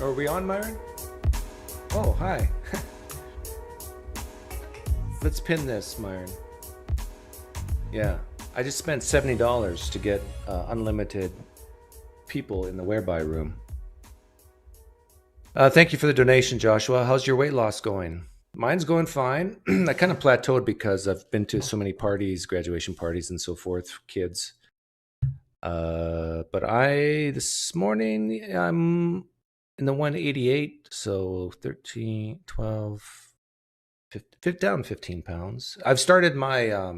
Are we on, Myron? Oh, hi. Let's pin this, Myron. Yeah, I just spent $70 to get unlimited people in the whereby room. Thank you for the donation, Joshua. How's your weight loss going? Mine's going fine. I kind of plateaued because I've been to so many parties, graduation parties and so forth, for kids. But this morning, I'm in the 188, so 13, 12, 15, down 15 pounds. I've started my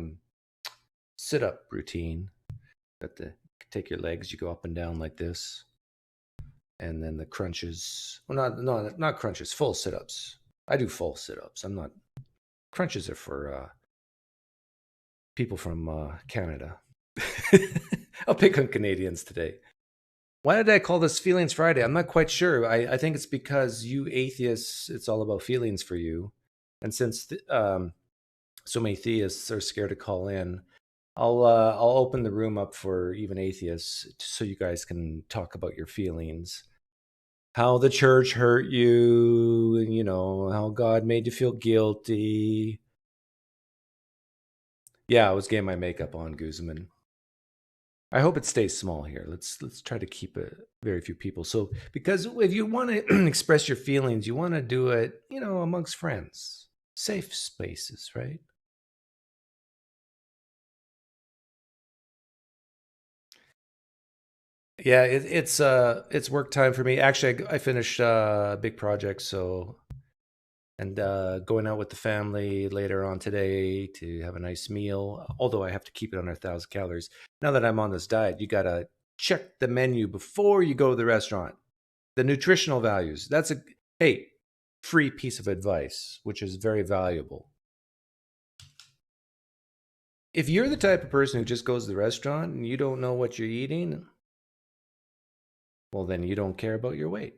sit-up routine. Got to take your legs, you go up and down like this. And then the crunches. Well, not crunches, full sit-ups. I do full sit-ups. I'm not. Crunches are for people from Canada. I'll pick on Canadians today. Why did I call this Feelings Friday? I'm not quite sure. I think it's because you atheists, it's all about feelings for you. And since so many theists are scared to call in, I'll open the room up for even atheists so you guys can talk about your feelings. How the church hurt you, you know, how God made you feel guilty. Yeah, I was getting my makeup on, Guzman. I hope it stays small here. Let's try to keep it very few people. So, because if you want to express your feelings, you want to do it, you know, amongst friends, safe spaces, right? Yeah, it's work time for me. Actually, I finished a big project, so and going out with the family later on today to have a nice meal. Although I have to keep it under 1,000 calories. Now that I'm on this diet, you gotta check the menu before you go to the restaurant. The nutritional values. That's a free piece of advice, which is very valuable. If you're the type of person who just goes to the restaurant and you don't know what you're eating, well, then you don't care about your weight.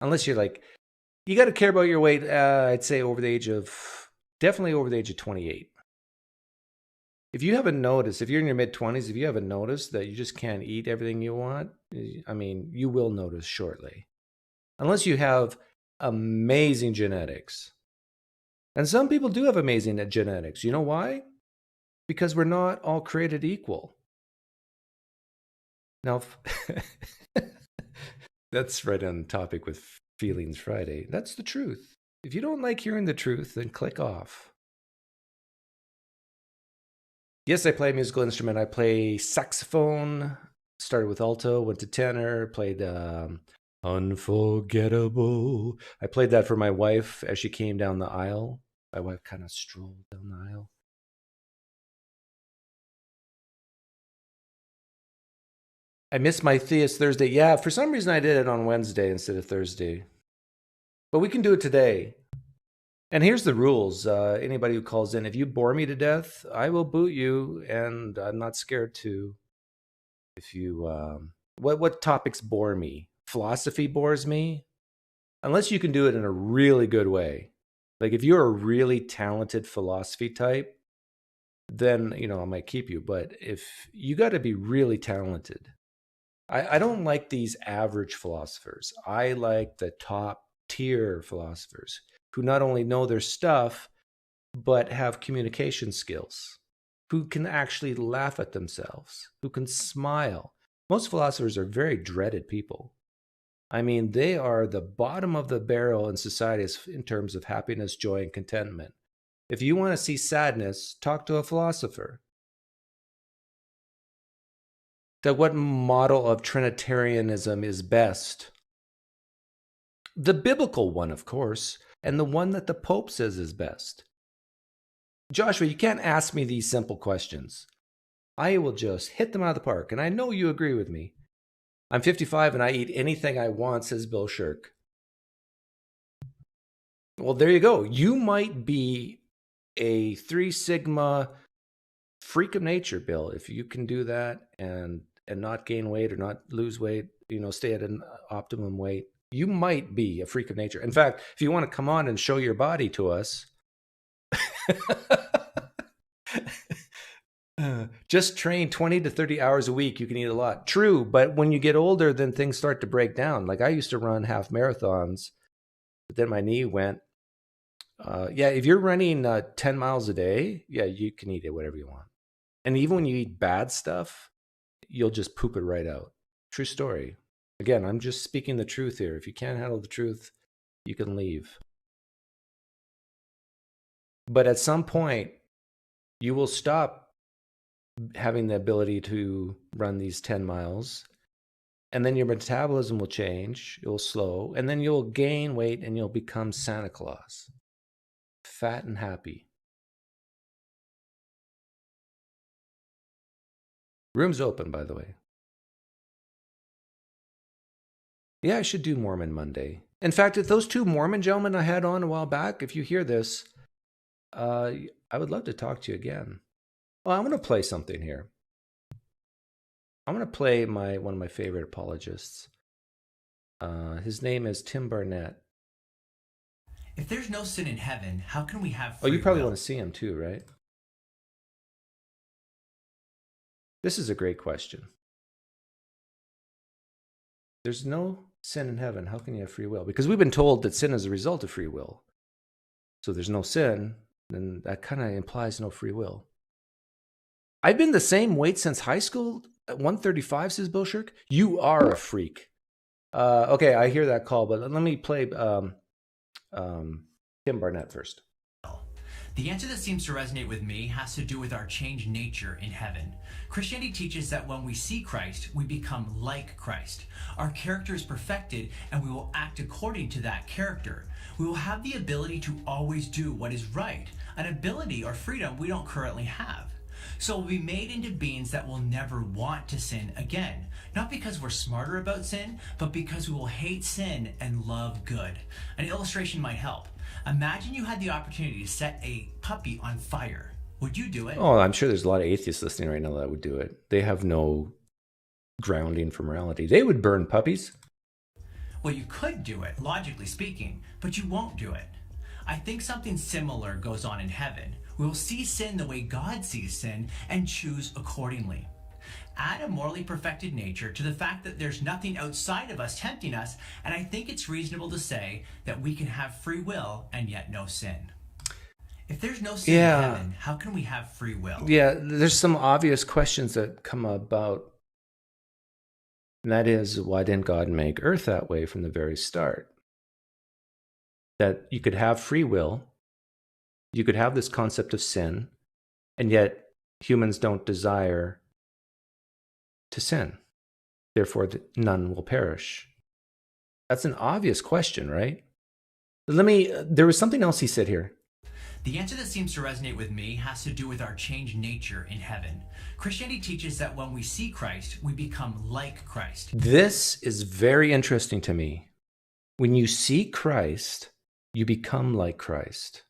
Unless you're like, you got to care about your weight, I'd say definitely over the age of 28. If you haven't noticed, if you're in your mid-20s, if you haven't noticed that you just can't eat everything you want, I mean, you will notice shortly. Unless you have amazing genetics. And some people do have amazing genetics. You know why? Because we're not all created equal. Now, that's right on topic with Feelings Friday. That's the truth. If you don't like hearing the truth, then click off. Yes, I play a musical instrument. I play saxophone. Started with alto, went to tenor, played Unforgettable. I played that for my wife as she came down the aisle. My wife kind of strolled down the aisle. I missed my Theist Thursday. Yeah, for some reason I did it on Wednesday instead of Thursday. But we can do it today. And here's the rules. Anybody who calls in, if you bore me to death, I will boot you, and I'm not scared to. If you, what topics bore me? Philosophy bores me, unless you can do it in a really good way. Like if you're a really talented philosophy type, then I might keep you. But if you got to be really talented, I don't like these average philosophers. I like the top tier philosophers who not only know their stuff, but have communication skills, who can actually laugh at themselves, who can smile. Most philosophers are very dreaded people. I mean, they are the bottom of the barrel in society in terms of happiness, joy, and contentment. If you want to see sadness, talk to a philosopher. That what model of Trinitarianism is best? The biblical one, of course, and the one that the Pope says is best. Joshua, you can't ask me these simple questions. I will just hit them out of the park, and I know you agree with me. I'm 55 and I eat anything I want, says Bill Shirk. Well, there you go. You might be a 3 Sigma freak of nature, Bill, if you can do that and not gain weight or not lose weight, stay at an optimum weight. You might be a freak of nature. In fact, if you want to come on and show your body to us, Just train 20 to 30 hours a week. You can eat a lot. True. But when you get older, then things start to break down. Like I used to run half marathons, but then my knee went. Yeah, if you're running 10 miles a day, yeah, you can eat it whatever you want. And even when you eat bad stuff, you'll just poop it right out. True story. Again, I'm just speaking the truth here. If you can't handle the truth, you can leave. But at some point, you will stop having the ability to run these 10 miles. And then your metabolism will change, it will slow, and then you'll gain weight and you'll become Santa Claus, fat and happy. Room's open, by the way. Yeah, I should do Mormon Monday. In fact, if those two Mormon gentlemen I had on a while back, if you hear this, I would love to talk to you again. Well, I'm going to play something here. I'm going to play one of my favorite apologists. His name is Tim Barnett. If there's no sin in heaven, how can we have free will? You probably want to see him too, right? This is a great question. There's no sin in heaven. How can you have free will? Because we've been told that sin is a result of free will. So there's no sin, then that kind of implies no free will. I've been the same weight since high school at 135, says Bill Shirk. You are a freak. Okay, I hear that call, but let me play Tim Barnett first. The answer that seems to resonate with me has to do with our changed nature in heaven. Christianity teaches that when we see Christ, we become like Christ. Our character is perfected and we will act according to that character. We will have the ability to always do what is right, an ability or freedom we don't currently have. So we'll be made into beings that will never want to sin again. Not because we're smarter about sin, but because we will hate sin and love good. An illustration might help. Imagine you had the opportunity to set a puppy on fire. Would you do it? Oh, I'm sure there's a lot of atheists listening right now that would do it. They have no grounding for morality. They would burn puppies. Well, you could do it, logically speaking, but you won't do it. I think something similar goes on in heaven. We will see sin the way God sees sin and choose accordingly. Add a morally perfected nature to the fact that there's nothing outside of us tempting us, and I think it's reasonable to say that we can have free will and yet no sin. If there's no sin in heaven, how can we have free will? Yeah, there's some obvious questions that come about. And that is, why didn't God make Earth that way from the very start? That you could have free will, you could have this concept of sin, and yet humans don't desire to sin. Therefore, none will perish. That's an obvious question, right? There was something else he said here. The answer that seems to resonate with me has to do with our changed nature in heaven. Christianity teaches that when we see Christ, we become like Christ. This is very interesting to me. When you see Christ, you become like Christ.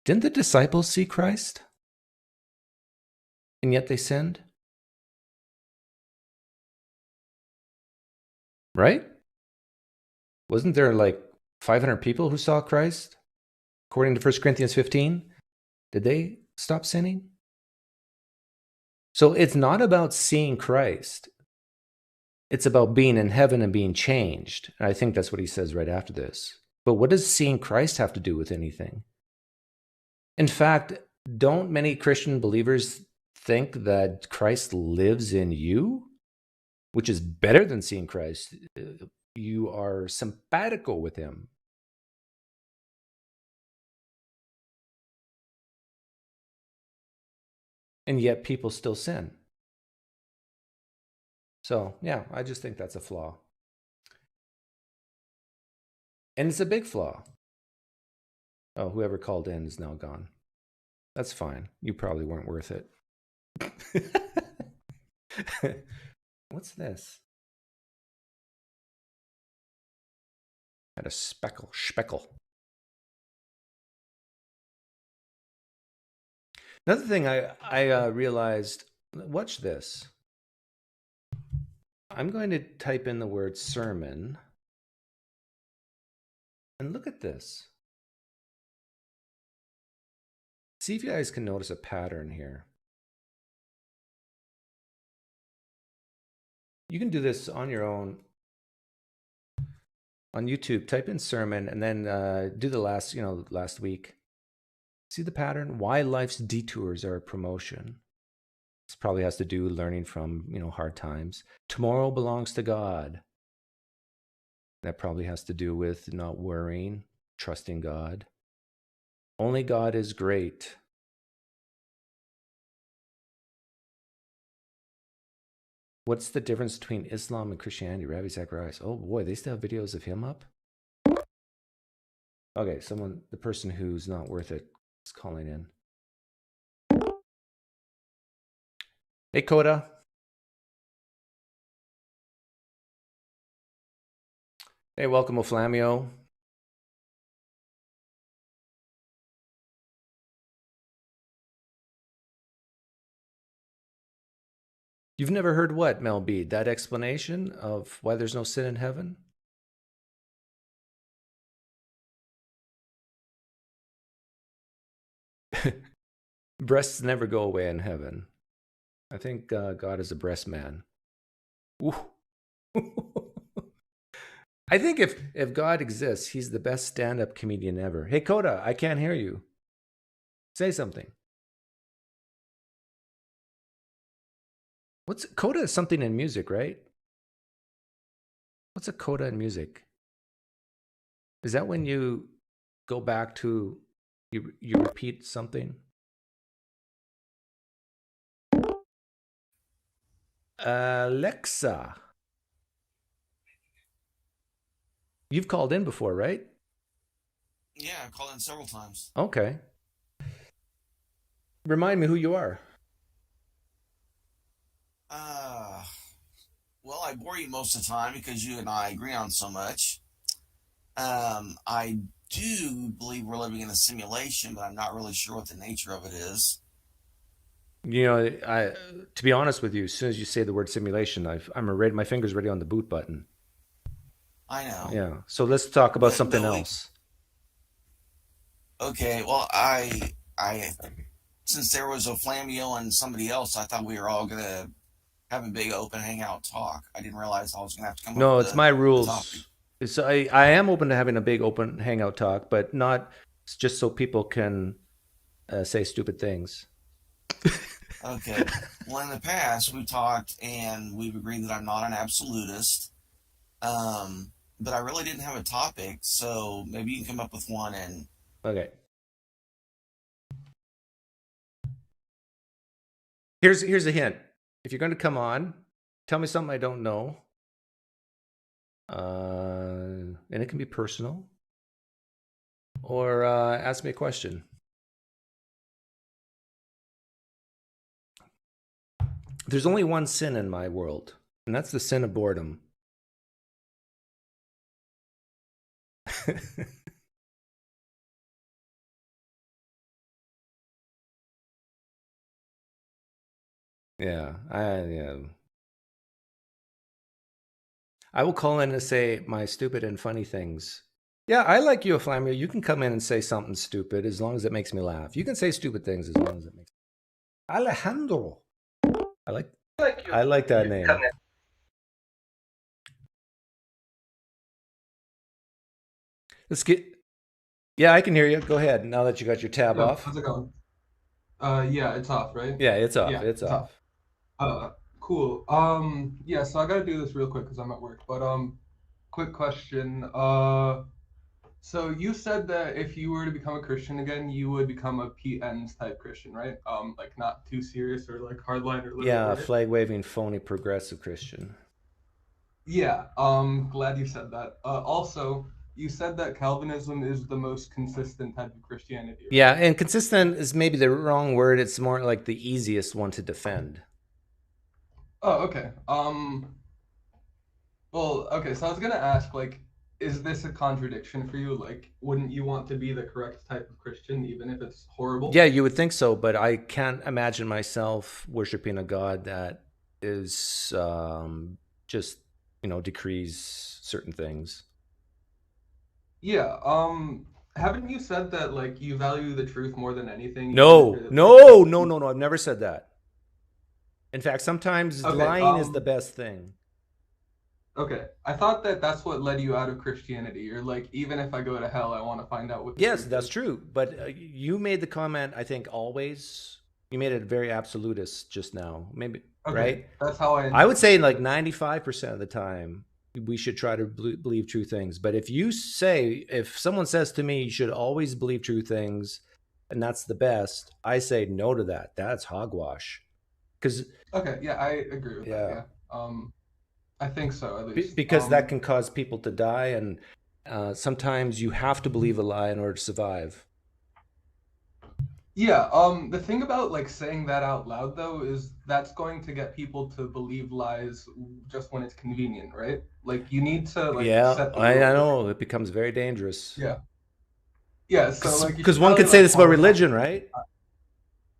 Didn't the disciples see Christ? And yet they sinned? Right? Wasn't there like 500 people who saw Christ? According to 1 Corinthians 15, did they stop sinning? So it's not about seeing Christ. It's about being in heaven and being changed. And I think that's what he says right after this. But what does seeing Christ have to do with anything? In fact, don't many Christian believers think that Christ lives in you? Which is better than seeing Christ. You are simpatico with him. And yet people still sin. So, yeah, I just think that's a flaw. And it's a big flaw. Oh, whoever called in is now gone. That's fine. You probably weren't worth it. What's this? Had a speckle. Another thing I realized, watch this. I'm going to type in the word sermon. And look at this. See if you guys can notice a pattern here. You can do this on your own on YouTube. Type in sermon and then do the last week. See the pattern? Why life's detours are a promotion. This probably has to do with learning from, hard times. Tomorrow belongs to God. That probably has to do with not worrying, trusting God. Only God is great. What's the difference between Islam and Christianity? Ravi Zacharias. Oh boy, they still have videos of him up? Okay, the person who's not worth it is calling in. Hey, Coda. Hey, welcome, Oflamio. You've never heard what, Mel B? That explanation of why there's no sin in heaven? Breasts never go away in heaven. I think God is a breast man. Ooh. I think if God exists, he's the best stand-up comedian ever. Hey, Coda, I can't hear you. Say something. Coda is something in music, right? What's a coda in music? Is that when you go back to, you repeat something? Alexa. You've called in before, right? Yeah, I've called in several times. Okay. Remind me who you are. Well, I bore you most of the time because you and I agree on so much. I do believe we're living in a simulation, but I'm not really sure what the nature of it is. To be honest with you, as soon as you say the word simulation, my finger's ready on the boot button. I know. Yeah. So let's talk about something else. Okay. Well, I since there was a Flamio and somebody else, I thought we were all gonna have a big open hangout talk. I didn't realize I was gonna have to come up with No, it's my rules. So I am open to having a big open hangout talk, but not just so people can say stupid things. Okay. Well, in the past, we talked and we've agreed that I'm not an absolutist. But I really didn't have a topic, so maybe you can come up with one and... Okay. Here's a hint. If you're going to come on, tell me something I don't know. And it can be personal. Or ask me a question. There's only one sin in my world, and that's the sin of boredom. Yeah. I will call in and say my stupid and funny things. Yeah, I like you, Flamio. You can come in and say something stupid as long as it makes me laugh. You can say stupid things as long as it makes me... Alejandro. I like that name. Let's get... Yeah, I can hear you. Go ahead. Now that you got your tab off. How's it going? Yeah, it's off, right? Yeah, it's off. Yeah, it's off. Cool. Yeah, so I gotta do this real quick because I'm at work. But quick question. So you said that if you were to become a Christian again, you would become a PN's type Christian, right? Like not too serious or like hardline or Yeah, right? flag waving, phony, progressive Christian. Yeah. Glad you said that. Also, you said that Calvinism is the most consistent type of Christianity. Right? Yeah, and consistent is maybe the wrong word. It's more like the easiest one to defend. Oh, okay. Well, okay, so I was gonna ask, like, is this a contradiction for you? Like, wouldn't you want to be the correct type of Christian, even if it's horrible? Yeah, you would think so, but I can't imagine myself worshiping a God that is just, decrees certain things. Yeah. Haven't you said that like you value the truth more than anything? No. I've never said that. In fact, sometimes lying is the best thing. Okay, I thought that that's what led you out of Christianity. You're like, even if I go to hell, I want to find out what the Yes, truth that's is. true. But you made the comment, I think, always. You made it very absolutist just now. Maybe, Okay, right? that's how I I would say interpreted like it. 95% of the time, we should try to believe true things. But if you say, if someone says to me, you should always believe true things, and that's the best, I say no to that. That's hogwash. Because, Okay, yeah, I agree with that. yeah, Yeah, I think so at least. because that can cause people to die. And sometimes you have to believe a lie in order to survive. Yeah, the thing about like saying that out loud though is that's going to get people to believe lies just when it's convenient, right? Like you need to like Yeah, set the I rules. know. It becomes very dangerous. Yeah. Yeah, so like you Because should one probably could say like this about follow some religion, right?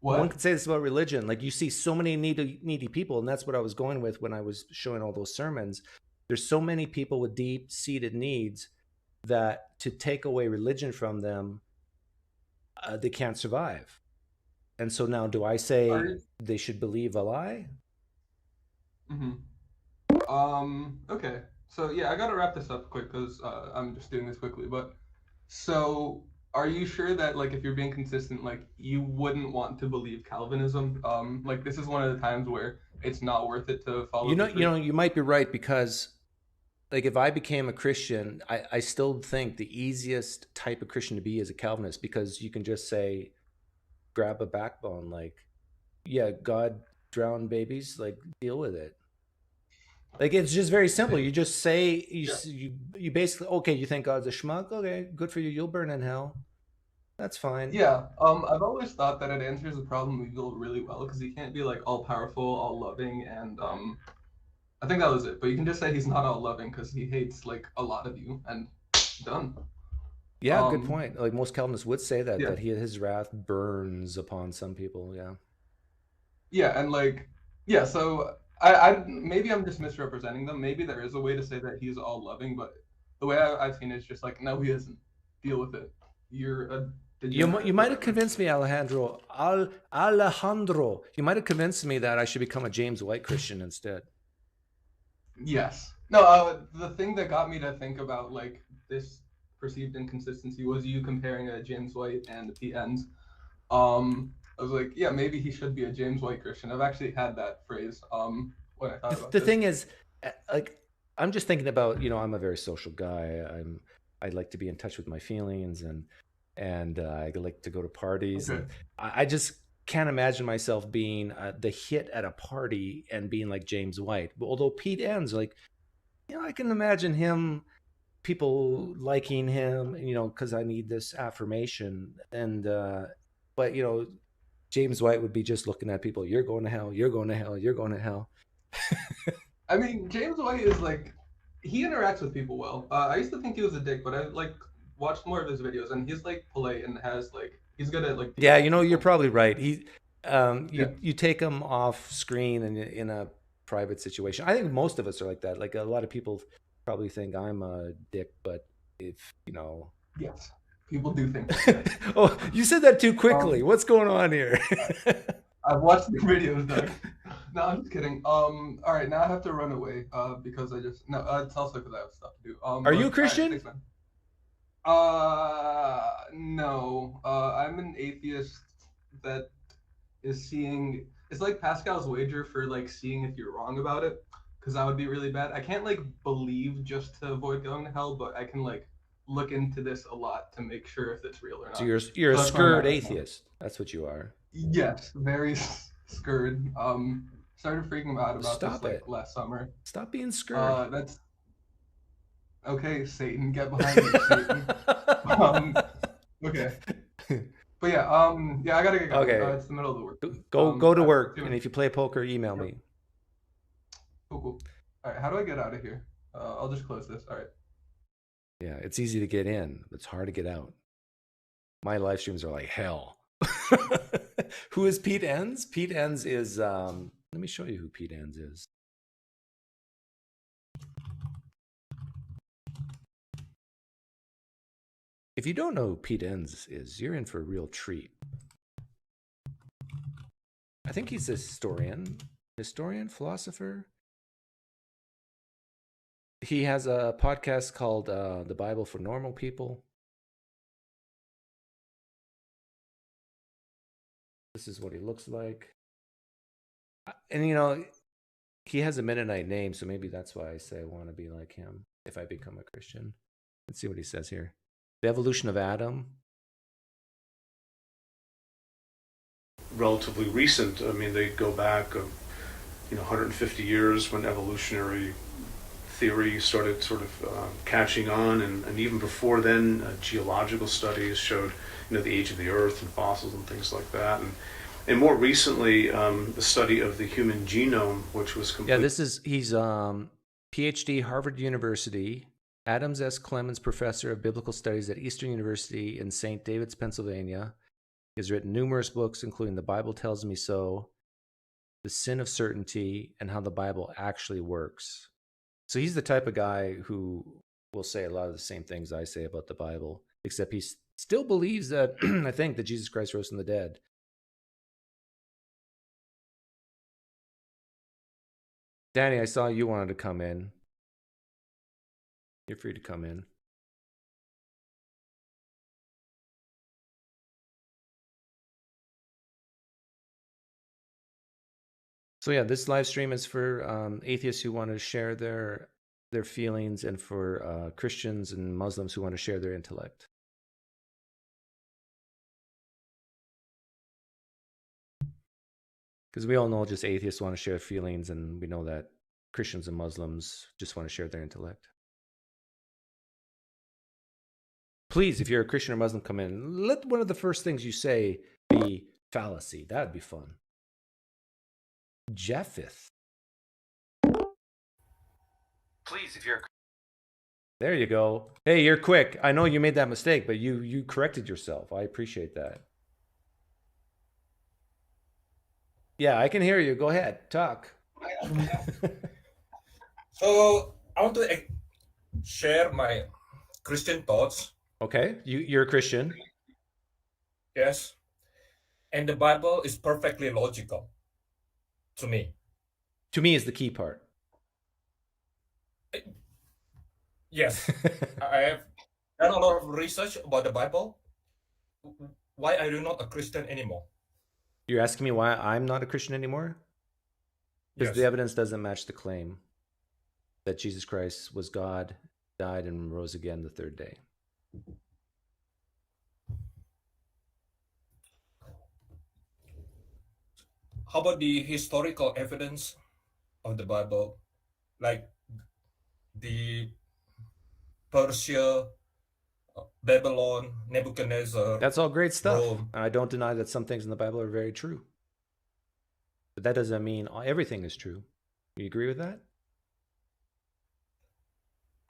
One what? could say this about religion. Like you see so many needy people, and that's what I was going with when I was showing all those sermons. There's so many people with deep-seated needs that to take away religion from them, they can't survive. And so now, do I Are say you? they should believe a lie? Mhm. Okay. So yeah, I gotta wrap this up quick because I'm just doing this quickly. But so, are you sure that like if you're being consistent, like you wouldn't want to believe Calvinism? Like this is one of the times where it's not worth it to follow the truth. You might be right because, like, if I became a Christian, I still think the easiest type of Christian to be is a Calvinist because you can just say, grab a backbone, like, yeah, God drowned babies, like, deal with it. Like it's just very simple. You just say Yeah. you basically, okay. You think God's a schmuck? Okay, good for you. You'll burn in hell. That's fine. Yeah, I've always thought that it answers the problem of evil really well because he can't be like all powerful, all loving, and I think that was it. But you can just say he's not all loving because he hates like a lot of you, and done. Yeah, good Um, point. Like most Calvinists would say yeah, that his wrath burns upon some people. Yeah. yeah, and like yeah. So I maybe I'm just misrepresenting them. Maybe there is a way to say that he's all loving, but the way I've seen it is just like no, he isn't. Deal with it. You're a You degenerate, might have whatever. convinced me, Alejandro. Alejandro. You might have convinced me that I should become a James White Christian instead. Yes. No, the thing that got me to think about like this perceived inconsistency was you comparing a James White and Pete Enns. I was like, yeah, maybe he should be a James White Christian. I've actually had that phrase when I thought about The this. thing is, like, I'm just thinking about, I'm a very social guy. I like to be in touch with my feelings, and I like to go to parties, Okay. and I just can't imagine myself being the hit at a party and being like James White. Although Pete Enns, like, I can imagine him, people liking him, because I need this affirmation, and but James White would be just looking at people. You're going to hell. You're going to hell. You're going to hell. I mean, James White is like he interacts with people well. I used to think he was a dick, but I like watched more of his videos, and he's like polite and has like he's good at like Yeah, dealing with you're people. probably right. Yeah. You take him off screen and in a private situation. I think most of us are like that. Like a lot of people probably think I'm a dick, but if Yes. People do think that. Yes. oh, you said that too quickly. Um, What's going on here? I've watched the videos, Doug. No, I'm just kidding. All right, now I have to run away. Because I just no. It's also because I have stuff to do. Are you a But all right, Christian? thanks, man. No. I'm an atheist that is seeing. It's like Pascal's wager for like seeing if you're wrong about it, because that would be really bad. I can't like believe just to avoid going to hell, but I can like look into this a lot to make sure if it's real or So not. you're a So that's where I'm at scared right now. atheist. That's what you are. Yes, very scared. Started freaking out about this Stop like it. last summer. Stop being scared. That's okay, Satan, get behind me, Satan. Um, okay, but yeah, yeah, I gotta get going. Okay. It's the middle of the work. Go to All right, work, see you, and man. if you play poker, email Yep, me. cool, cool. All right, how do I get out of here? I'll just close this. All right. Yeah, it's easy to get in, but it's hard to get out. My live streams are like hell. Who is Pete Enns? Pete Enns is let me show you who Pete Enns is. If you don't know who Pete Enns is, you're in for a real treat. I think he's a historian, philosopher. He has a podcast called The Bible for Normal People. This is what he looks like. And, you know, he has a Mennonite name, so maybe that's why I say I want to be like him if I become a Christian. Let's see what he says here. The evolution of Adam. Relatively recent. I mean, they go back, 150 years when evolutionary theory started sort of catching on, and even before then, geological studies showed, the age of the Earth and fossils and things like that. And more recently, the study of the human genome, which was complete. Yeah, he's PhD, Harvard University, Adams S. Clemens Professor of Biblical Studies at Eastern University in St. David's, Pennsylvania. He has written numerous books, including The Bible Tells Me So, The Sin of Certainty, and How the Bible Actually Works. So he's the type of guy who will say a lot of the same things I say about the Bible, except he still believes that, I think, that Jesus Christ rose from the dead. Danny, I saw you wanted to come in. You're free to come in. So yeah, this live stream is for atheists who want to share their feelings, and for Christians and Muslims who want to share their intellect. Because we all know just atheists want to share feelings, and we know that Christians and Muslims just want to share their intellect. Please, if you're a Christian or Muslim, come in. Let one of the first things you say be fallacy. That'd be fun. Jepheth. Please, if you're... There you go. Hey, you're quick. I know you made that mistake, but you corrected yourself. I appreciate that. Yeah, I can hear you. Go ahead. Talk. So I want to share my Christian thoughts. Okay, you're a Christian. Yes. And the Bible is perfectly logical to me. To me is the key part. Yes. I have done a lot of research about the Bible. Why are you not a Christian anymore? You're asking me why I'm not a Christian anymore? Because the evidence doesn't match the claim that Jesus Christ was God, died, and rose again the third day. How about the historical evidence of the Bible? Like the Persia, Babylon, Nebuchadnezzar. That's all great stuff. Rome. I don't deny that some things in the Bible are very true. But that doesn't mean everything is true. You agree with that?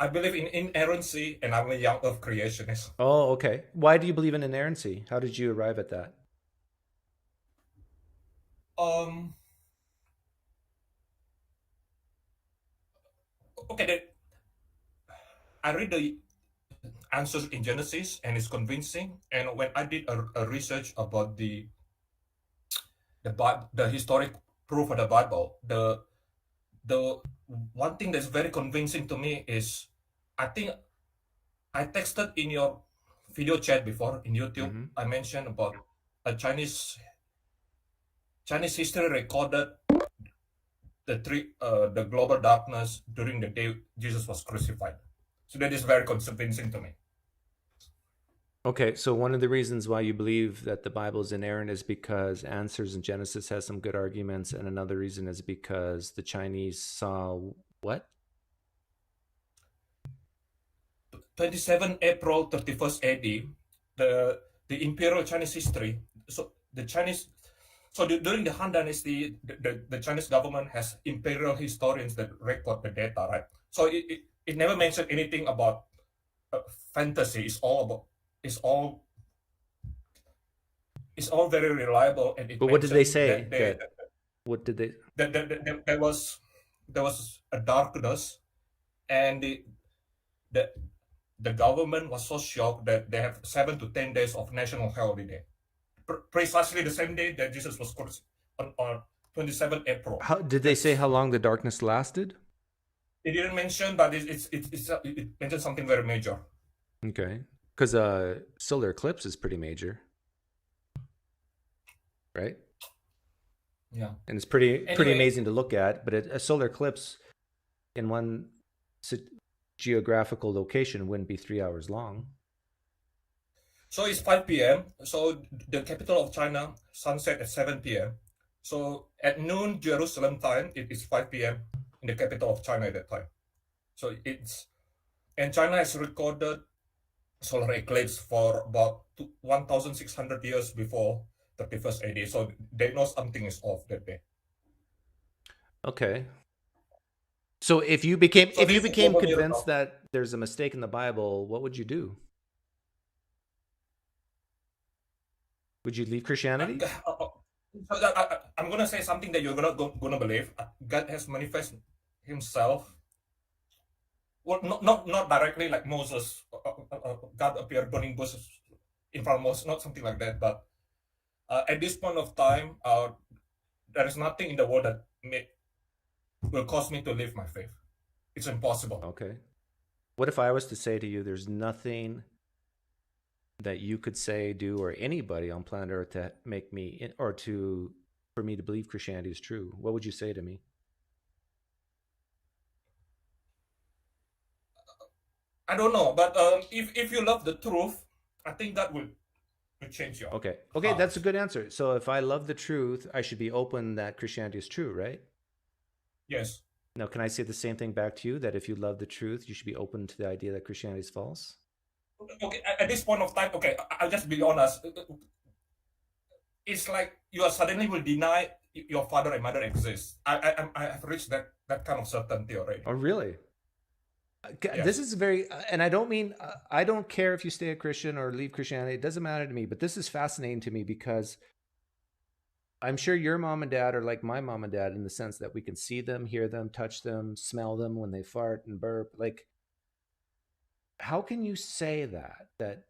I believe in inerrancy, and I'm a young earth creationist. Oh, okay. Why do you believe in inerrancy? How did you arrive at that? Okay, I read the answers in Genesis, and it's convincing. And when I did a research about the historic proof of the Bible, the one thing that's very convincing to me is, I think I texted in your video chat before in YouTube. Mm-hmm. I mentioned about a Chinese history recorded the global darkness during the day Jesus was crucified. So that is very convincing to me. Okay, so one of the reasons why you believe that the Bible is inerrant is because Answers in Genesis has some good arguments, and another reason is because the Chinese saw what? 27 April 31st AD, the imperial Chinese history. So the Chinese, during the Han Dynasty, the Chinese government has imperial historians that record the data, right? So it never mentioned anything about fantasy. It's all very reliable. And but what did they say? What did they? There was a darkness, and the government was so shocked that they have 7 to 10 days of national holiday, precisely the same day that Jesus was crucified on 27 April. How did they say how long the darkness lasted? It didn't mention, but it mentioned something very major. Okay. Because solar eclipse is pretty major, right? Yeah. And it's pretty Anyway. amazing to look at. But a solar eclipse in one geographical location wouldn't be 3 hours long. So it's 5 p.m. So the capital of China sunset at 7 p.m. So at noon Jerusalem time, it is 5 p.m. in the capital of China at that time. So and China has recorded solar eclipse for about 1,600 years before 31st AD. So they know something is off that day. Okay. So if you became global convinced miracle. that there's a mistake in the Bible, what would you do? Would you leave Christianity? I'm gonna say something that you're gonna believe. God has manifested Himself. Well, not directly like Moses. God appeared burning bushes in front of Moses, not something like that. But at this point of time, there is nothing in the world that will cause me to leave my faith. It's impossible. Okay. What if I was to say to you, there's nothing that you could say, do, or anybody on planet Earth to make me, or for me to believe Christianity is true? What would you say to me? I don't know, but if you love the truth, I think that will change you. Okay, that's a good answer. So if I love the truth, I should be open that Christianity is true, right? Yes. Now, can I say the same thing back to you, that if you love the truth, you should be open to the idea that Christianity is false? Okay, at this point of time, okay, I'll just be honest. It's like you suddenly will deny your father and mother exist. I have reached that kind of certainty already. Oh, really? Yes. This is very, and I don't mean, I don't care if you stay a Christian or leave Christianity. It doesn't matter to me, but this is fascinating to me because I'm sure your mom and dad are like my mom and dad in the sense that we can see them, hear them, touch them, smell them when they fart and burp. Like, how can you say that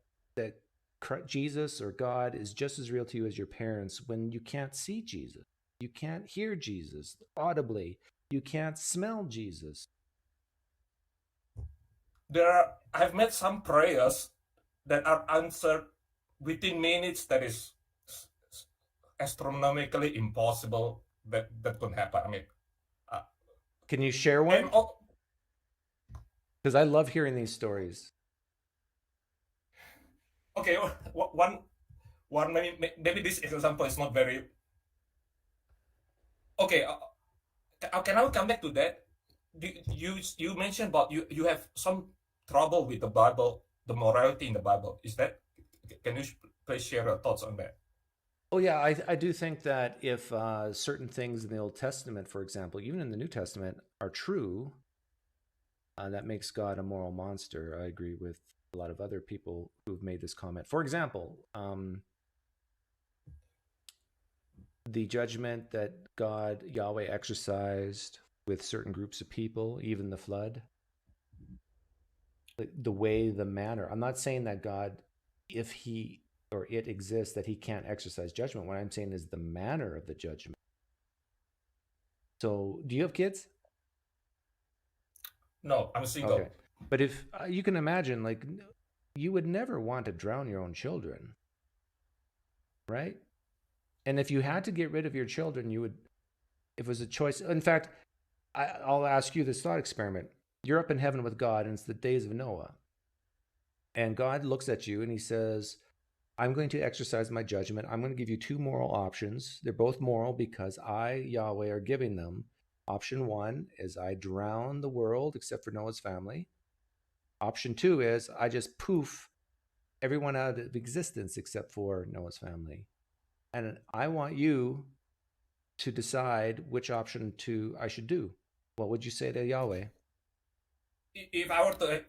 Jesus or God is just as real to you as your parents when you can't see Jesus? You can't hear Jesus audibly. You can't smell Jesus. I've made some prayers that are answered within minutes. That is astronomically impossible that could happen. I mean, can you share one? Because I love hearing these stories. Okay, one maybe this example is not very. Okay, can I come back to that? You mentioned about you have some trouble with the Bible, the morality in the Bible. Is that? Can you please share your thoughts on that? Oh yeah, I do think that if certain things in the Old Testament, for example, even in the New Testament, are true, that makes God a moral monster. I agree with a lot of other people who've made this comment. For example, the judgment that God, Yahweh, exercised with certain groups of people, even the flood, the way, the manner. I'm not saying that God, if he or it exists, that he can't exercise judgment. What I'm saying is the manner of the judgment. So, do you have kids? No, I'm single. Okay. But if you can imagine, like, you would never want to drown your own children, right? And if you had to get rid of your children, you would, if it was a choice. In fact, I'll ask you this thought experiment. You're up in heaven with God, and it's the days of Noah. And God looks at you and he says, I'm going to exercise my judgment. I'm going to give you two moral options. They're both moral because I, Yahweh, are giving them. Option one is I drown the world except for Noah's family. Option two is I just poof everyone out of existence except for Noah's family. And I want you to decide which option I should do. What would you say to Yahweh? If I were to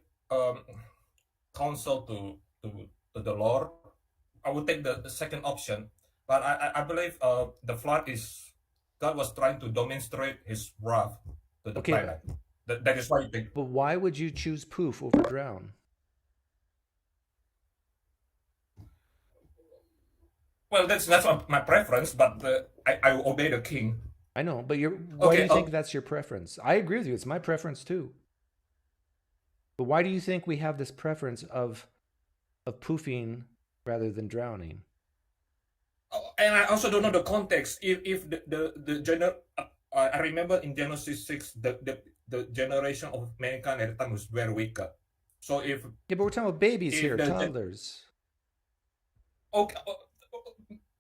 counsel to the Lord, I would take the second option. But I believe the flood is God was trying to demonstrate His wrath to the planet. That is why you think. But why would you choose poof over drown? Well, that's my preference, but I obey the king. I know, but why do Okay, you think that's your preference? I agree with you. It's my preference too. But why do you think we have this preference of poofing rather than drowning? and I also don't know the context. If I remember in Genesis 6, the generation of mankind at the time was very wicked. So if Yeah, but we're talking about babies if here, the toddlers. okay,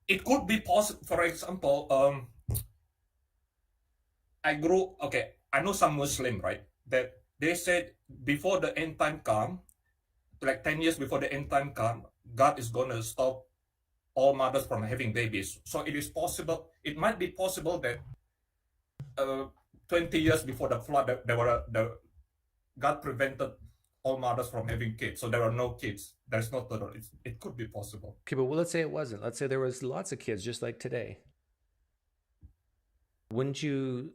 it could be possible. For example, I know some Muslim, right, that they said before the end time come, like 10 years before the end time come, God is gonna stop all mothers from having babies. So it might be possible that 20 years before the flood, God prevented all mothers from having kids, so there are no kids. There's no total. It could be possible. Okay, but let's say it wasn't. Let's say there was lots of kids, just like today. Wouldn't you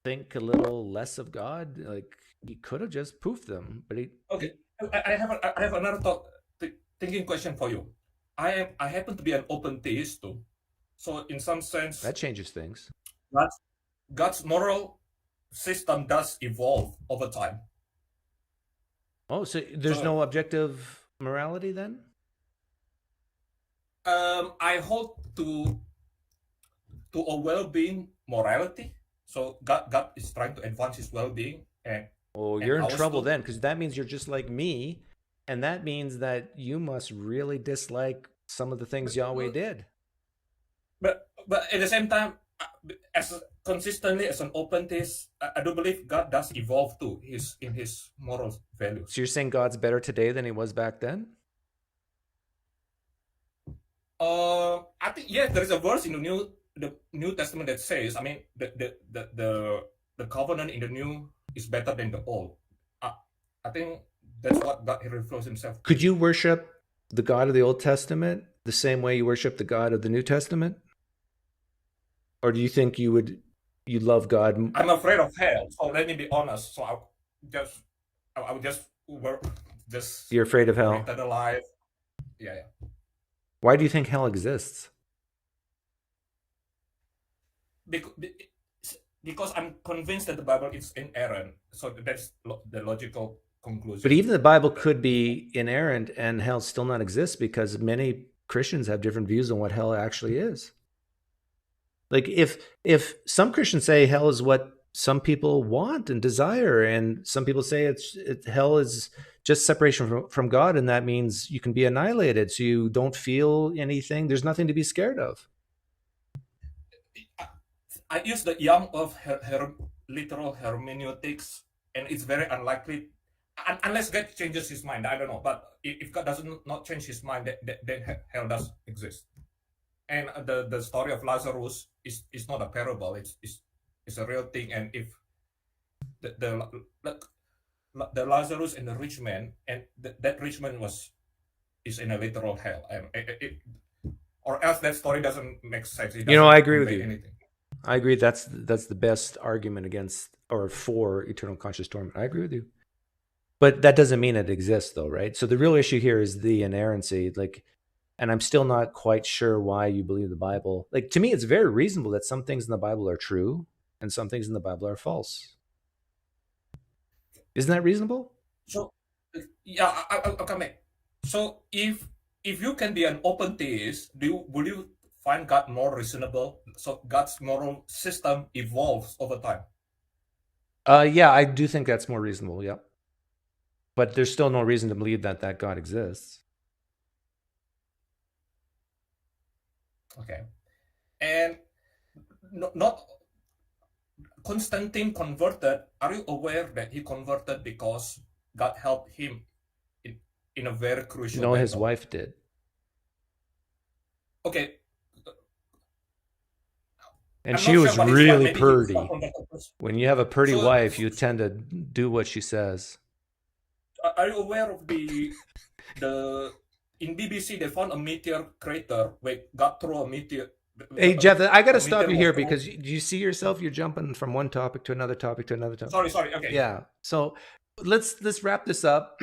think a little less of God? Like, he could have just poofed them, but he... Okay, I have another thinking question for you. I happen to be an open theist too, so in some sense, That changes things. God's moral system does evolve over time. Oh, so there's no objective morality then? I hold to a well-being morality. So God is trying to advance his well-being, and You're in trouble then, because that means you're just like me, and that means that you must really dislike some of the things Yahweh did. But at the same time, consistently as an open theist, I do believe God does evolve too. In his moral values. So you're saying God's better today than he was back then? I think yes, there is a verse in the New Testament that says, I mean, the covenant in the new is better than the old. I think that's what God refers himself to. Could you worship the God of the Old Testament the same way you worship the God of the New Testament? Or do you think you love God? I'm afraid of hell, so let me be honest. So I would just You're afraid of hell? eternal life. Yeah. Why do you think hell exists? Because I'm convinced that the Bible is inerrant. So that's the logical conclusion. But even the Bible could be inerrant and hell still not exist, because many Christians have different views on what hell actually is. Like if some Christians say hell is what some people want and desire, and some people say hell is just separation from God, and that means you can be annihilated, so you don't feel anything. There's nothing to be scared of. I use the Young of literal hermeneutics, and it's very unlikely, unless God changes his mind. I don't know, but if God does not change his mind, then hell does exist. And the story of Lazarus is not a parable. It's a real thing. And if the Lazarus and the rich man, and that rich man is in a literal hell, or else that story doesn't make sense. I agree with you. Anything. I agree. That's the best argument against or for eternal conscious torment. I agree with you. But that doesn't mean it exists, though, right? So the real issue here is the inerrancy. And I'm still not quite sure why you believe the Bible. Like, to me, it's very reasonable that some things in the Bible are true and some things in the Bible are false. Isn't that reasonable? So, yeah, I'll come back. So, if you can be an open theist, would you find God more reasonable? So, God's moral system evolves over time. Yeah, I do think that's more reasonable. Yeah, but there's still no reason to believe that God exists. Okay, and not Constantine converted. Are you aware that he converted because God helped him in a very crucial No, battle? his wife did. Okay. And she was really purty. When you have a purty wife, you tend to do what she says. Are you aware of the in BBC they found a meteor crater where God threw a meteor? Hey Jeff, I got to stop you here because do you see yourself? You're jumping from one topic to another topic to another topic. Sorry. Okay. Yeah. So let's wrap this up.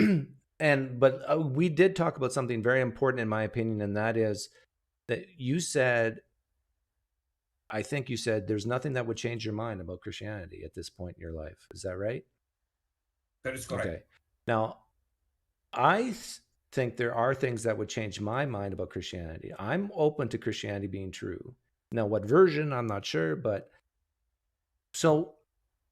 But we did talk about something very important in my opinion, and that is that you said I think you said there's nothing that would change your mind about Christianity at this point in your life. Is that right? That is correct. Okay. Now, I think there are things that would change my mind about Christianity. I'm open to Christianity being true. Now, what version, I'm not sure, but so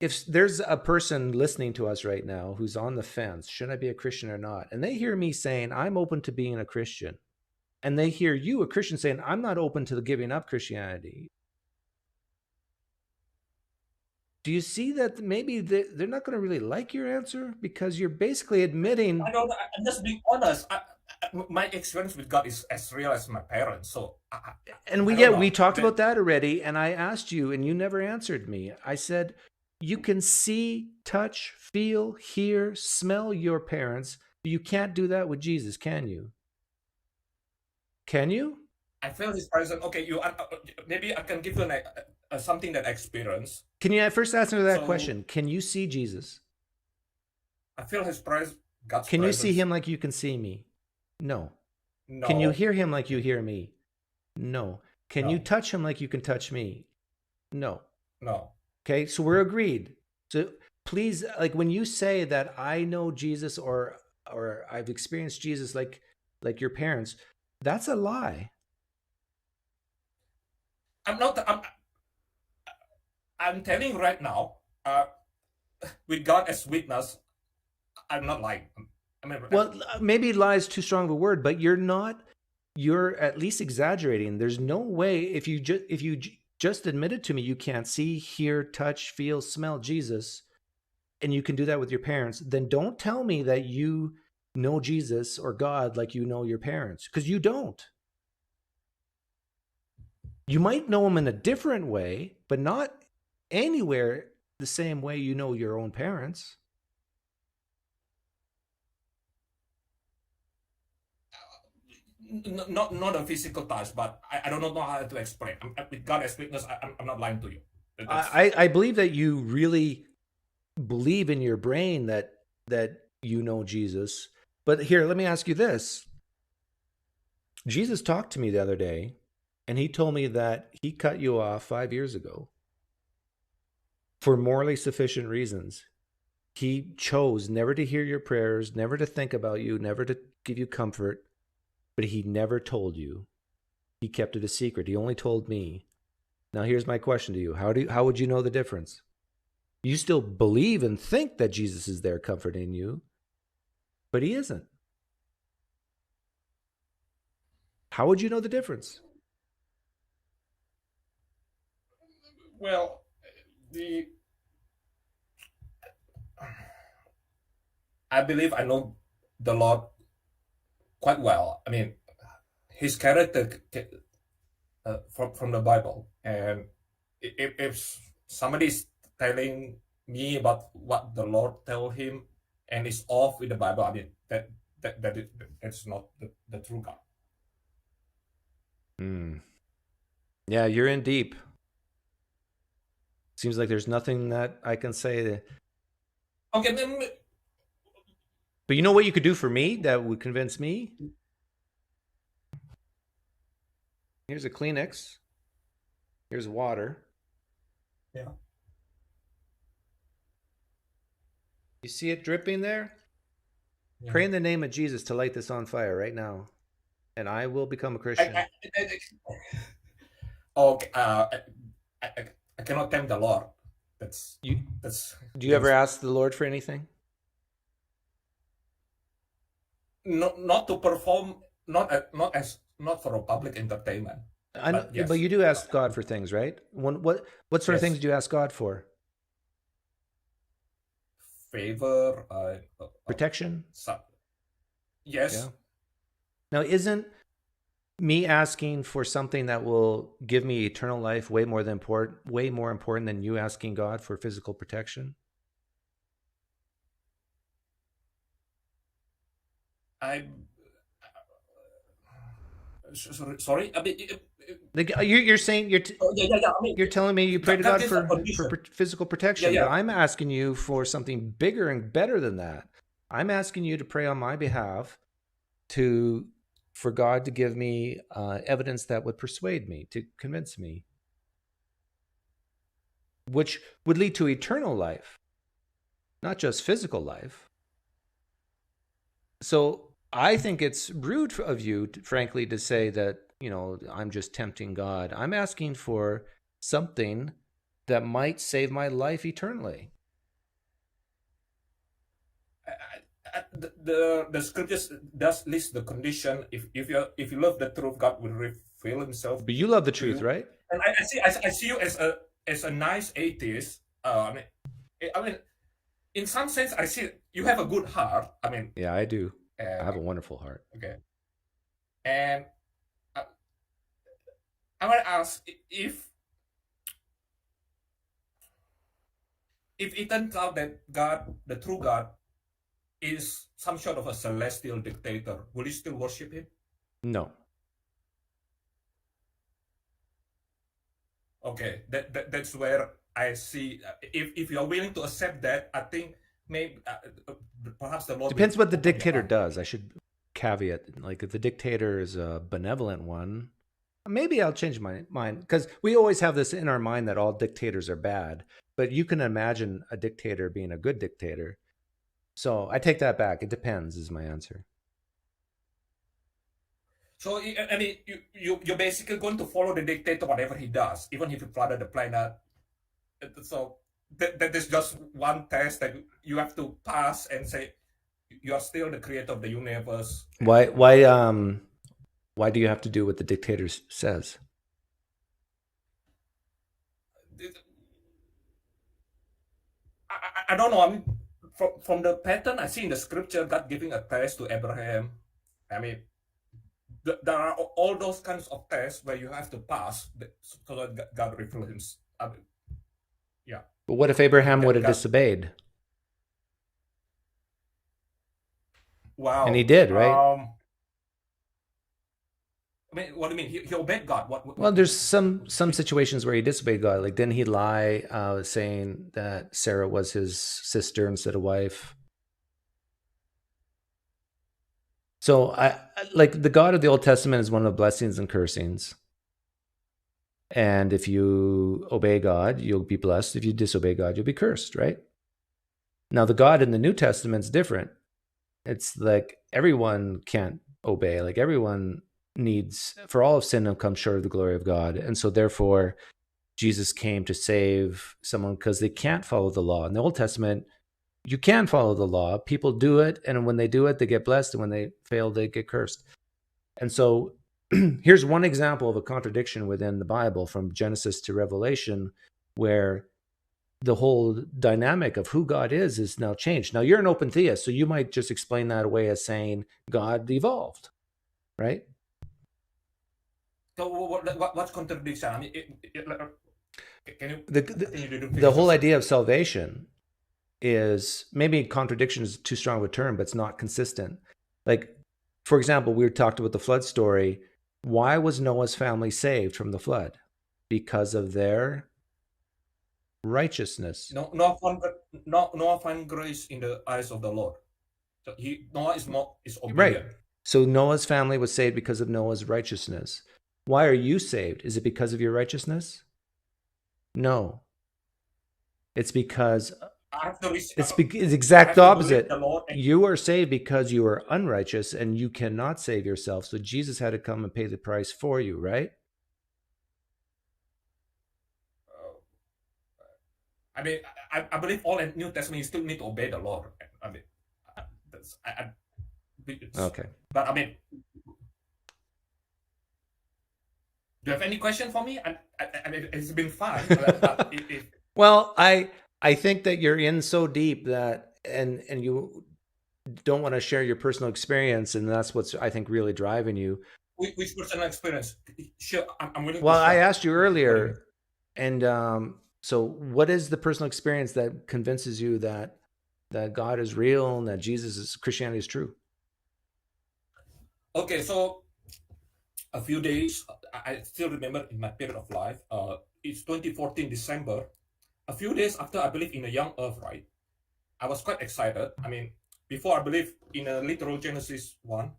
if there's a person listening to us right now who's on the fence, should I be a Christian or not? And they hear me saying, I'm open to being a Christian. And they hear you, a Christian, saying, I'm not open to giving up Christianity. Do you see that maybe they're not going to really like your answer? Because you're basically admitting... I don't know. I'm just being honest. My experience with God is as real as my parents. So, we talked about that already. And I asked you, and you never answered me. I said, you can see, touch, feel, hear, smell your parents. But you can't do that with Jesus, can you? Can you? I feel his presence. Okay, maybe I can give you something that I experienced. Can you first answer that question? Can you see Jesus? I feel his presence. God's Can presence. you see him like you can see me? No. No. Can you hear him like you hear me? No. Can you touch him like you can touch me? No. No. Okay, so we're agreed. So please, like when you say that I know Jesus or I've experienced Jesus like your parents, that's a lie. I'm telling you right now, with God as witness, I'm not lying. Well, maybe lie is too strong of a word, but you're at least exaggerating. There's no way if you just admitted to me you can't see, hear, touch, feel, smell Jesus, and you can do that with your parents, then don't tell me that you know Jesus or God like you know your parents, because you don't. You might know him in a different way, but not anywhere the same way you know your own parents. Not a physical touch, but I don't know how to explain. With God as witness, I'm not lying to you. I believe that you really believe in your brain that you know Jesus. But here, let me ask you this. Jesus talked to me the other day, and he told me that he cut you off 5 years ago for morally sufficient reasons. He chose never to hear your prayers, never to think about you, never to give you comfort, but he never told you. He kept it a secret. He only told me. Now, here's my question to you. How would you know the difference? You still believe and think that Jesus is there comforting you, but he isn't. How would you know the difference? Well, I believe I know the Lord quite well. I mean, his character from the Bible, and if somebody's telling me about what the Lord told him and is off with the Bible, I mean that's not the true God. Yeah, you're in deep. Seems like there's nothing that I can say. Okay, but you know what you could do for me that would convince me? Here's a Kleenex. Here's water. Yeah. You see it dripping there? Yeah. Pray in the name of Jesus to light this on fire right now, and I will become a Christian. Okay. I cannot tempt the Lord. Do you ever ask the Lord for anything? Not to perform, not for a public entertainment. But you do ask God for things, right? What sort of things do you ask God for? Favor, protection. Yes. Yeah. Now, isn't me asking for something that will give me eternal life way more important than you asking God for physical protection? Sorry. I mean, you're saying you're telling me you pray to God for physical protection, but I'm asking you for something bigger and better than that. I'm asking you to pray on my behalf for God to give me evidence that would persuade me, to convince me. which would lead to eternal life, not just physical life. So I think it's rude of you, frankly, to say that, I'm just tempting God. I'm asking for something that might save my life eternally. The scriptures does list the condition. If you love the truth, God will reveal Himself. But you love the truth, right? And I see you as a nice atheist. I mean, in some sense, I see you have a good heart. I mean, yeah, I do. I have a wonderful heart. Okay, and I want to ask if it turns out that God, the true God, is some sort of a celestial dictator, will you still worship Him? No. Okay, that's where I see. If you're willing to accept that, I think maybe perhaps the Lord depends what the dictator does. I should caveat, like if the dictator is a benevolent one, maybe I'll change my mind, because we always have this in our mind that all dictators are bad, but you can imagine a dictator being a good dictator. So I take that back. It depends is my answer. So I mean, you're basically going to follow the dictator whatever he does, even if he flooded the planet. So that is just one test that you have to pass and say you are still the creator of the universe. Why do you have to do what the dictator says? I don't know. I mean, from the pattern I see in the scripture, God giving a test to Abraham. I mean, there are all those kinds of tests where you have to pass so that God reveals Himself. I mean, yeah. But what if Abraham would have disobeyed? Wow. And he did, right? I mean, what do you mean? He obeyed God. What? Well, there's some situations where he disobeyed God. Like, didn't he lie, saying that Sarah was his sister instead of wife? So, I like the God of the Old Testament is one of blessings and cursings. And if you obey God, you'll be blessed. If you disobey God, you'll be cursed, right? Now, the God in the New Testament is different. It's like everyone can't obey. Like everyone needs, for all of sin have come short of the glory of God. And so therefore, Jesus came to save someone because they can't follow the law. In the Old Testament, you can follow the law. People do it, and when they do it, they get blessed, and when they fail, they get cursed. And so here's one example of a contradiction within the Bible from Genesis to Revelation, where the whole dynamic of who God is now changed. Now, you're an open theist, so you might just explain that away as saying God evolved, right? So what's contradiction? I mean, can you the whole idea of salvation is, maybe contradiction is too strong of a term, but it's not consistent. Like, for example, we talked about the flood story. Why was Noah's family saved from the flood? Because of their righteousness. Noah found grace in the eyes of the Lord. So Noah is obedient. Right. So Noah's family was saved because of Noah's righteousness. Why are you saved? Is it because of your righteousness? No. It's because it's exact opposite. You are saved because you are unrighteous and you cannot save yourself. So Jesus had to come and pay the price for you, right? I mean, I believe all in New Testament you still need to obey the Lord. I mean, okay. But I mean, do you have any question for me? I mean, it's been fun. Well, I think that you're in so deep that, and you don't want to share your personal experience, and that's what's, I think, really driving you. Which personal experience? Sure, I'm willing. Well, I asked you earlier, and so what is the personal experience that convinces you that God is real and that Christianity is true? Okay, so a few days, I still remember in my period of life, it's 2014 December, a few days after I believe in a young earth, right? I was quite excited. I mean, before I believe in a literal Genesis 1,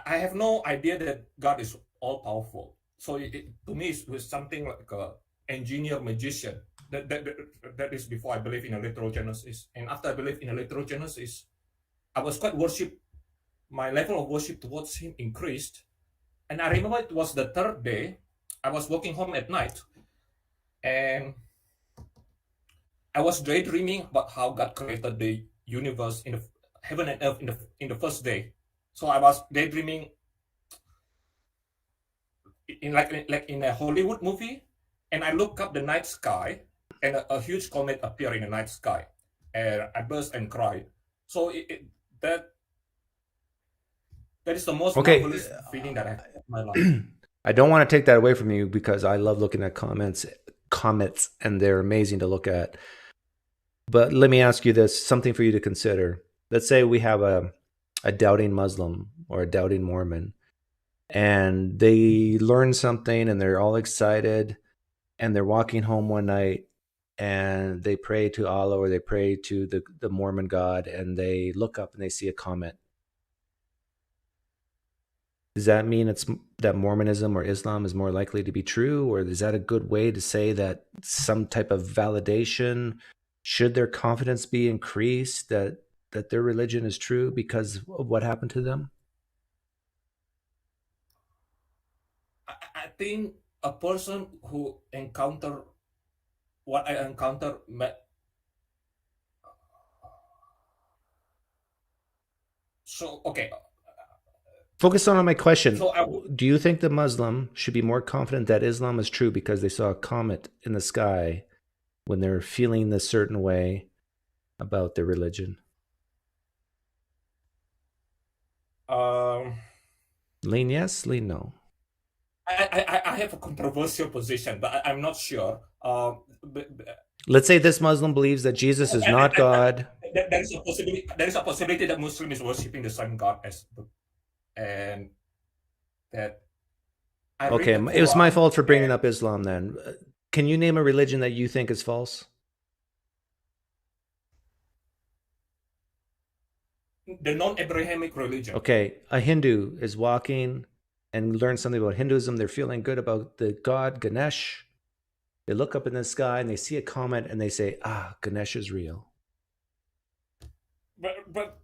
I have no idea that God is all powerful. So to me, it was something like engineer magician. That is before I believe in a literal Genesis. And after I believe in a literal Genesis, I was quite worship. My level of worship towards him increased. And I remember it was the third day. I was walking home at night, and I was daydreaming about how God created the universe in the heaven and earth in the first day. So I was daydreaming in like in a Hollywood movie, and I look up the night sky, and a huge comet appeared in the night sky, and I burst and cried. So that is the most marvelous feeling that I have in my life. I don't want to take that away from you because I love looking at comets, and they're amazing to look at. But let me ask you this, something for you to consider. Let's say we have a doubting Muslim or a doubting Mormon, and they learn something and they're all excited, and they're walking home one night and they pray to Allah or they pray to the Mormon God, and they look up and they see a comet. Does that mean it's that Mormonism or Islam is more likely to be true? Or is that a good way to say that some type of validation, should their confidence be increased that their religion is true because of what happened to them? I think a person who encounter what I encounter Focus on my question. Do you think the Muslim should be more confident that Islam is true because they saw a comet in the sky when they're feeling this certain way about their religion? Lean yes, lean no. I have a controversial position, but I'm not sure. Let's say this Muslim believes that Jesus is not God. There is a possibility that Muslim is worshiping the same God as, and that. Okay, it was my fault for bringing up Islam. Then, can you name a religion that you think is false? The non-Abrahamic religion. Okay, a Hindu is walking and learn something about Hinduism. They're feeling good about the god Ganesh. They look up in the sky and they see a comet and they say, Ganesh is real. But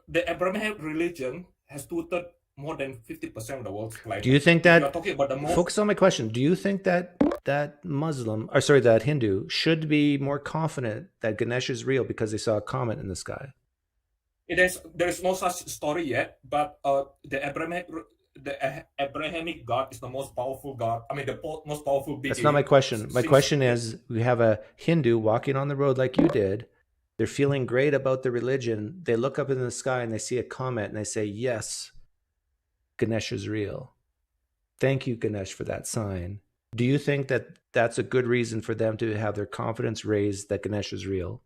the Abrahamic religion has tutored more than 50% of the world's climate. Do you think that, you're talking about the most, focus on my question, do you think that that Hindu should be more confident that Ganesh is real because they saw a comet in the sky? There is no such story yet, but the Abrahamic God is the most powerful God. I mean, the most powerful being. That's not my question. My question is, we have a Hindu walking on the road like you did. They're feeling great about the religion. They look up in the sky and they see a comet and they say, yes, Ganesh is real. Thank you, Ganesh, for that sign. Do you think that that's a good reason for them to have their confidence raised that Ganesh is real?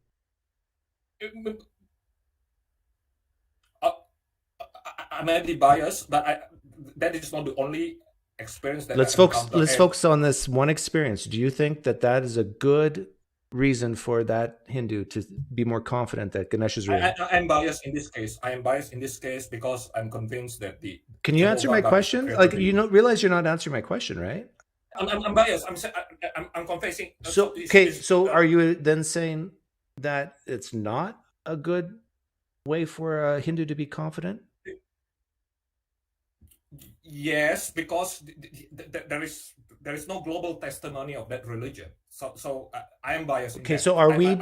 I may be biased, but that is not the only experience that let's focus on this one experience. Do you think that that is a good reason for that Hindu to be more confident that Ganesh is real? I'm biased in this case. I am biased in this case because I'm convinced that the. Can you answer my question? Like, you don't realize you're not answering my question, right? I'm biased. I'm confessing. So are you then saying that it's not a good way for a Hindu to be confident? Yes, because there is no global testimony of that religion. So I am biased. Okay, so are we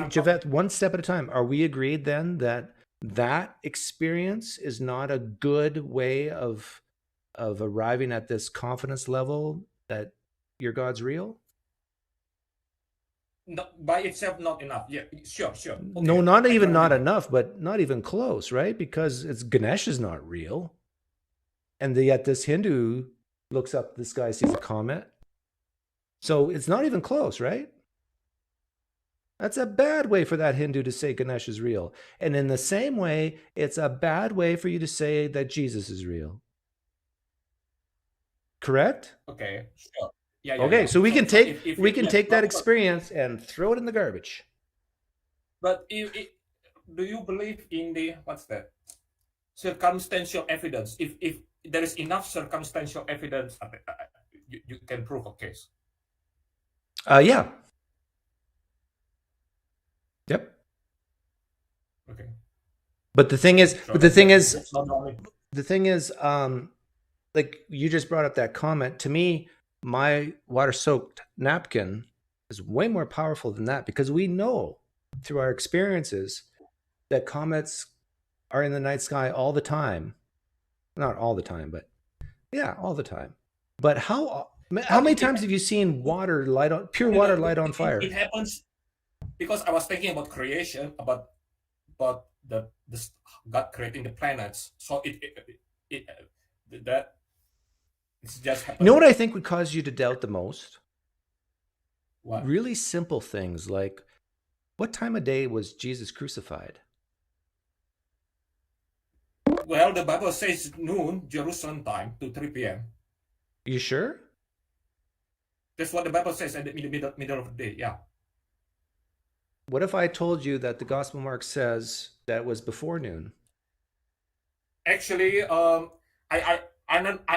Jepheth? One step at a time. Are we agreed then that that experience is not a good way of arriving at this confidence level that your God's real? No, by itself, not enough. Yeah, sure. Okay. No, not even not enough, but not even close, right? Because Ganesh is not real. And yet this Hindu looks up the sky, sees a comet. So it's not even close, right? That's a bad way for that Hindu to say Ganesh is real. And in the same way, it's a bad way for you to say that Jesus is real. Correct? Okay, sure. Yeah, okay, yeah. So we can take take that experience and throw it in the garbage. But do you believe in the circumstantial evidence? If there is enough circumstantial evidence, you can prove a case. Yeah. Yep. Okay. But the thing is, So the not only. thing is, like you just brought up that comment. To me, my water-soaked napkin is way more powerful than that, because we know through our experiences that comets are in the night sky all the time. Not all the time, but yeah, all the time. But how many times have you seen water light on pure water light on fire? It happens because I was thinking about creation, about the God creating the planets. So that it's just happened. You know what I think would cause you to doubt the most? What? Really simple things like, what time of day was Jesus crucified? Well, the Bible says noon, Jerusalem time, to 3 p.m. You sure? That's what the Bible says at the middle of the day. Yeah. What if I told you that the Gospel Mark says that was before noon? Actually, I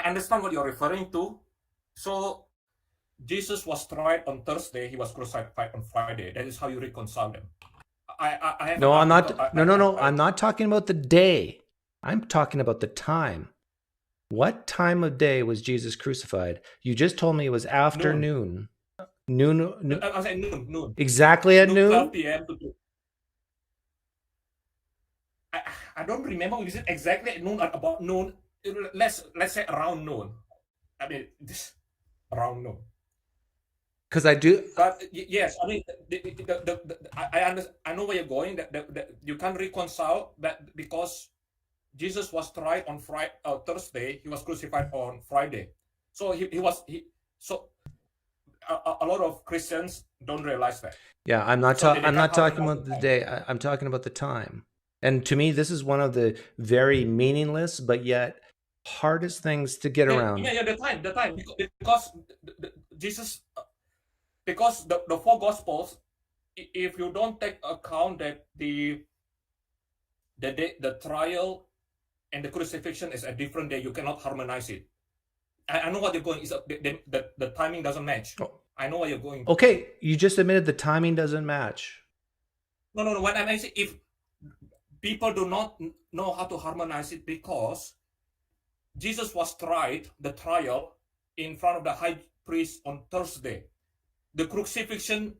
understand what you're referring to. So Jesus was tried on Thursday. He was crucified on Friday. That is how you reconcile them. I have No, an I'm not. article- No. I'm not talking about the day. I'm talking about the time. What time of day was Jesus crucified? You just told me it was afternoon. Noon. I said noon. Exactly at noon? 12 p.m. to 2. I don't remember. Is it exactly at noon or about noon? Let's say around noon. I mean, this around noon. Because I do. But yes, I mean, I know where you're going. That you can't reconcile that because Jesus was tried on Thursday. He was crucified on Friday. So so a lot of Christians don't realize that. Yeah, I'm not So they I'm not can't talking about the harmonize day. I'm talking about the time. And to me, this is one of the very meaningless but yet hardest things to get around. Yeah, the time because Jesus, because the four Gospels, if you don't take account that the trial and the crucifixion is a different day, you cannot harmonize it. I know what you're going. Is the timing doesn't match. Oh. I know where you're going. Okay, you just admitted the timing doesn't match. No. When I say if people do not know how to harmonize it, because Jesus was tried, the trial, in front of the high priest on Thursday. The crucifixion.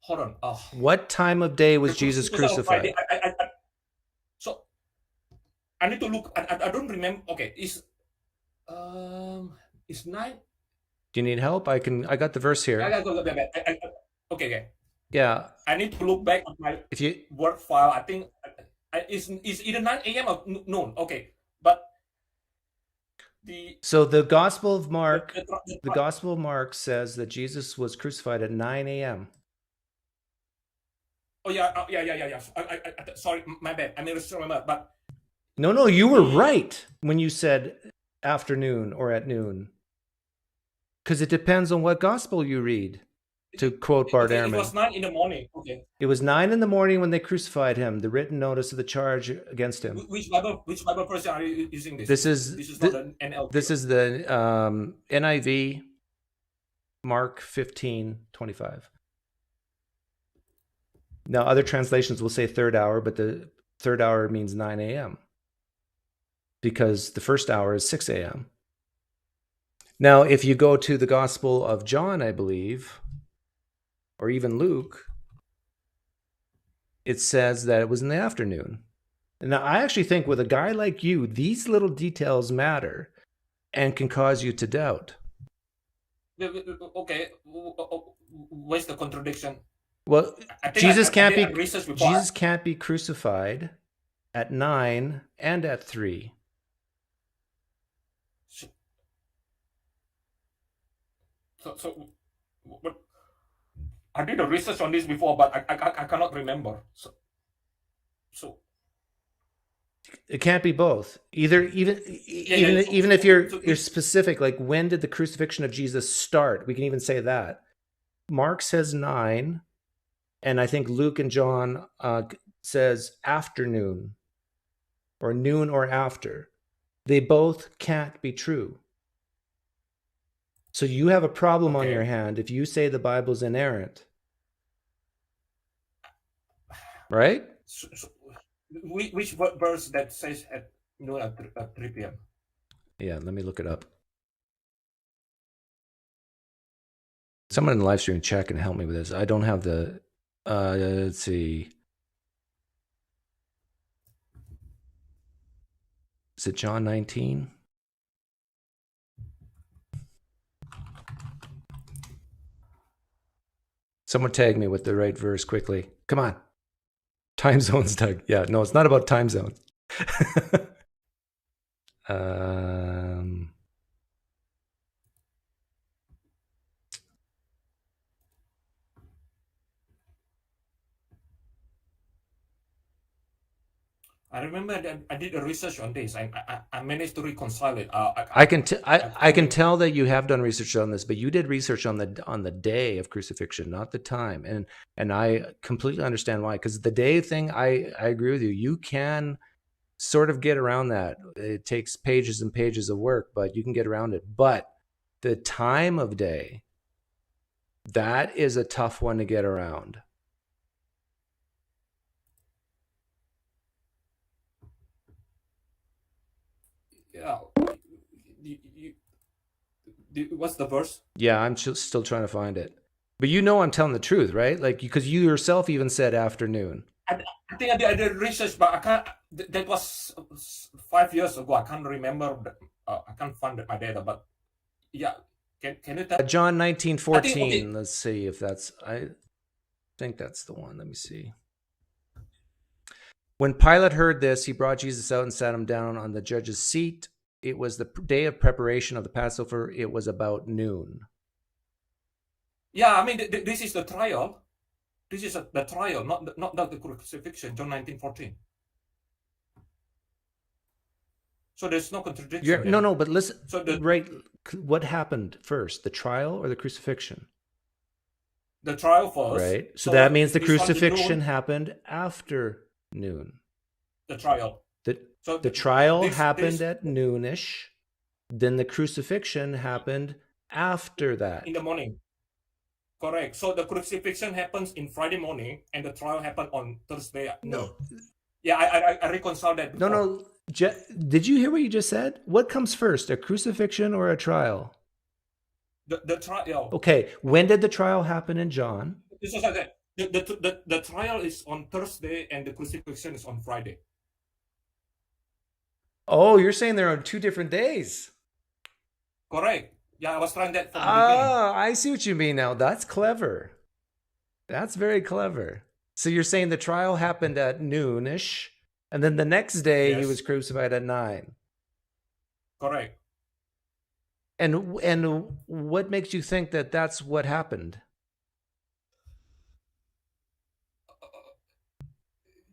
Hold on. What time of day was Jesus crucified? So I need to look. I don't remember. Okay, it's 9. Do you need help? I got the verse here. Okay. Yeah. I need to look back at my Word file. I think it's either 9 a.m. or noon. Okay, but so the Gospel of Mark, the Gospel of Mark says that Jesus was crucified at 9 a.m. Oh yeah. Sorry, my bad. I misremember. But no, you were right when you said afternoon or at noon, because it depends on what gospel you read. To quote Bart Ehrman, it was 9 in the morning. Okay. It was 9 in the morning when they crucified him. The written notice of the charge against him. Which Bible version are you using this? This is not an NLT. This is the NIV, Mark 15:25. Now, other translations will say third hour, but the third hour means 9 a.m. because the first hour is 6 a.m. Now, if you go to the Gospel of John, I believe, or even Luke, it says that it was in the afternoon. Now, I actually think with a guy like you, these little details matter and can cause you to doubt. Okay, where's the contradiction? Well, Jesus can't be crucified at 9 and at 3. So what? I did the research on this before, but I cannot remember. So it can't be both. Even if you're specific, like when did the crucifixion of Jesus start? We can even say that. Mark says 9, and I think Luke and John says afternoon, or noon or after. They both can't be true. So you have a problem on Okay. your hand if you say the Bible's inerrant. Right? So, which verse that says at noon at 3 p.m.? Yeah, let me look it up. Someone in the live stream chat can help me with this. I don't have the let's see. Is it John 19? Someone tag me with the right verse quickly. Come on. Time zones, Doug. Yeah, no, it's not about time zones. I remember that I did a research on this. I managed to reconcile it. I can tell that you have done research on this, but you did research on the day of crucifixion, not the time, and I completely understand why. Because the day thing, I agree with you. You can sort of get around that. It takes pages and pages of work, but you can get around it. But the time of day, that is a tough one to get around. Yeah. What's the verse? Yeah, I'm still trying to find it. But you know I'm telling the truth, right? Like, because you yourself even said afternoon. I think I did research, but I can't. That was 5 years ago. I can't remember. I can't find my data, but yeah. Can you tell? John 19:14. Okay. Let's see if that's. I think that's the one. Let me see. When Pilate heard this, he brought Jesus out and sat him down on the judge's seat. It was the day of preparation of the Passover. It was about noon. Yeah, I mean, this is the trial. This is the trial, not the crucifixion. John 19:14. So there's no contradiction. No, but listen. So right, what happened first, the trial or the crucifixion? The trial first. Right. So that means the crucifixion happened after noon. The trial. The trial happened at noonish. Then the crucifixion happened after that. In the morning. Correct. So the crucifixion happens in Friday morning, and the trial happened on Thursday at noon. Yeah, I reconciled that before. No. Did you hear what you just said? What comes first, a crucifixion or a trial? The trial. Okay, when did the trial happen in John? It's just like that. The trial is on Thursday, and the crucifixion is on Friday. Oh, you're saying they're on 2 different days. Correct. Yeah, I was trying that from the beginning. I see what you mean now. That's clever. That's very clever. So you're saying the trial happened at noonish, and then the next day he was crucified at 9. Correct. And what makes you think that that's what happened?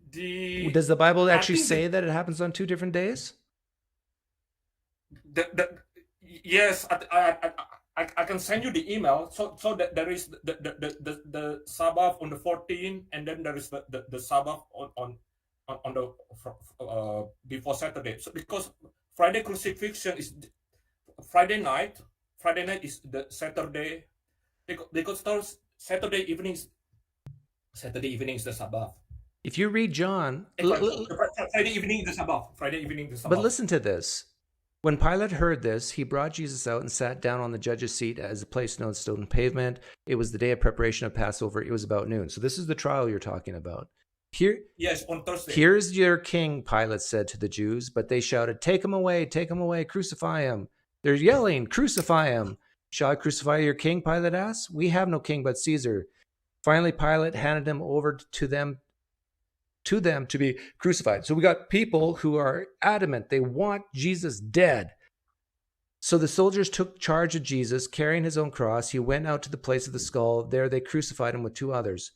Does the Bible actually say that it happens on 2 different days? Yes, I can send you the email. So that there is the Sabbath on the 14th, and then there is the Sabbath on the before Saturday. So because Friday crucifixion is Friday night is the Saturday, because Saturday evening is the Sabbath. If you read John, Friday evening is the Sabbath. But listen to this. When Pilate heard this, he brought Jesus out and sat down on the judge's seat as a place known stone pavement. It was the day of preparation of Passover. It was about noon. So this is the trial you're talking about. Yes, on Thursday. Here's your king, Pilate said to the Jews, but they shouted, take him away, crucify him. They're yelling, crucify him. Shall I crucify your king? Pilate asked. We have no king but Caesar. Finally, Pilate handed him over to them to be crucified. So we got people who are adamant. They want Jesus dead. So the soldiers took charge of Jesus, carrying his own cross. He went out to the place of the skull. There they crucified him with 2 others.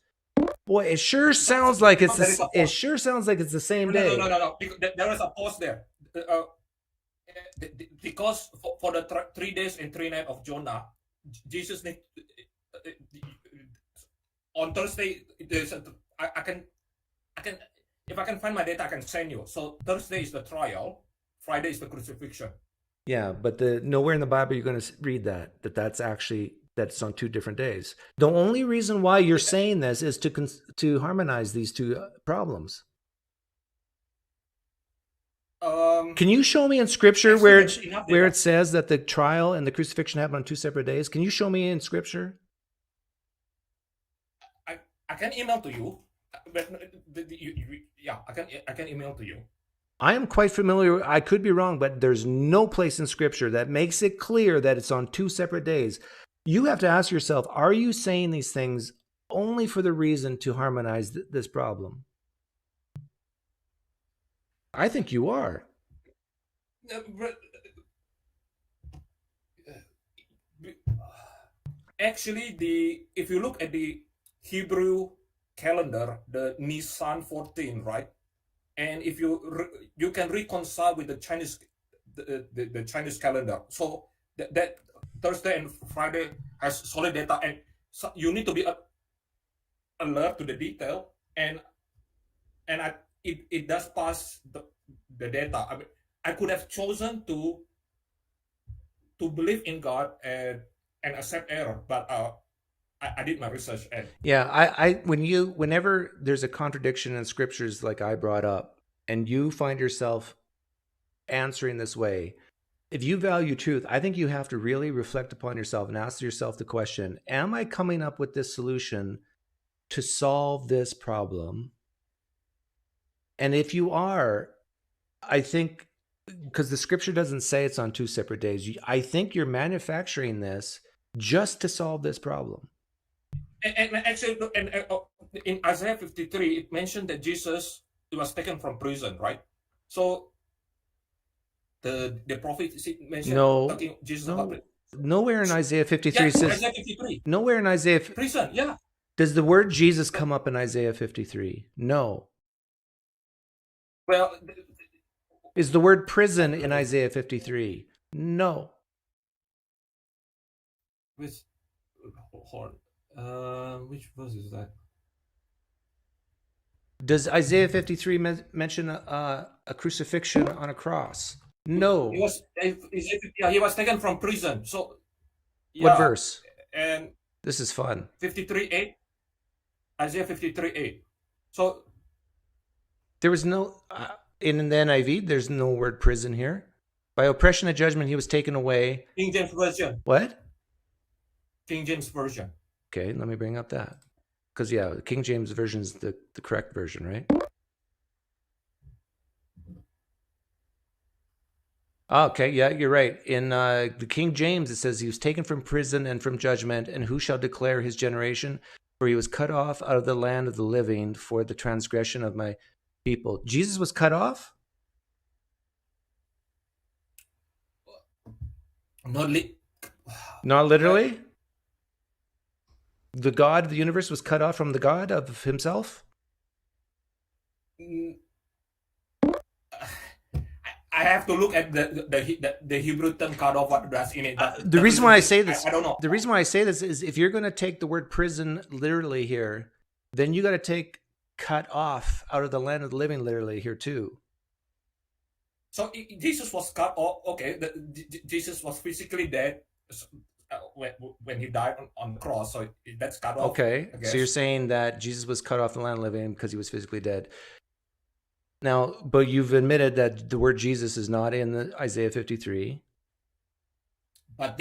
Boy, it sure sounds like it's the same day. No. There is a pause there. Because for the 3 days and 3 nights of Jonah, Jesus on Thursday. I can, if I can find my data, I can send you. So Thursday is the trial, Friday is the crucifixion. Yeah, but nowhere in the Bible you're going to read that's on 2 different days. The only reason why you're saying this is to harmonize these two problems. Can you show me in Scripture where it says that the trial and the crucifixion happened on 2 separate days? Can you show me in Scripture? I can email to you, but I can email to you. I am quite familiar. I could be wrong, but there's no place in Scripture that makes it clear that it's on 2 separate days. You have to ask yourself, are you saying these things only for the reason to harmonize this problem? I think you are. Actually, if you look at the Hebrew calendar, the Nisan 14, right? And if you can reconcile with the Chinese the Chinese calendar, so that Thursday and Friday has solid data, and so you need to be alert to the detail, and it does pass the data. I mean, I could have chosen to believe in God and accept error, but I did my research. And yeah, whenever there's a contradiction in Scriptures like I brought up, and you find yourself answering this way, if you value truth, I think you have to really reflect upon yourself and ask yourself the question, am I coming up with this solution to solve this problem? And if you are, I think, because the Scripture doesn't say it's on 2 separate days, I think you're manufacturing this just to solve this problem. And actually, in Isaiah 53, it mentioned that Jesus was taken from prison, right? So the prophet mentioned Jesus about nowhere in Isaiah 53 says. Isaiah 53. Nowhere in Isaiah prison. Yeah. Does the word Jesus come up in Isaiah 53? No. Well, is the word prison in Isaiah 53? No. Which verse is that? Does Isaiah 53 mention a crucifixion on a cross? No. He was taken from prison. So what verse? And this is fun. 53:8. Isaiah 53:8. So there was no in the NIV. There's no word prison here. By oppression and judgment, he was taken away. King James version. What? King James version. Okay, let me bring up that. Because, yeah, King James version is the correct version, right? Okay, yeah, you're right. In the King James, it says he was taken from prison and from judgment, and who shall declare his generation? For he was cut off out of the land of the living for the transgression of my people. Jesus was cut off? Not literally? The God of the universe was cut off from the God of himself? I have to look at the Hebrew term cut off, what does in it. The reason why I say this, I don't know. The reason why I say this is if you're going to take the word prison literally here, then you got to take cut off out of the land of the living literally here too. So Jesus was cut off. Okay, Jesus was physically dead when he died on the cross, so that's cut off. Okay, so you're saying that Jesus was cut off the land of the living because he was physically dead. Now, but you've admitted that the word Jesus is not in the Isaiah 53. But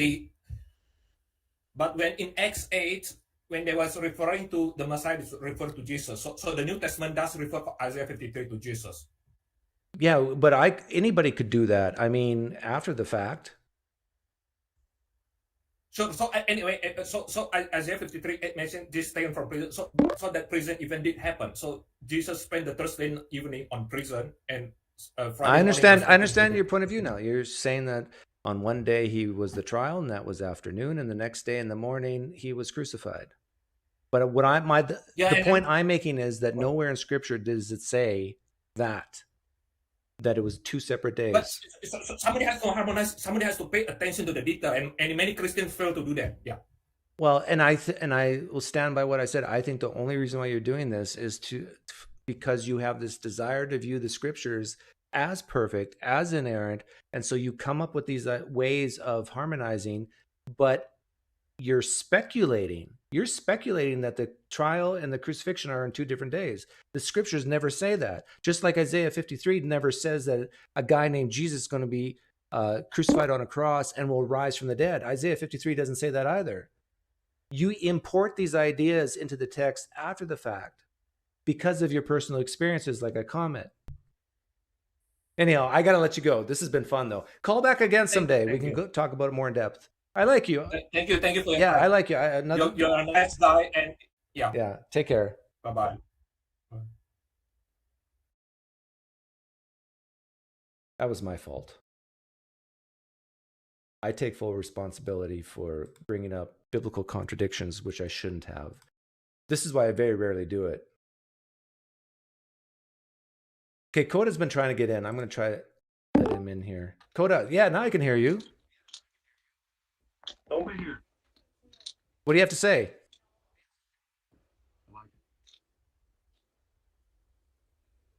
when in Acts 8, when they was referring to the Messiah, referred to Jesus. So the New Testament does refer to Isaiah 53 to Jesus. Yeah, but anybody could do that. I mean, after the fact. So anyway, so Isaiah 53 it mentioned this taken from prison. So that prison event did happen. So Jesus spent the Thursday evening on prison, and Friday I understand your point of view now. You're saying that on one day he was the trial, and that was afternoon, and the next day in the morning he was crucified. But the point I'm making is that nowhere in Scripture does it say that it was 2 separate days. But somebody has to harmonize. Somebody has to pay attention to the detail, and many Christians fail to do that. Yeah. Well, and I will stand by what I said. I think the only reason why you're doing this is because you have this desire to view the Scriptures as perfect, as inerrant. And so you come up with these ways of harmonizing, but you're speculating. You're speculating that the trial and the crucifixion are in 2 different days. The scriptures never say that. Just like Isaiah 53 never says that a guy named Jesus is going to be crucified on a cross and will rise from the dead. Isaiah 53 doesn't say that either. You import these ideas into the text after the fact because of your personal experiences, like I comment. Anyhow, I got to let you go. This has been fun, though. Call back again someday. We can go talk about it more in depth. I like you. Thank you for your Yeah, time. I like you. You're a nice guy, and yeah. Yeah, take care. Bye-bye. That was my fault. I take full responsibility for bringing up biblical contradictions, which I shouldn't have. This is why I very rarely do it. Okay, Coda's been trying to get in. I'm going to try to let him in here. Coda, yeah, now I can hear you. Over here. What do you have to say?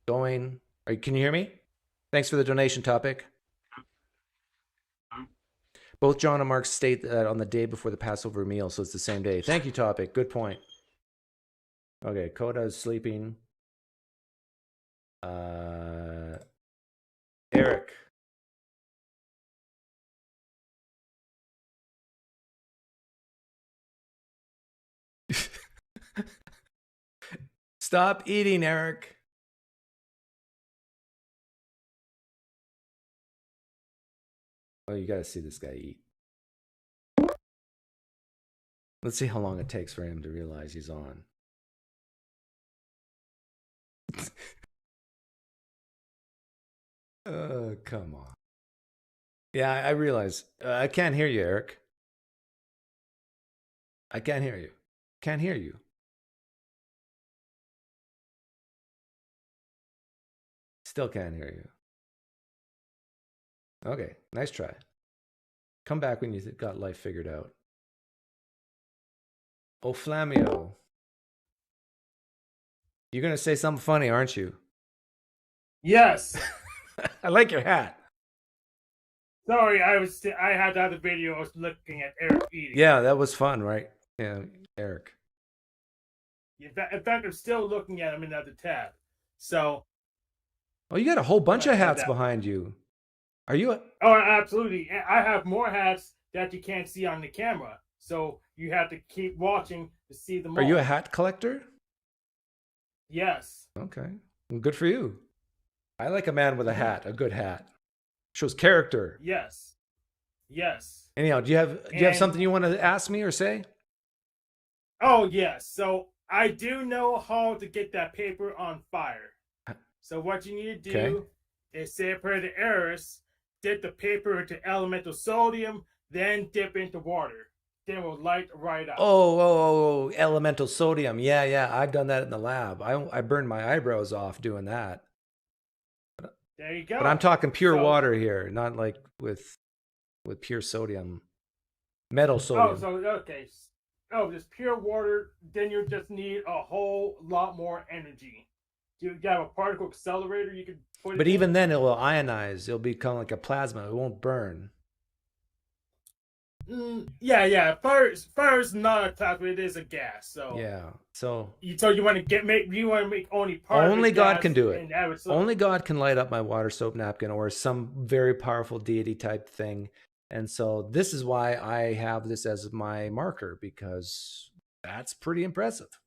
Can you hear me? Thanks for the donation topic. Both John and Mark state that on the day before the Passover meal, so it's the same day. Thank you, topic. Good point. Okay, Coda is sleeping. Eric. Stop eating, Eric. Oh, you got to see this guy eat. Let's see how long it takes for him to realize he's on. Oh, come on. Yeah, I realize. I can't hear you, Eric. I can't hear you. Can't hear you. Still can't hear you. Okay, nice try. Come back when you got life figured out. Oh, Flamio. You're going to say something funny, aren't you? Yes. I like your hat. Sorry, I had the other video. I was looking at Eric eating. Yeah, that was fun, right? Yeah, Eric. In fact, I'm still looking at him in the other tab. So. Oh, you got a whole bunch of hats behind you. Are you? Oh, absolutely. I have more hats that you can't see on the camera. So you have to keep watching to see them all. Are you a hat collector? Yes. Okay. Well, good for you. I like a man with a hat, a good hat. Shows character. Yes. Yes. Anyhow, do you have something you want to ask me or say? Oh, yes. So I do know how to get that paper on fire. So what you need to do is say a prayer to Eris, dip the paper into elemental sodium, then dip into water. Then it will light right up. Oh, elemental sodium. Yeah. I've done that in the lab. I burned my eyebrows off doing that. There you go. But I'm talking pure water here, not like with pure sodium. Metal sodium. Just pure water. Then you just need a whole lot more energy. You have a particle accelerator you can put it But in. even then, it will ionize. It'll become like a plasma. It won't burn. Yeah. Fire is not a plasma. It is a gas. So yeah. So you want to make only part. Only God can do it. Only God can light up my water soap napkin or some very powerful deity type thing. And so this is why I have this as my marker, because that's pretty impressive.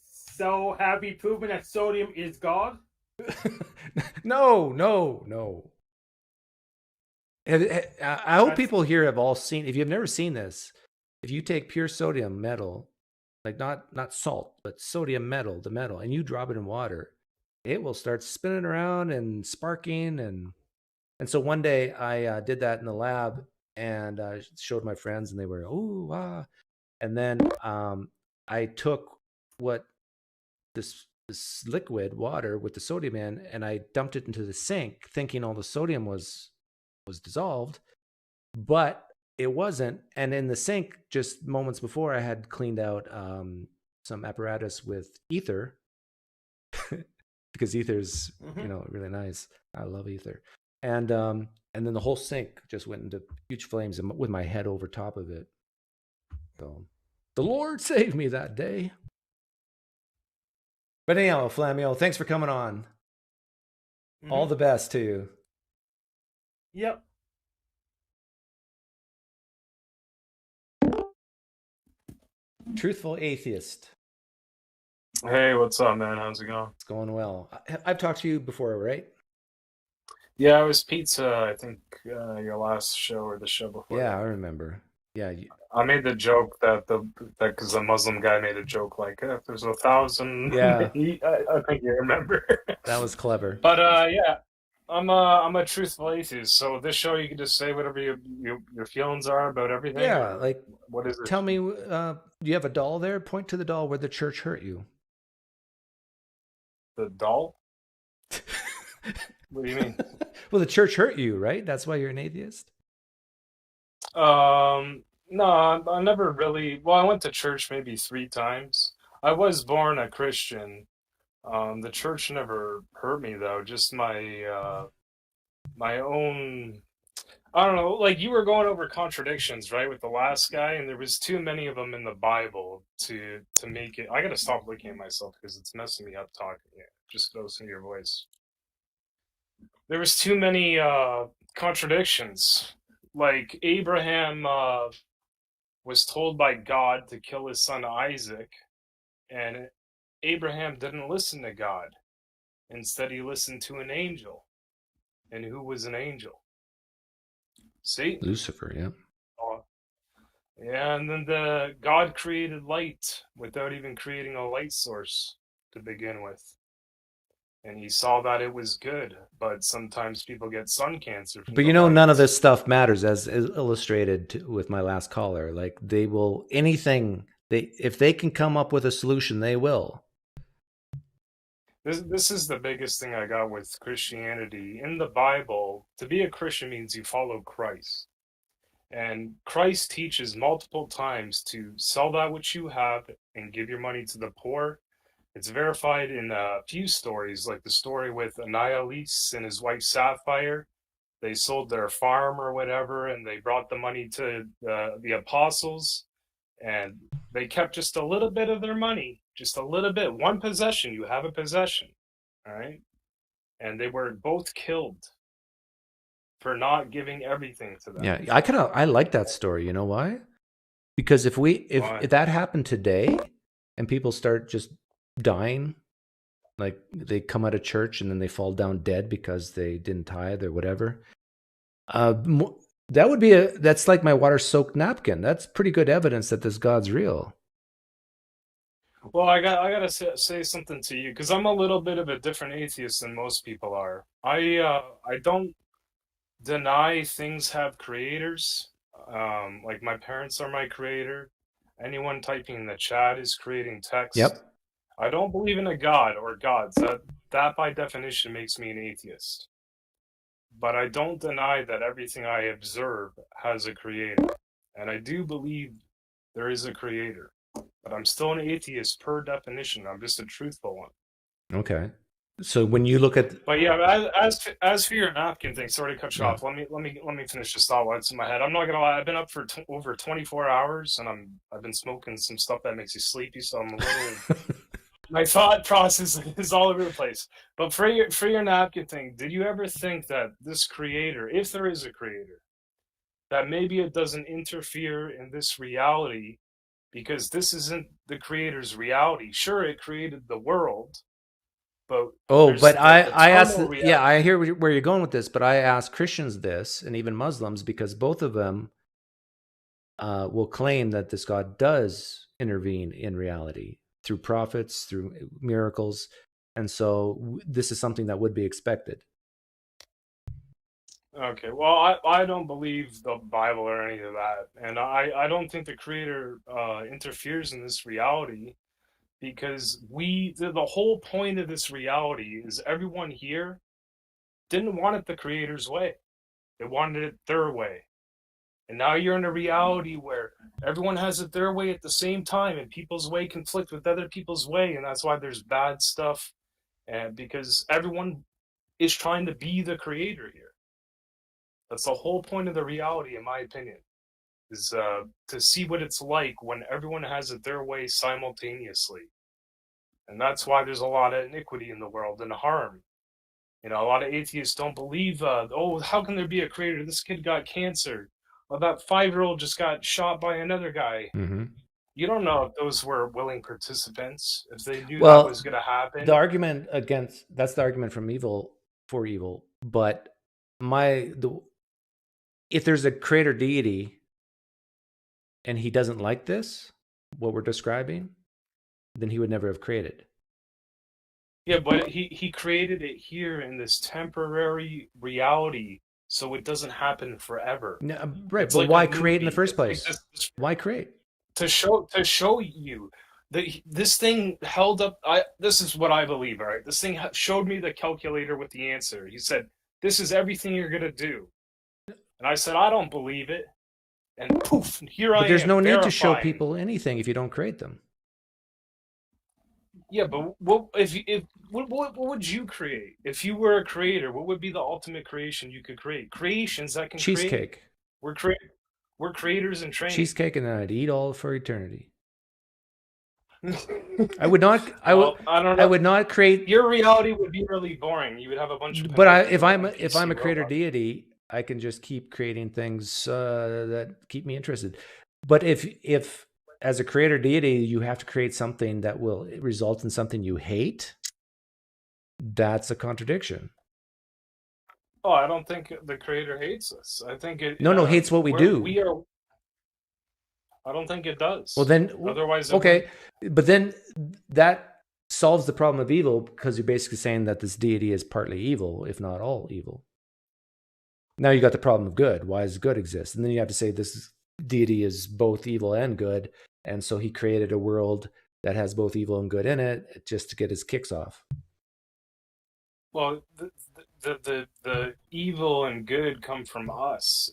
So have you proven that sodium is God? No. I hope people here have all seen. If you've never seen this, if you take pure sodium metal, like not salt, but sodium metal, the metal, and you drop it in water, it will start spinning around and sparking. And so one day I did that in the lab and showed my friends, and they were, ooh, ah. And then I took this liquid water with the sodium in, and I dumped it into the sink, thinking all the sodium was dissolved, but it wasn't. And in the sink, just moments before, I had cleaned out some apparatus with ether. because ether's really nice. I love ether, and then the whole sink just went into huge flames with my head over top of it. So the Lord saved me that day. But anyhow, Flamio, thanks for coming on. All the best to you. Yep. Truthful Atheist. Hey, what's up, man? How's it going? It's going well. I've talked to you before, right? Yeah, it was pizza, I think, your last show or the show before. Yeah, I remember. Yeah. I made the joke that because the Muslim guy made a joke like, if there's 1,000, Yeah. I think you remember. That was clever. But yeah, I'm a truthful atheist. So this show, you can just say whatever your feelings are about everything. Yeah, like what is it? Tell me, do you have a doll there? Point to the doll where the church hurt you. The doll? What do you mean? Well, the church hurt you, right? That's why you're an atheist? No, I never really. Well, I went to church maybe 3 times. I was born a Christian. The church never hurt me though. Just my my own. I don't know. Like you were going over contradictions, right, with the last guy, and there was too many of them in the Bible to make it. I gotta stop looking at myself because it's messing me up talking. Yeah, just go listen to your voice. There was too many contradictions. Like Abraham was told by God to kill his son Isaac, and Abraham didn't listen to God. Instead, he listened to an angel. And who was an angel? Satan. Lucifer, yeah. Yeah, and then God created light without even creating a light source to begin with. And he saw that it was good, but sometimes people get sun cancer. But none of this stuff matters, as illustrated with my last caller. Like they will if they can come up with a solution, they will. This is the biggest thing I got with Christianity. In the Bible, to be a Christian means you follow Christ. And Christ teaches multiple times to sell that which you have and give your money to the poor. It's verified in a few stories, like the story with Ananias and his wife Sapphire. They sold their farm or whatever, and they brought the money to the apostles, and they kept just a little bit of their money, just a little bit. One possession, you have a possession, all right? And they were both killed for not giving everything to them. Yeah, I like that story. You know why? Because if that happened today, and people start just dying, like they come out of church and then they fall down dead because they didn't tithe or whatever, that's like my water-soaked napkin. That's pretty good evidence that this God's real. Well, I gotta say something to you, because I'm a little bit of a different atheist than most people are. I don't deny things have creators. Like my parents are my creator. Anyone typing in the chat is creating text. Yep. I don't believe in a God or gods. That by definition makes me an atheist. But I don't deny that everything I observe has a creator. And I do believe there is a creator. But I'm still an atheist per definition. I'm just a truthful one. Okay. So when you look at, but yeah, as for your napkin thing, sorry to cut you off. Let me finish this thought while it's in my head. I'm not gonna lie. I've been up for over 24 hours, and I've been smoking some stuff that makes you sleepy. So I'm a little. My thought process is all over the place. But for your napkin thing, did you ever think that this creator, if there is a creator, that maybe it doesn't interfere in this reality, because this isn't the creator's reality? Sure, it created the world. But I asked, I hear where you're going with this, but I ask Christians this, and even Muslims, because both of them will claim that this God does intervene in reality through prophets, through miracles, and so this is something that would be expected. Okay, well, I don't believe the Bible or any of that, and I don't think the Creator interferes in this reality. Because the whole point of this reality is everyone here didn't want it the creator's way. They wanted it their way. And now you're in a reality where everyone has it their way at the same time, and people's way conflict with other people's way. And that's why there's bad stuff and because everyone is trying to be the creator here. That's the whole point of the reality, in my opinion, is to see what it's like when everyone has it their way simultaneously. And that's why there's a lot of iniquity in the world and harm. You know, a lot of atheists don't believe, how can there be a creator? This kid got cancer. Well, that 5-year-old just got shot by another guy. Mm-hmm. You don't know if those were willing participants, if they knew Well, that was going to happen. The argument against, that's the argument from evil for evil. But if there's a creator deity and he doesn't like this, what we're describing, then he would never have created. Yeah, but he created it here in this temporary reality, so it doesn't happen forever. No, right, It's but like why a create in the movie. first It's like place? this- Why create? to show you that this thing held up. This is what I believe. All right, this thing showed me the calculator with the answer. He said, "This is everything you're gonna do," and I said, "I don't believe it." And poof, here I am. But there's no need to show verifying. people anything if you don't create them. Yeah, but what would you create if you were a creator? What would be the ultimate creation you could create? Creations that can create. Cheesecake. We're creators in training. Cheesecake, and then I'd eat all for eternity. I would not. I don't know. I would not create. Your reality would be really boring. You would have a bunch of. But if I'm a creator deity, I can just keep creating things that keep me interested. But if as a creator deity you have to create something that will result in something you hate, that's a contradiction. Oh, I don't think the creator hates us. I think it. No, hates what we do. We are. I don't think it does. Well, then, otherwise, okay, but then that solves the problem of evil, because you're basically saying that this deity is partly evil, if not all evil. Now you got the problem of good. Why does good exist? And then you have to say this deity is both evil and good, and so he created a world that has both evil and good in it just to get his kicks off. Well, the evil and good come from us.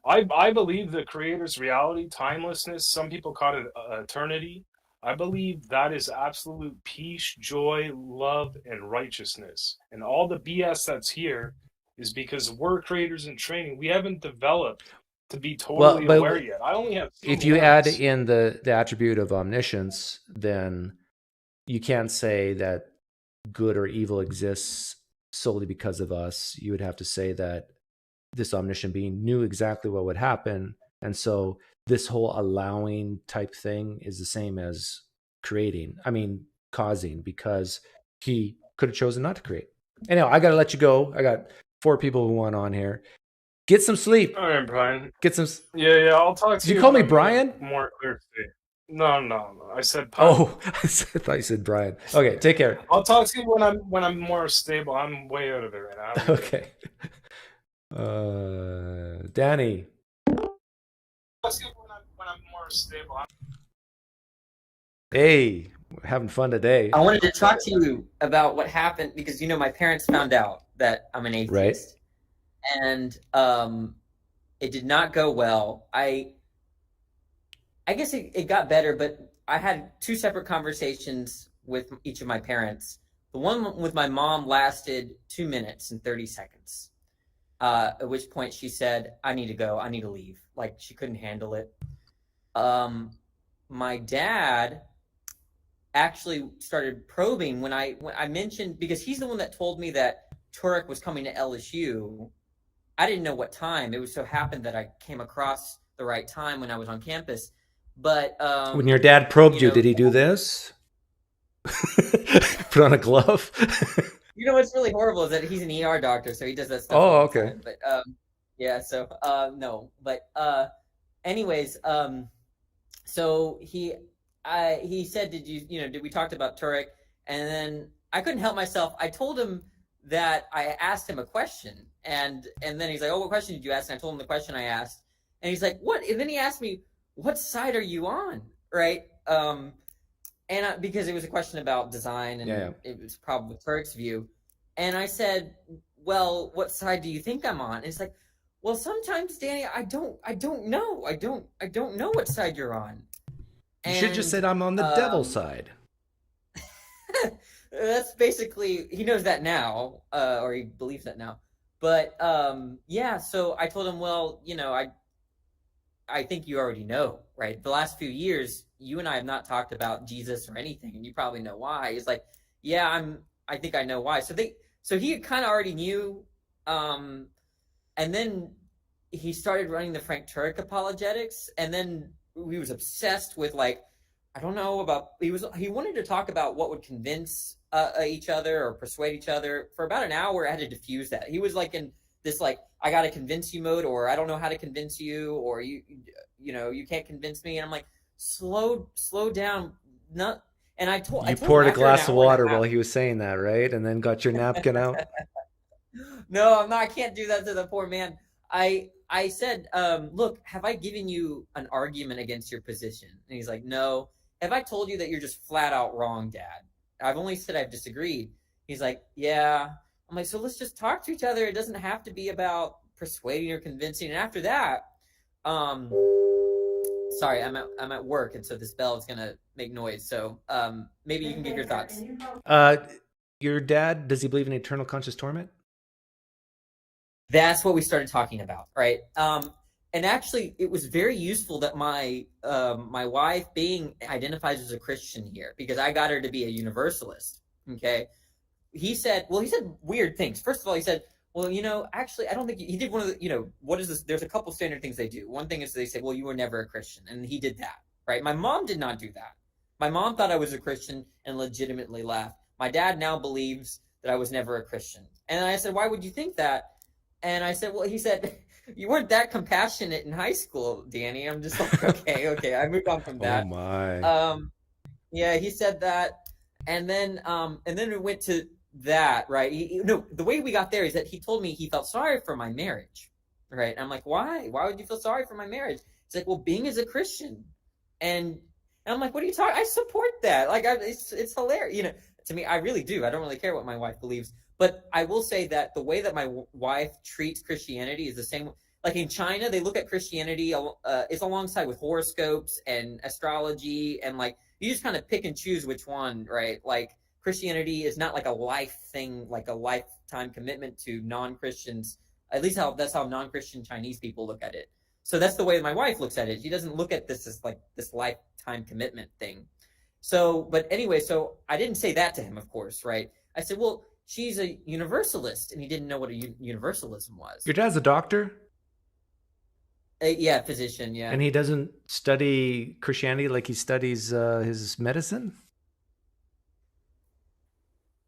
I believe the creator's reality, timelessness, some people call it eternity. I believe that is absolute peace, joy, love, and righteousness. And all the BS that's here is because we're creators in training. We haven't developed to be totally aware yet. I only have. If you add in the attribute of omniscience, then you can't say that good or evil exists solely because of us. You would have to say that this omniscient being knew exactly what would happen. And so this whole allowing type thing is the same as causing, because he could have chosen not to create. Anyhow, I got to let you go. I got 4 people who want on here. Get some sleep. All right, Brian. Get some. Yeah, I'll talk to you. Did you call me Brian? More clear today. No. I said. Oh, I thought you said Brian. Okay, take care. I'll talk to you when I'm more stable. I'm way out of it right now. Okay. Danny. When I'm more stable. Hey, we're having fun today. I wanted to talk to you about what happened because my parents found out that I'm an atheist, and it did not go well. I guess it got better, but I had 2 separate conversations with each of my parents. The one with my mom lasted 2 minutes and 30 seconds. At which point she said, "I need to go. I need to leave." Like, she couldn't handle it. My dad actually started probing when I mentioned, because he's the one that told me that Turek was coming to LSU. I didn't know what time. It was so happened that I came across the right time when I was on campus. But when your dad probed you, did he do this? Put on a glove? You know what's really horrible is that he's an ER doctor, so he does that stuff. Oh, okay. But yeah, so no, but anyways, so he said, did we talked about Turek? And then I couldn't help myself. I told him that I asked him a question, and then he's like, "Oh, what question did you ask?" And I told him the question I asked, and he's like, "What?" And then he asked me, "What side are you on?" Right? And because it was a question about design, and it was probably Turek's view. And I said, "Well, what side do you think I'm on?" And it's like, "Well, sometimes, Danny, I don't know. I don't know what side you're on." You should just say I'm on the devil's side. that's basically, he knows that now, or he believes that now. But yeah, so I told him, well, I think you already know, right? The last few years, you and I have not talked about Jesus or anything, and you probably know why. He's like, yeah, I think I know why. So he kind of already knew, and then he started running the Frank Turek apologetics, and then he was obsessed with, like, I don't know about, he wanted to talk about what would convince each other or persuade each other. For about an hour, I had to diffuse that. He was like in this, like, I got to convince you mode, or I don't know how to convince you, or you can't convince me. And I'm like, slow down. Not, and I told poured him a glass of water while he was saying that, right? And then got your napkin out. No, I'm not. I can't do that to the poor man. I said, look, have I given you an argument against your position? And he's like, no. Have I told you that you're just flat out wrong, Dad? I've only said I've disagreed. He's like, yeah. I'm like, so let's just talk to each other. It doesn't have to be about persuading or convincing. And after that, sorry, I'm at work, and so this bell is gonna make noise. So maybe you can give your thoughts. Your dad, does he believe in eternal conscious torment? That's what we started talking about, right? And actually, it was very useful that my wife being identifies as a Christian here, because I got her to be a universalist. Okay, he said weird things. First of all, he said, well, actually, I don't think he did one of the, what is this? There's a couple standard things they do. One thing is they say, well, you were never a Christian, and he did that, right? My mom did not do that. My mom thought I was a Christian and legitimately laughed. My dad now believes that I was never a Christian, and I said, why would you think that? And I said, well, he said, you weren't that compassionate in high school, Danny. I'm just like, okay. I moved on from that. Oh my. Yeah, he said that, and then we went to that, right? The way we got there is that he told me he felt sorry for my marriage, right? I'm like, why? Why would you feel sorry for my marriage? He's like, well, being as a Christian, and I'm like, what are you talking? I support that. Like, it's hilarious. To me, I really do. I don't really care what my wife believes. But I will say that the way that my wife treats Christianity is the same. Like in China, they look at Christianity, it's alongside with horoscopes and astrology. And like, you just kind of pick and choose which one, right? Like Christianity is not like a life thing, like a lifetime commitment to non-Christians. At least that's how non-Christian Chinese people look at it. So that's the way my wife looks at it. She doesn't look at this as like this lifetime commitment thing. So, but anyway, so I didn't say that to him, of course, right? I said, well, she's a universalist, and he didn't know what a universalism was. Your dad's a doctor? Yeah, physician, yeah. And he doesn't study Christianity like he studies his medicine?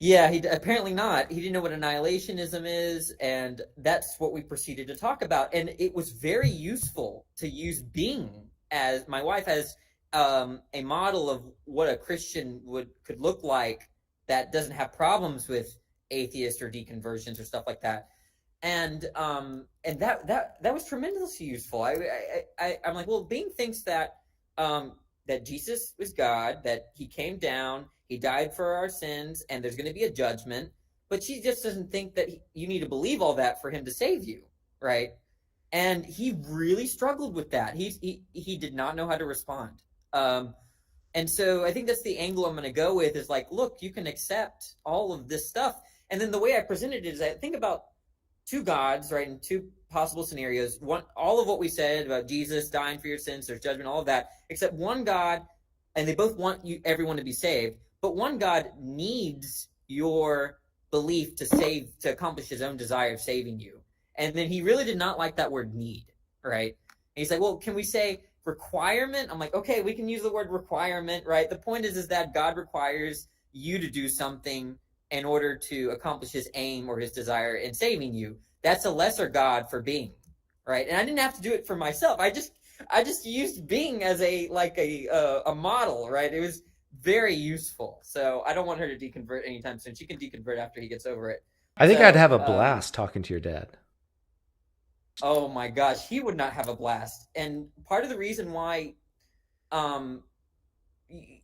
Yeah, he apparently not. He didn't know what annihilationism is, and that's what we proceeded to talk about. And it was very useful to use being as my wife as a model of what a Christian could look like that doesn't have problems with atheists or deconversions or stuff like that. And that was tremendously useful. I'm like, well, Bing thinks that that Jesus was God, that he came down, he died for our sins, and there's going to be a judgment. But she just doesn't think that you need to believe all that for him to save you, right? And he really struggled with that. He did not know how to respond. And so I think that's the angle I'm going to go with is like, look, you can accept all of this stuff. And then the way I presented it is I think about two gods, right, in two possible scenarios. One, all of what we said about Jesus dying for your sins, there's judgment, all of that, except one God, and they both want everyone to be saved, but one God needs your belief to accomplish his own desire of saving you. And then he really did not like that word need, right? And he's like, well, can we say requirement? I'm like, okay, we can use the word requirement, right? The point is that God requires you to do something in order to accomplish his aim or his desire in saving you. That's a lesser God for being, right? And I didn't have to do it for myself. I just used being as a model, right? It was very useful. So I don't want her to deconvert anytime soon. She can deconvert after he gets over it. I think I'd have a blast talking to your dad. Oh my gosh, he would not have a blast. And part of the reason why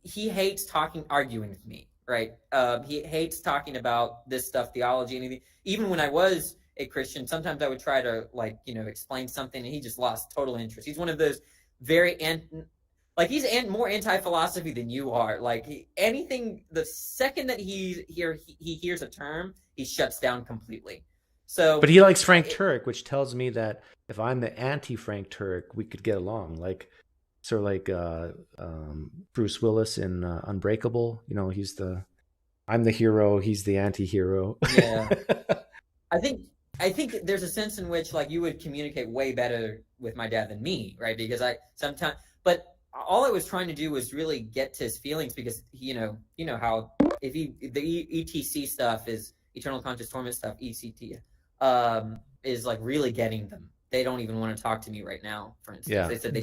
he hates arguing with me, right? He hates talking about this stuff, theology, anything. Even when I was a Christian, sometimes I would try to explain something, and he just lost total interest. He's one of those Like he's more anti-philosophy than you are. Like anything, the second that he hears a term, he shuts down completely. So, but he likes Frank Turek, which tells me that if I'm the anti-Frank Turek, we could get along. Like sort of like Bruce Willis in Unbreakable. You know, I'm the hero, he's the anti-hero. Yeah. I think there's a sense in which like you would communicate way better with my dad than me, right? Because but all I was trying to do was really get to his feelings, because you know how the ETC stuff is eternal conscious torment stuff, ECT, is like really getting them. They don't even want to talk to me right now, for instance. Yeah, they said the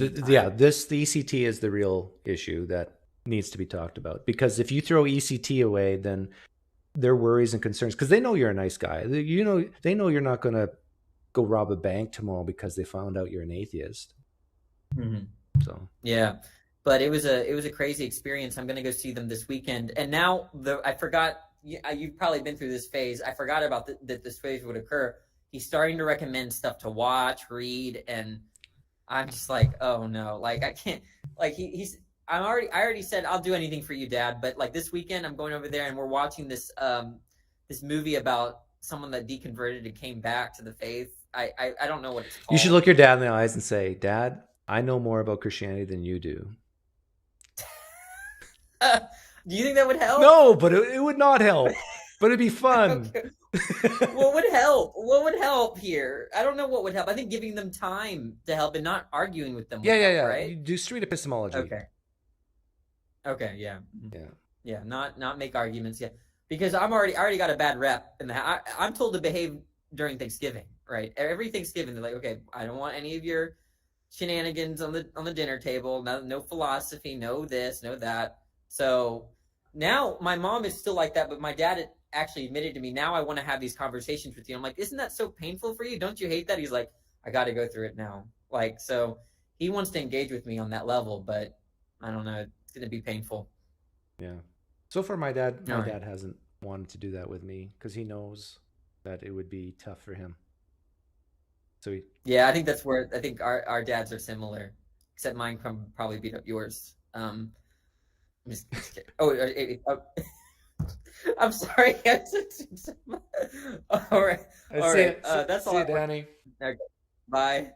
ECT is the real issue that needs to be talked about, because if you throw ECT away, then their worries and concerns, because they know you're a nice guy. They know you're not going to go rob a bank tomorrow because they found out you're an atheist. Mm-hmm. So yeah, but it was a crazy experience. I'm going to go see them this weekend, and now I forgot. You've probably been through this phase. I forgot about that this phase would occur. He's starting to recommend stuff to watch, read, and I'm just like, oh no, like I can't. Like I already said I'll do anything for you, Dad. But like this weekend, I'm going over there and we're watching this this movie about someone that deconverted and came back to the faith. I don't know what it's called. You should look your dad in the eyes and say, Dad, I know more about Christianity than you do. Do you think that would help? No, but it would not help. But it'd be fun. Okay. What would help? What would help here? I don't know what would help. I think giving them time to help and not arguing with them. Yeah. Right? You do street epistemology. Okay. Yeah. Not make arguments. Yeah, because I already got a bad rep, and I'm told to behave during Thanksgiving. Right, every Thanksgiving they're like, okay, I don't want any of your shenanigans on the dinner table. No philosophy. No this. No that. So now my mom is still like that, but my dad actually admitted to me, now I want to have these conversations with you. I'm like, isn't that so painful for you? Don't you hate that? He's like, I got to go through it now. Like, so he wants to engage with me on that level, but I don't know. It's going to be painful. Yeah. So far, my dad hasn't wanted to do that with me because he knows that it would be tough for him. So yeah, I think that's where I think our dads are similar, except mine probably beat up yours. I'm sorry. All right. That's all. See you, Danny. Okay. Bye.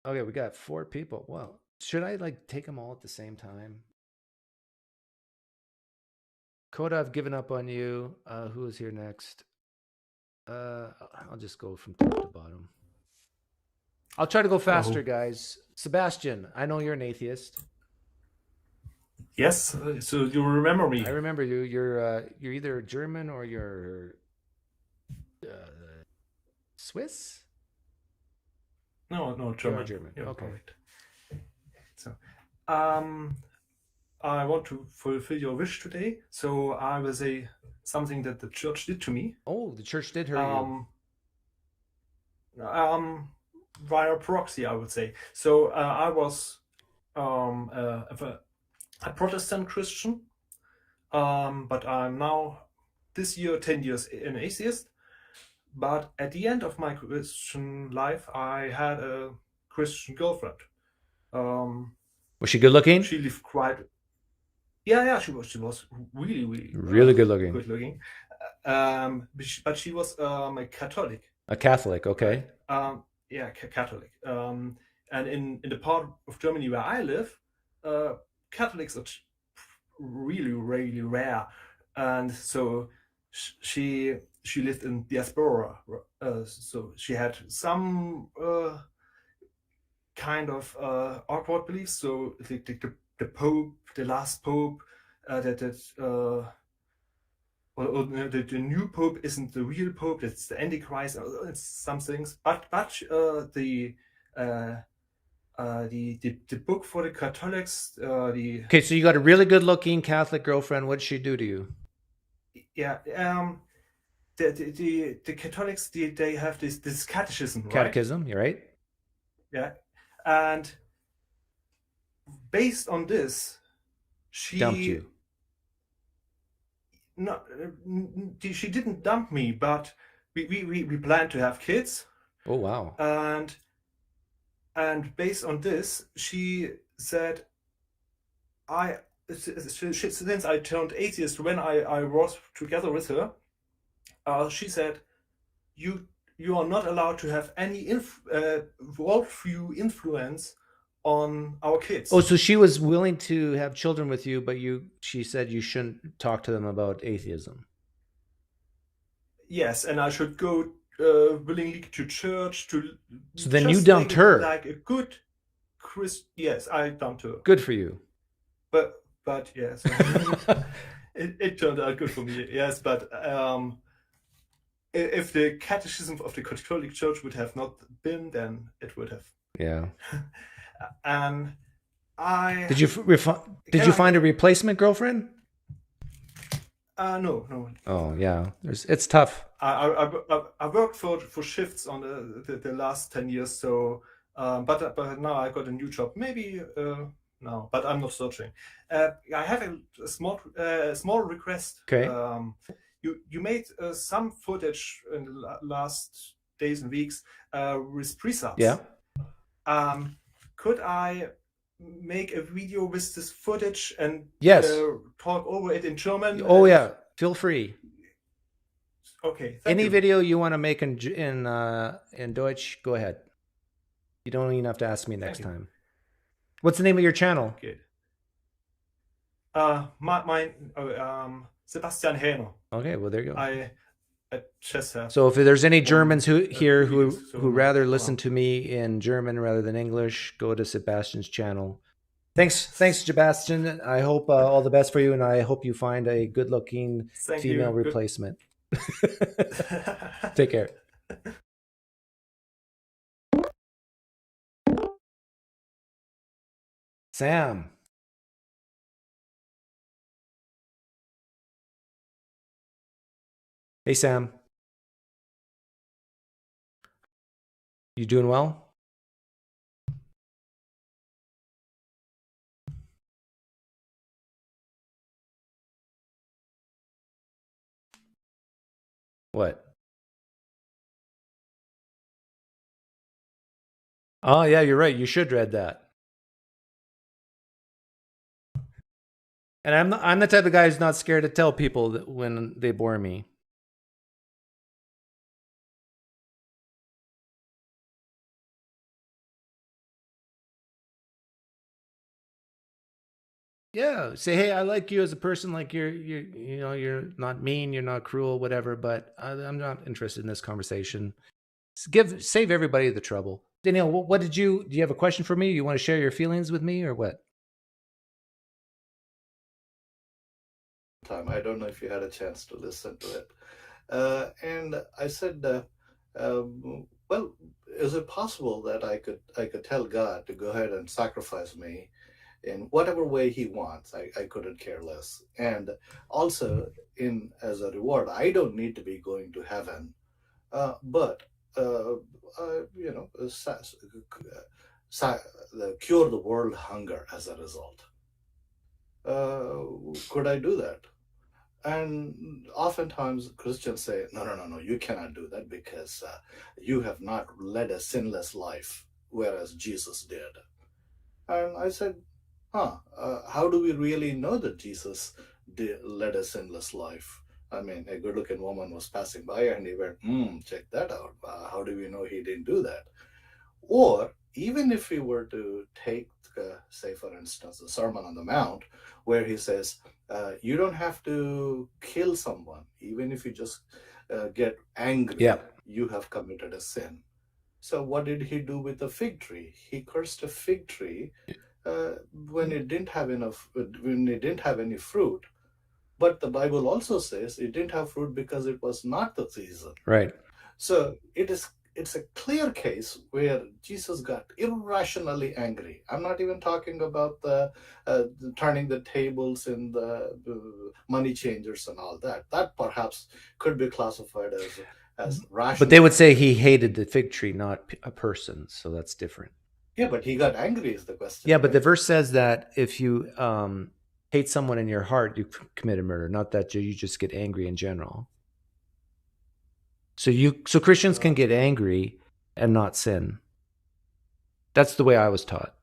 Okay, we got 4 people. Wow. Should I like take them all at the same time? Coda, I've given up on you. Who is here next? I'll just go from top to bottom. I'll try to go faster, guys. Sebastian, I know you're an atheist. Yes, so you remember me. I remember you. You're either German or you're Swiss? No, German. You're German. You're okay. Correct. So, I want to fulfill your wish today. So I will say something that the church did to me. Oh, the church did hurt you. Via proxy, I would say. So I was a Protestant Christian, but I'm now this year 10 years an atheist. But at the end of my Christian life, I had a Christian girlfriend. Was she good looking? She lived quite. Yeah, she was really good looking. Good looking. But she was a Catholic. A Catholic, okay. Yeah, Catholic. And in the part of Germany where I live, Catholics are really rare, and so she lived in diaspora. So she had some kind of awkward beliefs. So the Pope, the last Pope, the new Pope isn't the real Pope. It's the Antichrist. It's some things, but the book for the Catholics. Okay, so you got a really good-looking Catholic girlfriend. What did she do to you? Yeah, the Catholics they have this catechism. Catechism, right? You're right. Yeah, and based on this, she dumped you. No, she didn't dump me, but we planned to have kids. Oh wow! And based on this, she that since I turned atheist when I was together with her, she said, you are not allowed to have any worldview influence on our kids. Oh, so she was willing to have children with you, but she said you shouldn't talk to them about atheism. Yes, and I should go willingly to church to. So then you dumped her. Like a good Christ. Yes, I dumped her. Good for you. But yes, it turned out good for me. Yes, but if the catechism of the Catholic Church would have not been, then it would have. Yeah. And did you find a replacement girlfriend? No. Oh yeah, it's tough. I worked for shifts on the last 10 years, so but now I got a new job. Maybe now, but I'm not searching. I have a small request. Okay. You made some footage in the last days and weeks with presubs. Yeah. Could I make a video with this footage and talk over it in German? Oh yeah, feel free. Okay. Any video you want to make in Deutsch, go ahead. You don't even have to ask me next time. What's the name of your channel? Okay. Sebastian Hähner. Okay, well there you go. I just have. So if there's any Germans who rather listen to me in German rather than English, go to Sebastian's channel. Thanks, Sebastian. I hope all the best for you, and I hope you find a good-looking female replacement. Take care. Sam. Hey, Sam. You doing well? What? Oh, yeah, you're right. You should read that. And I'm the type of guy who's not scared to tell people that when they bore me. Yeah, say, hey, I like you as a person. Like you're not mean, you're not cruel, whatever. But I'm not interested in this conversation. Save everybody the trouble. Daniel, what do you have a question for me? You want to share your feelings with me or what? I don't know if you had a chance to listen to it. And I said, well, is it possible that I could tell God to go ahead and sacrifice me in whatever way he wants? I couldn't care less. And also, as a reward, I don't need to be going to heaven, but cure the world hunger as a result. Could I do that? And oftentimes Christians say, no, you cannot do that because you have not led a sinless life, whereas Jesus did. And I said, how do we really know that Jesus led a sinless life? I mean, a good-looking woman was passing by and he went, check that out. How do we know he didn't do that? Or even if we were to take, say, for instance, the Sermon on the Mount, where he says, you don't have to kill someone. Even if you just get angry, you have committed a sin. So what did he do with the fig tree? He cursed a fig tree when it didn't have any fruit. But the Bible also says it didn't have fruit because it was not the season. Right. So it's a clear case where Jesus got irrationally angry. I'm not even talking about the turning the tables and the money changers and all that. That perhaps could be classified as rational. But they would say he hated the fig tree, not a person. So that's different. Yeah, but he got angry is the question. Yeah, but the verse says that if you hate someone in your heart, you committed murder, not that you just get angry in general. So Christians can get angry and not sin. That's the way I was taught.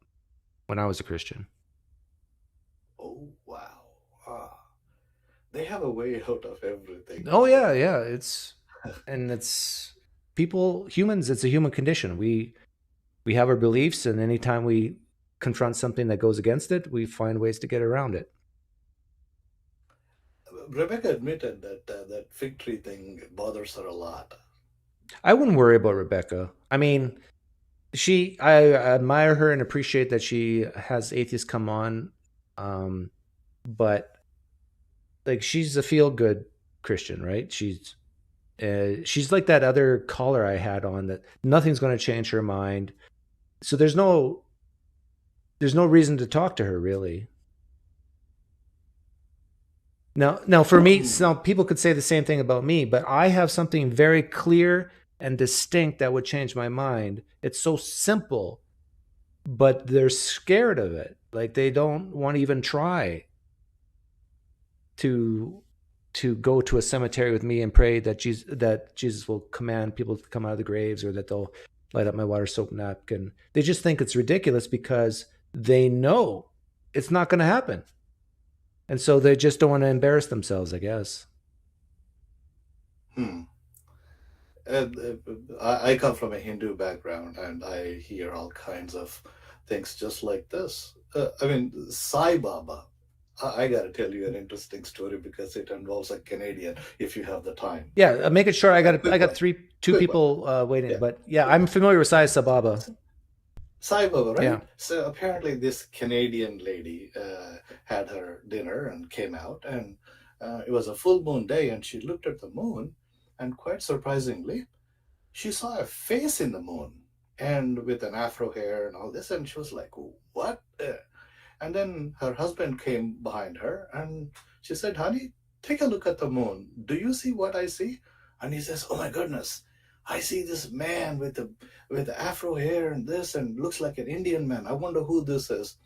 when I was a Christian. Oh, wow. They have a way out of everything. Oh yeah, yeah. It's humans. It's a human condition. We have our beliefs, and anytime we confront something that goes against it, we find ways to get around it. Rebecca admitted that that fig tree thing bothers her a lot. I wouldn't worry about Rebecca. I mean, I admire her and appreciate that she has atheists come on, but like she's a feel good Christian, right? She's like that other caller I had on, that nothing's going to change her mind. So there's no reason to talk to her, really. Now for me, some people could say the same thing about me, but I have something very clear and distinct that would change my mind. It's so simple, but they're scared of it. Like they don't want to even try to go to a cemetery with me and pray that Jesus will command people to come out of the graves, or that they'll light up my water soap napkin. They just think it's ridiculous because they know it's not going to happen. And so they just don't want to embarrass themselves, I guess. I come from a Hindu background, and I hear all kinds of things just like this. I mean, Sai Baba. I got to tell you an interesting story because it involves a Canadian. If you have the time. Yeah, make it short. I got two people waiting, but yeah, I'm familiar with Sai Baba. Sai Baba, right? Yeah. So apparently, this Canadian lady had her dinner and came out, and it was a full moon day, and she looked at the moon, and quite surprisingly, she saw a face in the moon, and with an afro hair and all this, and she was like, "What?" And then her husband came behind her, and she said, "Honey, take a look at the moon. Do you see what I see?" And he says, "Oh my goodness, I see this man with the afro hair and this, and looks like an Indian man. I wonder who this is."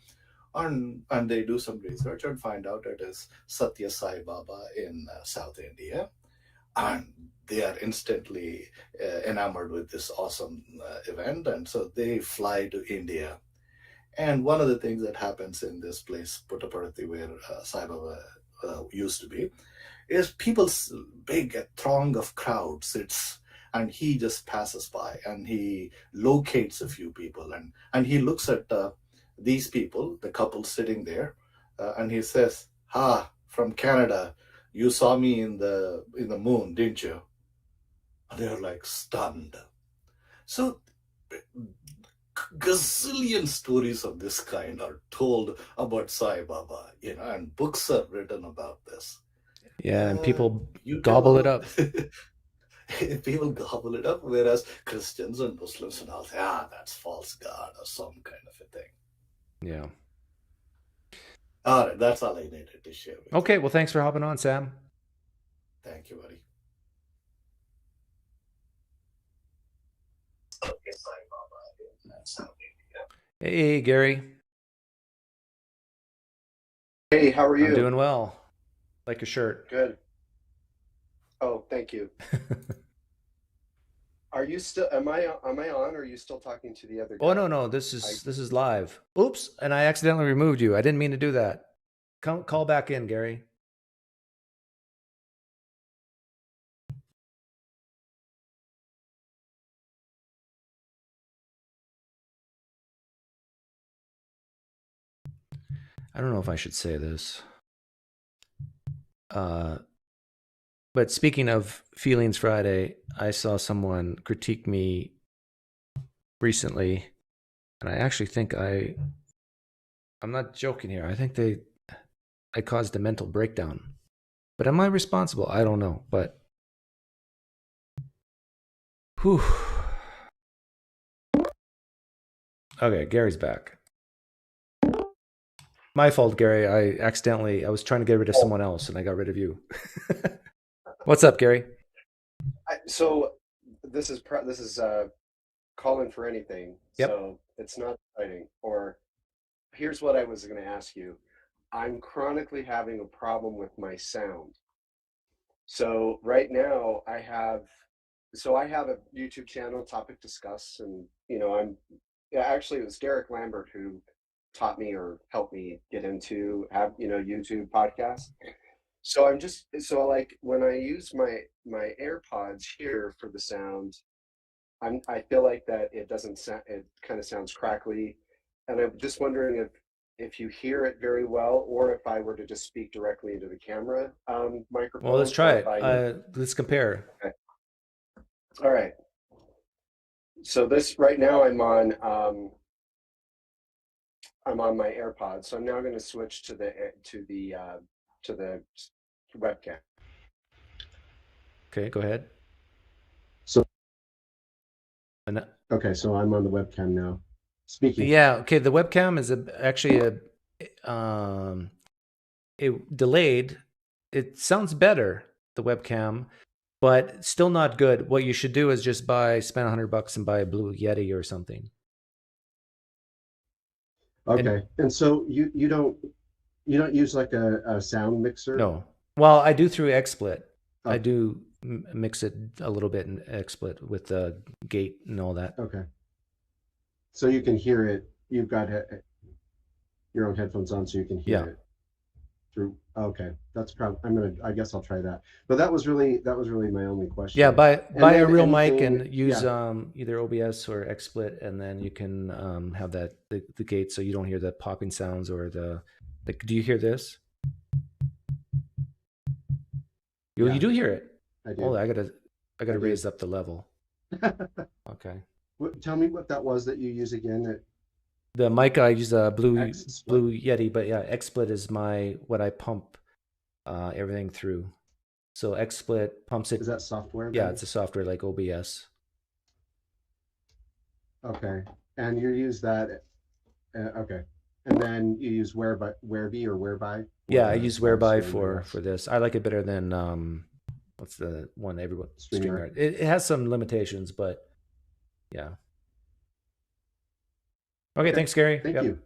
And they do some research and find out it is Satya Sai Baba in South India. And they are instantly enamored with this awesome event. And so they fly to India. And one of the things that happens in this place, Puttaparthi, where Sai Baba used to be, is people's big throng of crowd sits, and he just passes by, and he locates a few people, and he looks at these people, the couple sitting there, and he says, from Canada, you saw me in the moon, didn't you?" And they're like stunned. So gazillion stories of this kind are told about Sai Baba, and books are written about this. Yeah, and people gobble it up. People gobble it up, whereas Christians and Muslims and all say, that's false god or some kind of a thing. Yeah. All right, that's all I needed to share with you. Okay, well, thanks for hopping on, Sam. Thank you, buddy. Hey, Gary. Hey, how are you? I'm doing well. Like your shirt. Good. Oh, thank you. Are you still? Am I on? Or are you still talking to the other guy? Oh no, this is live. Oops, and I accidentally removed you. I didn't mean to do that. Call back in, Gary. I don't know if I should say this. But speaking of Feelings Friday, I saw someone critique me recently, and I actually think I'm not joking here. I think I caused a mental breakdown. But am I responsible? I don't know. But whew. Okay, Gary's back. My fault, Gary. I was trying to get rid of someone else, and I got rid of you. What's up, Gary? So this is calling for anything. Yep. So it's not exciting. Or here's what I was going to ask you. I'm chronically having a problem with my sound. So right now I have a YouTube channel, Topic Discuss, and actually it was Derek Lambert who taught me or helped me get into YouTube podcasts. So like when I use my AirPods here for the sound, I feel like that it doesn't sound, it kind of sounds crackly, and I'm just wondering if you hear it very well, or if I were to just speak directly into the camera microphone. Well, let's try it. Let's compare. Okay. All right. So this right now I'm on my AirPods. So I'm now going to switch to the webcam. Okay, go ahead. So okay, so I'm on the webcam now. Speaking. Yeah. Okay. The webcam is actually delayed. It sounds better, the webcam, but still not good. What you should do is just spend $100 and buy a Blue Yeti or something. Okay. And so you don't use like a sound mixer? No. Well, I do through XSplit. Oh. I do mix it a little bit in XSplit with the gate and all that. Okay. So you can hear it. You've got your own headphones on, so you can hear it through. Okay, that's probably. I guess I'll try that. But that was really my only question. Yeah, buy a real mic and use either OBS or XSplit, and then you can have the gate, so you don't hear the popping sounds or the. Do you hear this? You do hear it. I do. Oh, I gotta raise up the level. Okay. Tell me what that was that you use again. The mic, I use a Blue Yeti, but yeah, XSplit is what I pump everything through. So XSplit pumps it. Is that software? Yeah, it's a software like OBS. Okay, and you use that. Okay, and then you use Whereby or Whereby. Yeah, I use Whereby for this. I like it better than what's the one everyone StreamYard. It has some limitations, but yeah. Okay, thanks, Gary. Thank you.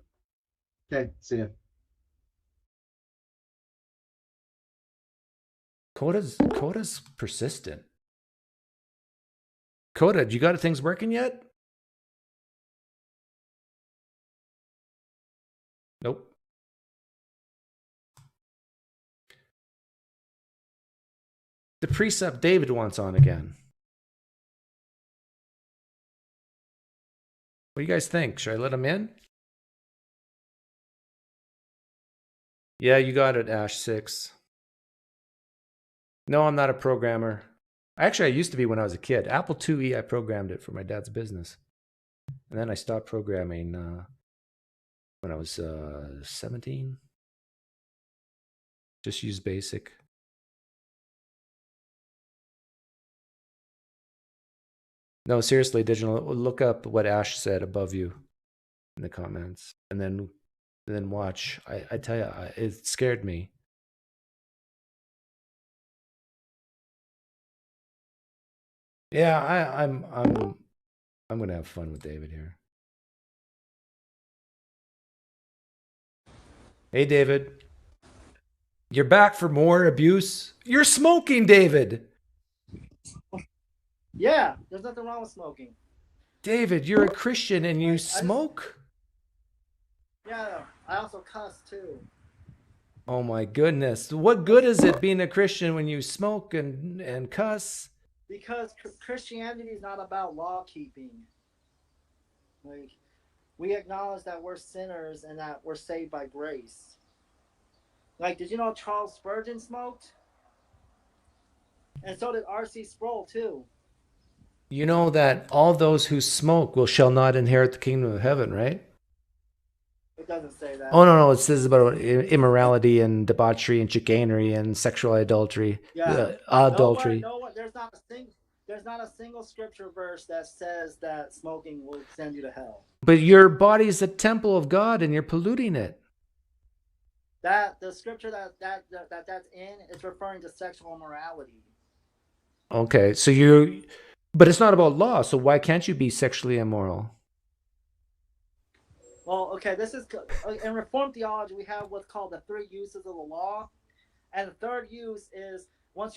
Okay, see ya. Coda's persistent. Coda, you got things working yet? Nope. The precept David wants on again. What do you guys think? Should I let him in? Yeah, you got it, Ash6. No, I'm not a programmer. Actually, I used to be when I was a kid. Apple IIe, I programmed it for my dad's business. And then I stopped programming when I was 17. Just use BASIC. No, seriously, Digital, look up what Ash said above you in the comments, and then watch. I tell you, it scared me. Yeah, I'm gonna have fun with David here. Hey, David, you're back for more abuse. You're smoking, David. Yeah, there's nothing wrong with smoking. David, you're a Christian and you smoke? Yeah, I also cuss too. Oh my goodness. What good is it being a Christian when you smoke and cuss? Because Christianity is not about law keeping. Like, we acknowledge that we're sinners and that we're saved by grace. Like, did you know Charles Spurgeon smoked? And so did R.C. Sproul too. You know that all those who smoke shall not inherit the kingdom of heaven, right? It doesn't say that. Oh, no. It says about immorality and debauchery and chicanery and sexual adultery. Yeah. Adultery. There's not a single scripture verse that says that smoking will send you to hell. But your body is a temple of God and you're polluting it. That the scripture that's in is referring to sexual immorality. Okay, but it's not about law, so why can't you be sexually immoral? Well, okay, this is in Reformed theology. We have what's called the three uses of the law, and the third use is it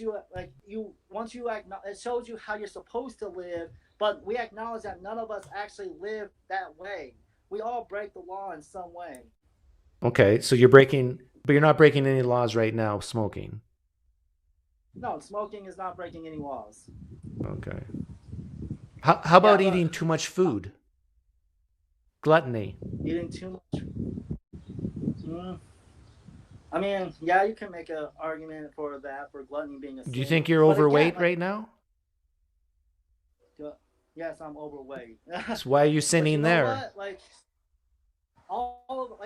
shows you how you're supposed to live, but we acknowledge that none of us actually live that way. we all break the law in some way. Okay, so but you're not breaking any laws right now, smoking. No, smoking is not breaking any laws. Okay. How about eating too much food? Gluttony. Eating too much. I mean, yeah, you can make an argument for that, for gluttony being a sin. Do you think you're overweight right now? Yes, I'm overweight. So why are you sinning there? What?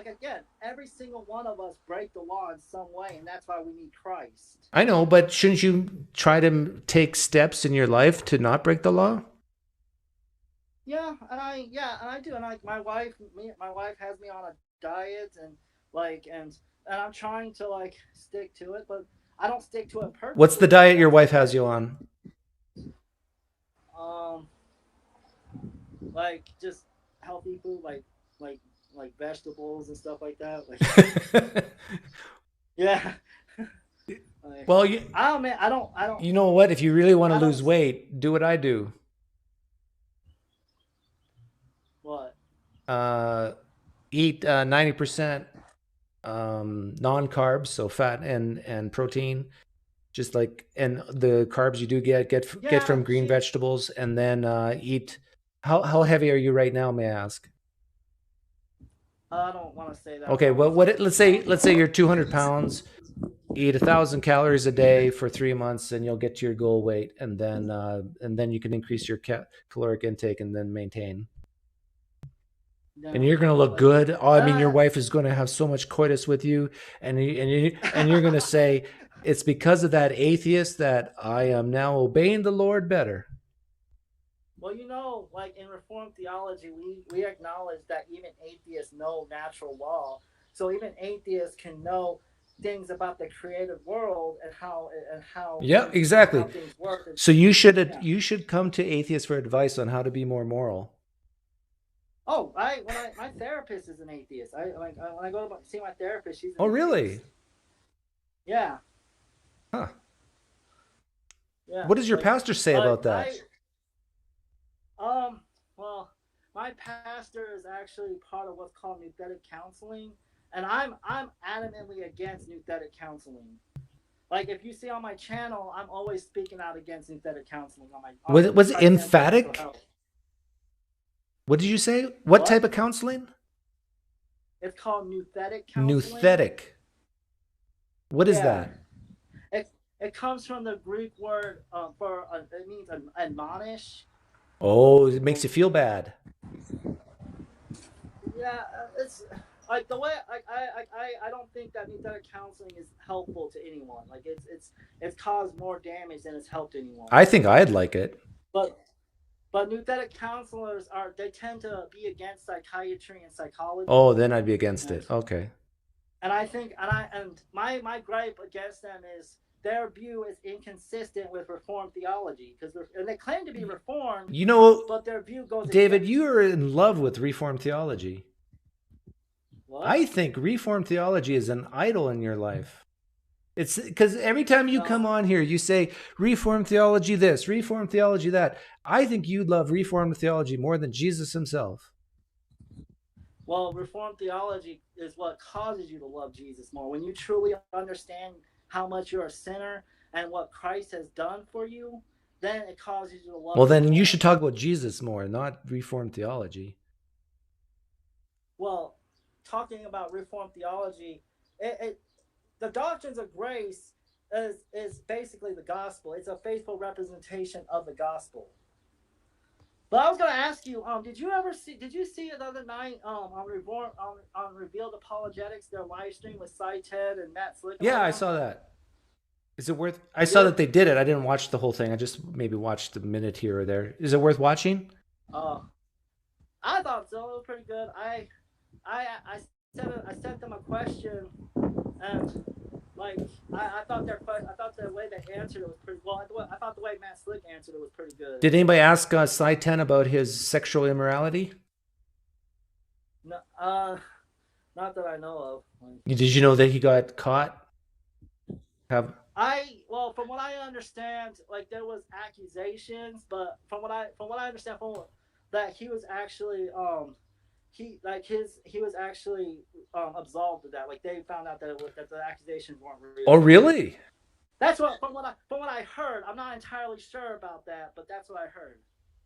Again, every single one of us break the law in some way, and that's why we need Christ. I know, but shouldn't you try to take steps in your life to not break the law? Yeah, and I do, and my wife has me on a diet, and I'm trying to stick to it, but I don't stick to it perfectly. What's the diet your wife has you on? Just healthy food, like vegetables and stuff like that. Yeah. Well, I don't. You know what? If you really want to lose weight, do what I do. What? Eat 90% non-carbs, so fat and protein. And the carbs you do get from green vegetables, and then eat. How heavy are you right now, may I ask? I don't want to say that. Okay, well, let's say you're 200 pounds. Eat 1,000 calories a day for 3 months, and you'll get to your goal weight, and then you can increase your caloric intake and then maintain. And you're going to look good. I mean, your wife is going to have so much coitus with you, and you're going to say, it's because of that atheist that I am now obeying the Lord better. Well, in Reformed theology, we acknowledge that even atheists know natural law. So even atheists can know things about the created world and how Yeah, exactly. how things work. So you should come to atheists for advice on how to be more moral. Oh, my therapist is an atheist. When I go to see my therapist, she's an Oh, really? atheist. Yeah. Huh. Yeah. What does your pastor say about that? Well, my pastor is actually part of what's called nouthetic counseling, and I'm adamantly against nouthetic counseling. Like, if you see on my channel, I'm always speaking out against nouthetic counseling. Was it emphatic? What did you say? What type of counseling? It's called nouthetic counseling. Nouthetic. What is that? It comes from the Greek word it means admonish. Oh, it makes you feel bad. Yeah, it's like the way I don't think that nouthetic counseling is helpful to anyone. Like it's caused more damage than it's helped anyone. I think I'd like it. But nouthetic counselors they tend to be against psychiatry and psychology. Oh, then I'd be against it. Okay. And I think my gripe against them is their view is inconsistent with Reformed theology, and they claim to be Reformed. But their view goes. David, you are in love with Reformed theology. What? I think Reformed theology is an idol in your life. It's because every time you come on here, you say Reformed theology this, Reformed theology that. I think you love Reformed theology more than Jesus himself. Well, Reformed theology is what causes you to love Jesus more. When you truly understand how much you're a sinner and what Christ has done for you, then it causes you to love. Well, then you should talk about Jesus more, not Reformed theology. Well, talking about Reformed theology, the doctrines of grace is basically the gospel. It's a faithful representation of the gospel. But I was going to ask you, did you see the other night on Revealed Apologetics, their live stream with Ted and Matt Slick? Yeah, I saw that. Is it worth? I saw that they did it. I didn't watch the whole thing. I just maybe watched a minute here or there. Is it worth watching? I thought so. It was pretty good. I sent them a question, and I thought the way they answered it was pretty well. I thought the way Matt Slick answered it was pretty good. Did anybody ask Cy 10 about his sexual immorality? No, not that I know of. Did you know that he got caught? Well, from what I understand, there was accusations, but from what I understand, that he was actually he was actually absolved of that. Like they found out that that the accusations weren't real. Oh, really? That's what from what I heard. I'm not entirely sure about that, but that's what I heard.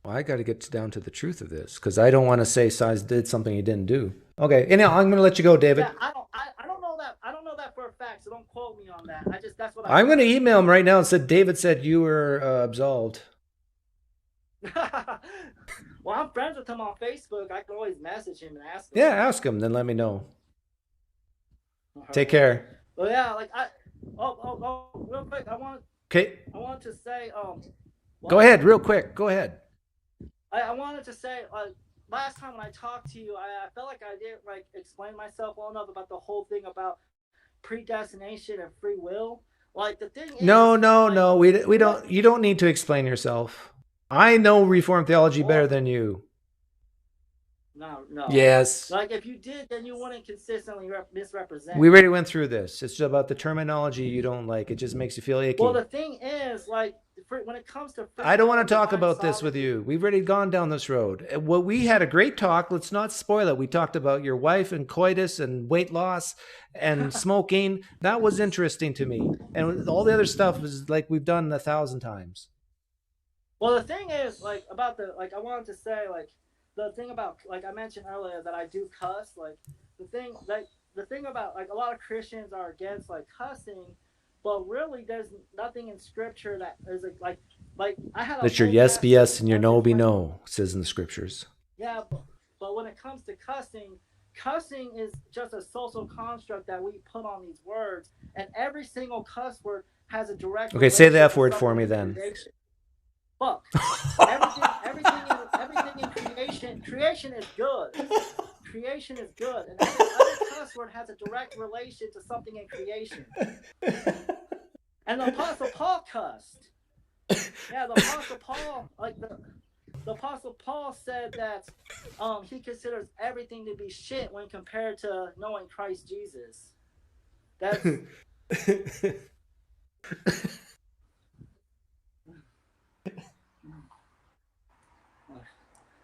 Well, I got to get down to the truth of this because I don't want to say Size did something he didn't do. Okay, anyhow, I'm going to let you go, David. Yeah, I don't know that. I don't know that for a fact, so don't quote me on that. That's what I'm going to email him right now and said David said you were absolved. Well, I'm friends with him on Facebook. I can always message him and ask him. Yeah, ask him, then let me know. Take care. Well, yeah, like real quick, I want to say, Go ahead, real quick. Go ahead. I wanted to say, last time when I talked to you, I felt like I didn't explain myself well enough about the whole thing about predestination and free will. Like the thing is, No. We don't. You don't need to explain yourself. I know Reformed theology better than you. No. Yes. Like if you did, then you wouldn't consistently misrepresent. We already went through this. It's about the terminology you don't like. It just makes you feel icky. Well, the thing is, like, when it comes to I don't want to talk about this with you. We've already gone down this road. Well, we had a great talk. Let's not spoil it. We talked about your wife and coitus and weight loss and smoking. That was interesting to me. And all the other stuff is like we've done 1,000 times. Well, the thing is, like, about I wanted to say, like, the thing about, like I mentioned earlier, that I do cuss. Like, the thing about, like, a lot of Christians are against, like, cussing, but really there's nothing in Scripture that is, like I had a... Let your yes be yes and your no be no, it says in the Scriptures. Yeah, but when it comes to cussing is just a social construct that we put on these words, and every single cuss word has a direct... Okay, say the F word for me then. Look, everything in creation is good. Creation is good, and every cuss word has a direct relation to something in creation. And the Apostle Paul cussed. Yeah, the Apostle Paul, like the Apostle Paul said that he considers everything to be shit when compared to knowing Christ Jesus. That's...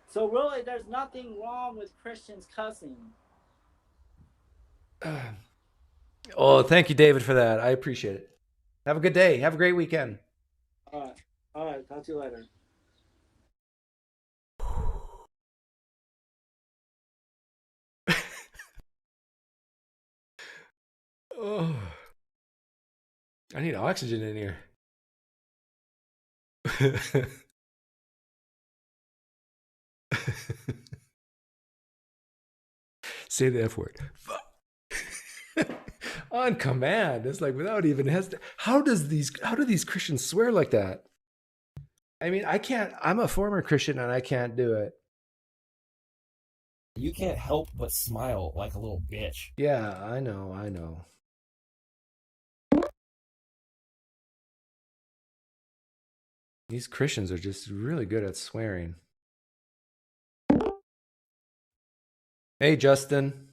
So really, there's nothing wrong with Christians cussing. Oh, thank you, David, for that. I appreciate it. Have a good day. Have a great weekend. All right. Talk to you later. Oh, I need oxygen in here. Say the F word. On command. It's like without even hesitation. How do these Christians swear like that? I mean, I can't. I'm a former Christian and I can't do it. You can't help but smile like a little bitch. Yeah, I know. These Christians are just really good at swearing. Hey, Justin.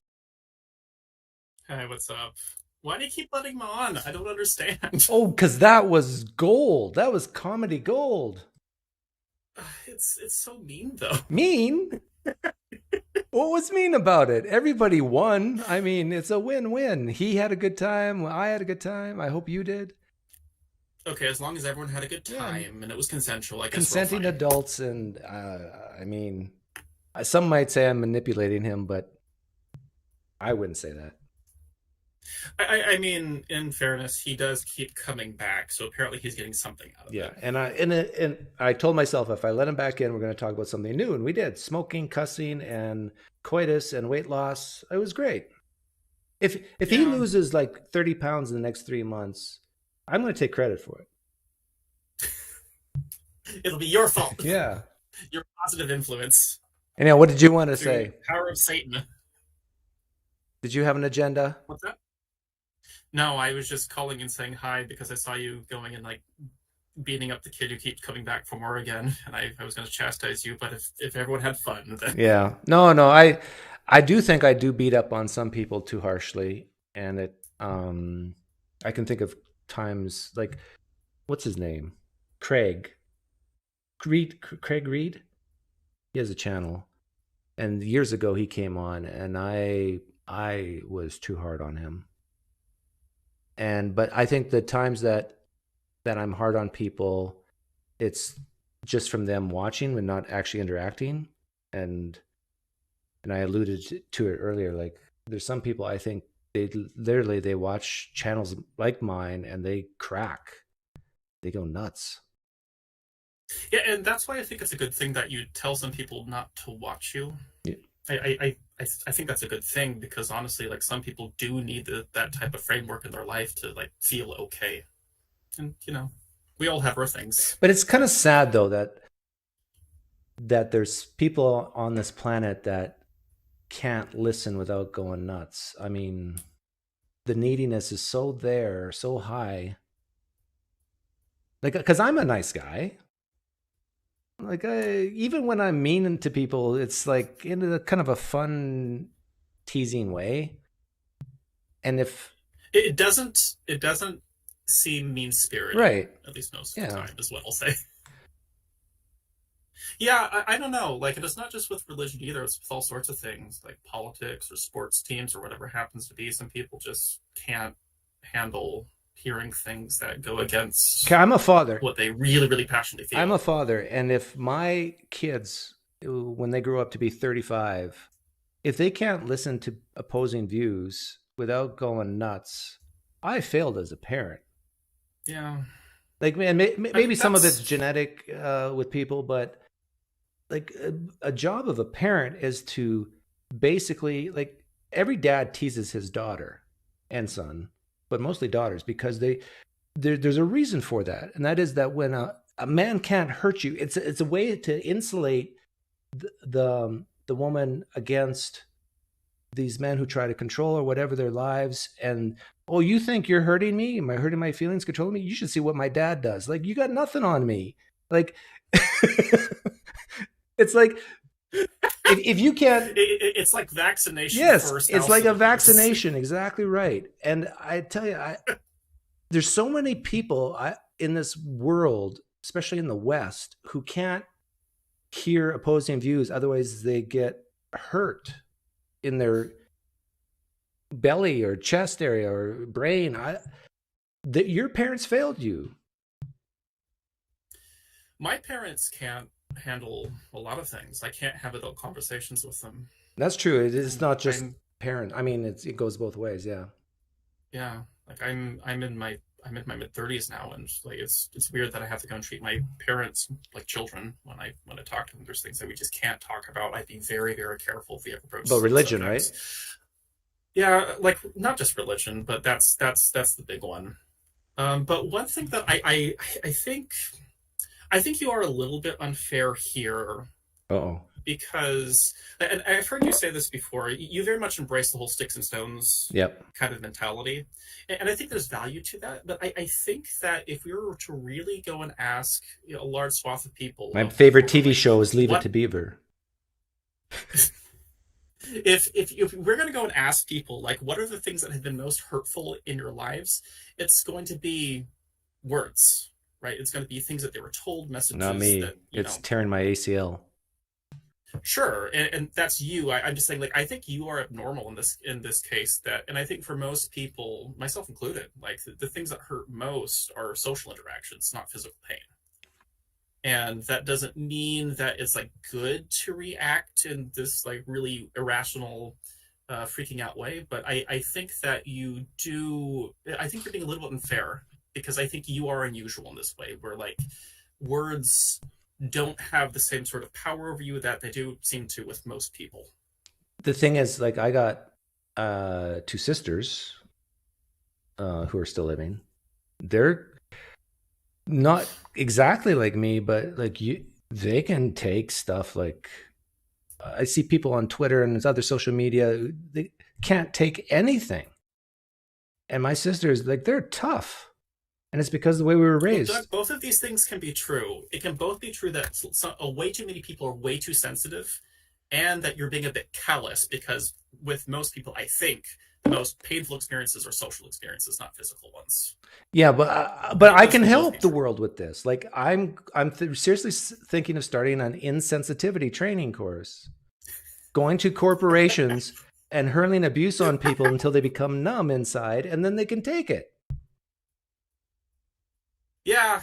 Hey, what's up? Why do you keep letting me on? I don't understand. Oh, because that was gold. That was comedy gold. It's so mean, though. Mean? What was mean about it? Everybody won. I mean, it's a win-win. He had a good time. I had a good time. I hope you did. Okay, as long as everyone had a good time and it was consensual, I guess Consenting adults, and I mean, some might say I'm manipulating him, but I wouldn't say that. I mean, in fairness, he does keep coming back, so apparently he's getting something out of it. And I told myself if I let him back in, we're going to talk about something new, and we did. Smoking, cussing, and coitus, and weight loss. It was great. If he loses like 30 pounds in the next 3 months, I'm going to take credit for it. It'll be your fault. Yeah. Your positive influence. Anyhow, what did you want to say? Power of Satan. Did you have an agenda? What's that? No, I was just calling and saying hi because I saw you going and like beating up the kid who keeps coming back for more again, and I was going to chastise you, but if everyone had fun, then... Yeah. No, I do think I do beat up on some people too harshly, and it I can think of times like, what's his name? Craig Reed. He has a channel. And years ago he came on, and I was too hard on him. But I think the times that I'm hard on people, it's just from them watching and not actually interacting. And I alluded to it earlier. Like, there's some people I think they watch channels like mine and they crack. They go nuts. Yeah, and that's why I think it's a good thing that you tell some people not to watch you. Yeah. I think that's a good thing, because honestly, like, some people do need that type of framework in their life to like feel okay. And we all have our things. But it's kind of sad though that there's people on this planet that can't listen without going nuts. I mean, the neediness is so high. Like, because I'm a nice guy. Like, even when I'm mean to people, it's like in a kind of a fun, teasing way. And if it doesn't seem mean-spirited, right? At least most of the time, is what I'll say. Yeah, I don't know. Like, and it's not just with religion either. It's with all sorts of things, like politics or sports teams or whatever happens to be. Some people just can't handle hearing things that go against I'm a father. What they really, really passionately feel. I'm a father, and if my kids, when they grow up to be 35, if they can't listen to opposing views without going nuts, I failed as a parent. Yeah. Like, man, maybe some of it's genetic with people, but like a job of a parent is to basically, like, every dad teases his daughter and son, but mostly daughters, because there's a reason for that. And that is that when a man can't hurt you, it's a way to insulate the woman against these men who try to control or whatever their lives. And, oh, you think you're hurting me? Am I hurting my feelings, controlling me? You should see what my dad does. Like, you got nothing on me. Like, it's like, if you can't, it's like vaccination. Yes, first, it's like a vaccination. Exactly right. And I tell you, there's so many people in this world, especially in the West, who can't hear opposing views. Otherwise, they get hurt in their belly or chest area or brain. Your parents failed you. My parents can't handle a lot of things. I can't have adult conversations with them. That's true. It is not just parent. I mean, it goes both ways. Yeah. Yeah. Like, I'm in my mid-30s now, and like it's weird that I have to go and treat my parents like children when I talk to them. There's things that we just can't talk about. I'd be very, very careful if we ever approach. But religion, right? Yeah, like, not just religion, but that's the big one. But one thing that I think you are a little bit unfair here. Uh-oh. Because, and I've heard you say this before, you very much embrace the whole sticks and stones kind of mentality. And I think there's value to that. But I think that if we were to really go and ask a large swath of people. My favorite TV show is Leave It to Beaver. If we're going to go and ask people, like, what are the things that have been most hurtful in your lives? It's going to be words, right? It's going to be things that they were told, messages. Not me. That, it's tearing my ACL. Sure, and that's you. I'm just saying, like, I think you are abnormal in this case. And I think for most people, myself included, like, the things that hurt most are social interactions, not physical pain. And that doesn't mean that it's like good to react in this like really irrational, freaking out way. But I think that you do. I think you're being a little bit unfair, because I think you are unusual in this way, where like words don't have the same sort of power over you that they do seem to with most people. The thing is, like, I got 2 sisters who are still living. They're not exactly like me, but like they can take stuff. Like, I see people on Twitter and other social media, they can't take anything. And my sisters, like, they're tough. And it's because of the way we were raised. Well, Doug, both of these things can be true. It can both be true that way too many people are way too sensitive, and that you're being a bit callous, because with most people, I think, the most painful experiences are social experiences, not physical ones. Yeah, but I can help the world with this. Like, I'm seriously thinking of starting an insensitivity training course. going to corporations and hurling abuse on people until they become numb inside, and then they can take it. Yeah.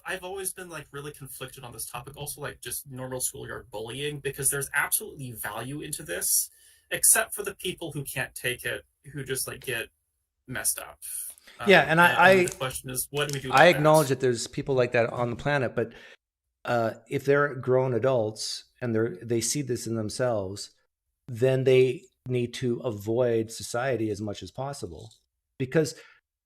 I've always been like really conflicted on this topic. Also, like just normal schoolyard bullying, because there's absolutely value into this, except for the people who can't take it, who just like get messed up. Yeah, and I the question is, what do we do? I acknowledge that there's people like that on the planet, but if they're grown adults and they see this in themselves, then they need to avoid society as much as possible, because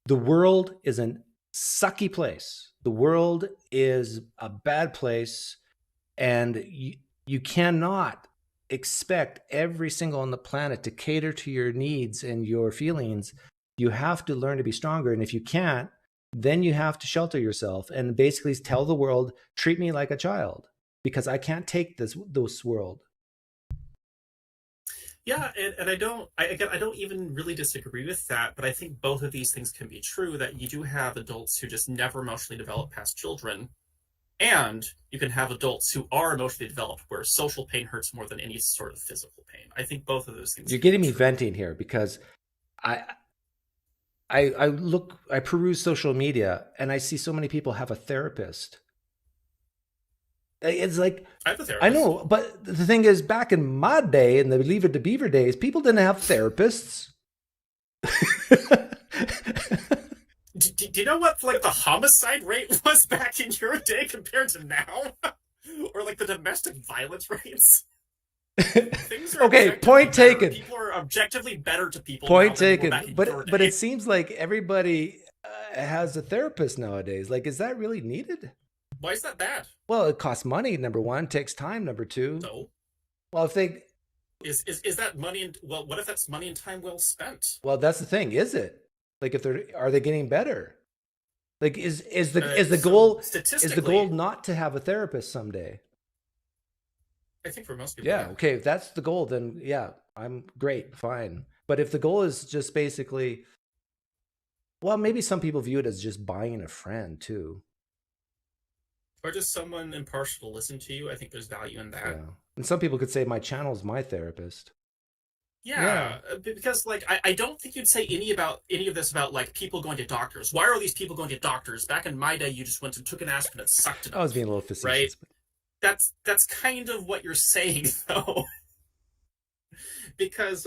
the world is a sucky place. The world is a bad place, and you cannot expect every single on the planet to cater to your needs and your feelings. You have to learn to be stronger, and if you can't, then you have to shelter yourself and basically tell the world, treat me like a child, this world. Yeah, and I don't even really disagree with that, but I think both of these things can be true, that you do have adults who just never emotionally develop past children, and you can have adults who are emotionally developed where social pain hurts more than any sort of physical pain. I think both of those things. You're getting me venting here, because I peruse social media and I see so many people have a therapist. It's like, I have a therapist. I know, but the thing is, back in my day, in the Leave It to Beaver days, people didn't have therapists. Do you know what like the homicide rate was back in your day compared to now? Or like the domestic violence rates? Things are okay, point taken. People are objectively better to people. Point taken. But it seems like everybody has a therapist nowadays. Like, is that really needed? Why is that bad? Well, it costs money, number one. Takes time, number two. No. Well, if they is that money? Well, what if that's money and time well spent? Well, that's the thing. Is it? Like, are they getting better? Like, is the goal not to have a therapist someday? I think for most people. Yeah. Okay. If that's the goal, then yeah, I'm great, fine. But if the goal is just basically, well, maybe some people view it as just buying a friend too. Or just someone impartial to listen to you. I think there's value in that. Yeah. And some people could say my channel is my therapist. Yeah, because like I don't think you'd say any of this about like people going to doctors. Why are these people going to doctors? Back in my day, you just went and took an aspirin and sucked it up. I was being a little facetious. Right? That's kind of what you're saying, though. Because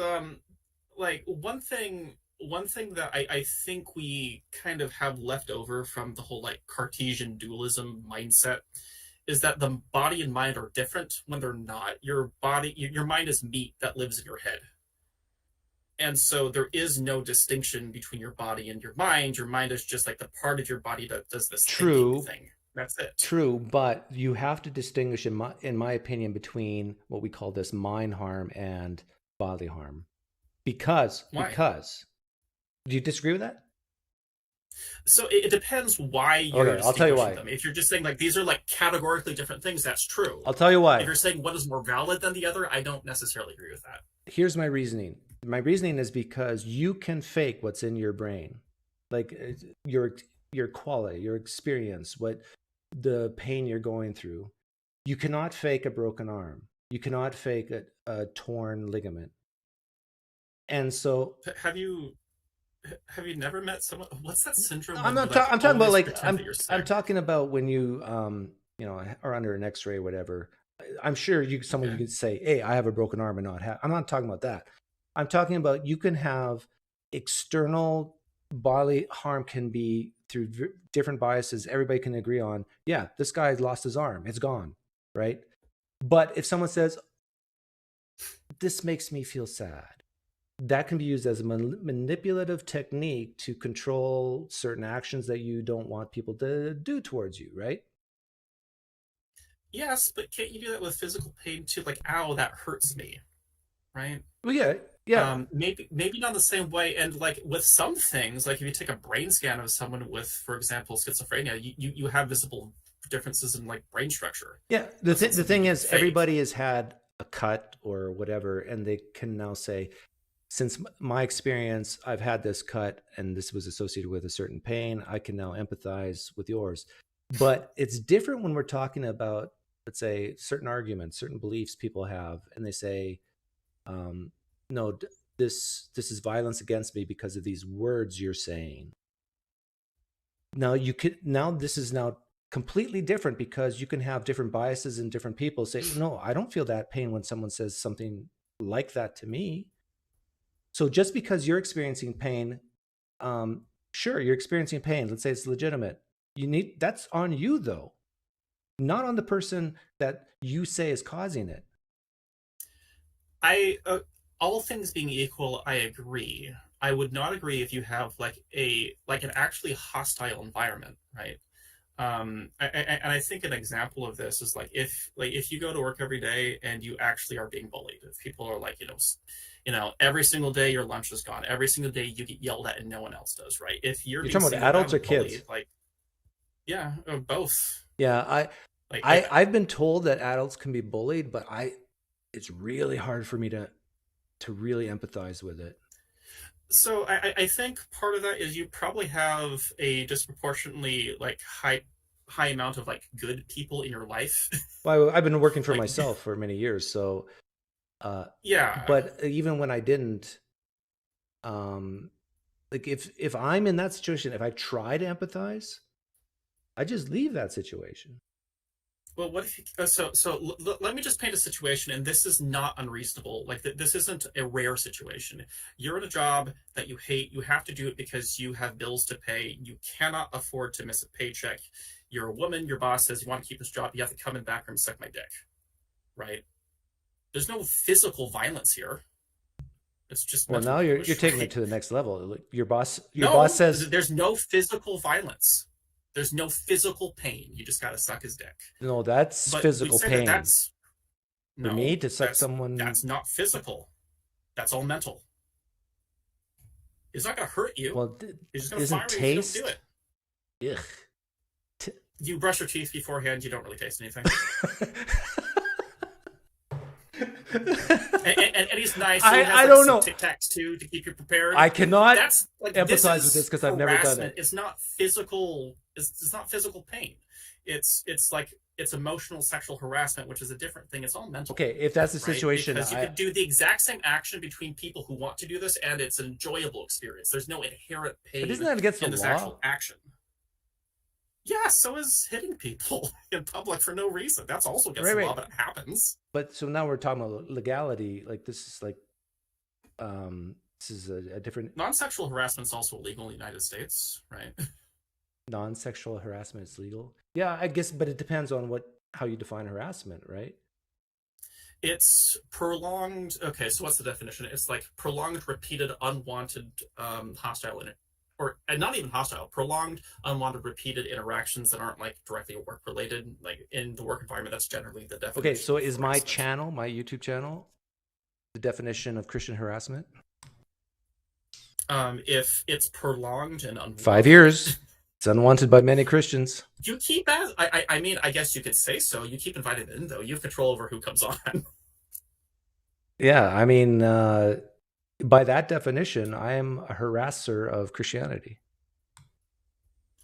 like one thing that I think we kind of have left over from the whole like Cartesian dualism mindset is that the body and mind are different when they're not. Your mind is meat that lives in your head. And so there is no distinction between your body and your mind. Your mind is just like the part of your body that does this thinking thing. That's it. True, but you have to distinguish, in my opinion, between what we call this mind harm and bodily harm. Because do you disagree with that? So it depends why you're I'll tell you why. them. If you're just saying like these are like categorically different things, that's true. I'll tell you why. If you're saying one is more valid than the other, I don't necessarily agree with that. Here's my reasoning. My reasoning is because you can fake what's in your brain, like your quality, your experience, what the pain you're going through. You cannot fake a broken arm. You cannot fake a torn ligament. And so, have you never met someone? What's that syndrome? I'm talking about like I'm talking about when you are under an X-ray or whatever. I'm sure you could say, "Hey, I have a broken arm," and not have. I'm not talking about that. I'm talking about you can have external bodily harm can be through different biases. Everybody can agree on, yeah, this guy's lost his arm. It's gone, right? But if someone says, this makes me feel sad, that can be used as a manipulative technique to control certain actions that you don't want people to do towards you, right? Yes, but can't you do that with physical pain too? Like, ow, that hurts me, right? Well, yeah. Maybe not the same way. And like with some things, like if you take a brain scan of someone with, for example, schizophrenia, you have visible differences in like brain structure. Yeah. The thing is, everybody has had a cut or whatever, and they can now say, since my experience, I've had this cut and this was associated with a certain pain, I can now empathize with yours. But it's different when we're talking about let's say certain arguments, certain beliefs people have, and they say, no, this is violence against me because of these words you're saying. Now this is now completely different, because you can have different biases in different people say, no, I don't feel that pain when someone says something like that to me. So just because you're experiencing pain, sure, you're experiencing pain. Let's say it's legitimate. That's on you though, not on the person that you say is causing it. All things being equal, I agree. I would not agree if you have like an actually hostile environment, right? And I think an example of this is like if you go to work every day and you actually are being bullied, if people are like, every single day your lunch is gone, every single day you get yelled at and no one else does, right? If you're talking about adults or kids? Like, yeah, both. Yeah, I've been told that adults can be bullied, but it's really hard for me to really empathize with it. So I think part of that is you probably have a disproportionately like high amount of like good people in your life. Well, I've been working for myself for many years, so yeah. But even when I didn't, like if I'm in that situation, if I try to empathize, I just leave that situation. Well, what if you, let me just paint a situation, and this is not unreasonable. Like this isn't a rare situation. You're in a job that you hate. You have to do it because you have bills to pay. You cannot afford to miss a paycheck. You're a woman. Your boss says you want to keep this job. You have to come in the back room and suck my dick, right? There's no physical violence here. It's just now you're taking it to the next level. Your boss says there's no physical violence. There's no physical pain. You just got to suck his dick. No, that's physical pain. For me to suck someone. That's not physical. That's all mental. It's not going to hurt you. Well, it's just going to fire you if you don't do it. Ugh. You brush your teeth beforehand. You don't really taste anything. and he's nice. I don't know. Tic Tacs too to keep you prepared. I cannot empathize with this because I've never done it. It's not physical. It's not physical pain. It's emotional sexual harassment, which is a different thing. It's all mental. Okay, if that's the situation, because you could do the exact same action between people who want to do this, and it's an enjoyable experience. There's no inherent pain. But isn't that against in the this law? Actual action. Yeah, so is hitting people in public for no reason. That's also against the law, but it happens. But so now we're talking about legality. Like this is like, this is a different. Non-sexual harassment is also illegal in the United States, right? Non-sexual harassment is legal. Yeah, I guess, but it depends on how you define harassment, right? It's prolonged. Okay, so what's the definition? It's like prolonged, repeated, unwanted, hostile or not even hostile, prolonged, unwanted, repeated interactions that aren't like directly work related, like in the work environment. That's generally the definition. Okay, so is my channel, my YouTube channel, the definition of Christian harassment? If it's prolonged and unwanted. 5 years. It's unwanted by many Christians. You keep I mean, I guess you could say so. You keep inviting in, though. You have control over who comes on. Yeah, I mean, by that definition, I am a harasser of Christianity.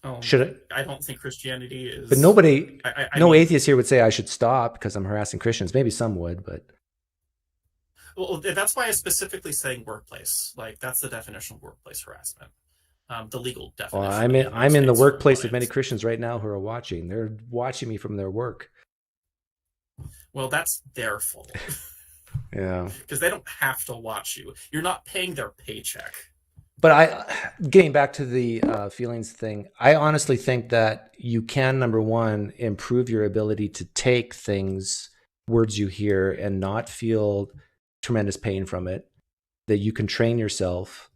Oh, should I don't think Christianity is. But nobody, no atheist here would say I should stop because I'm harassing Christians. Maybe some would, but. Well, that's why I'm specifically saying workplace. Like that's the definition of workplace harassment. The legal definition. Well, I'm in the workplace of many Christians right now who are watching. They're watching me from their work. Well, that's their fault. Yeah. Because they don't have to watch you. You're not paying their paycheck. But getting back to the feelings thing, I honestly think that you can, number one, improve your ability to take words you hear and not feel tremendous pain from it, that you can train yourself.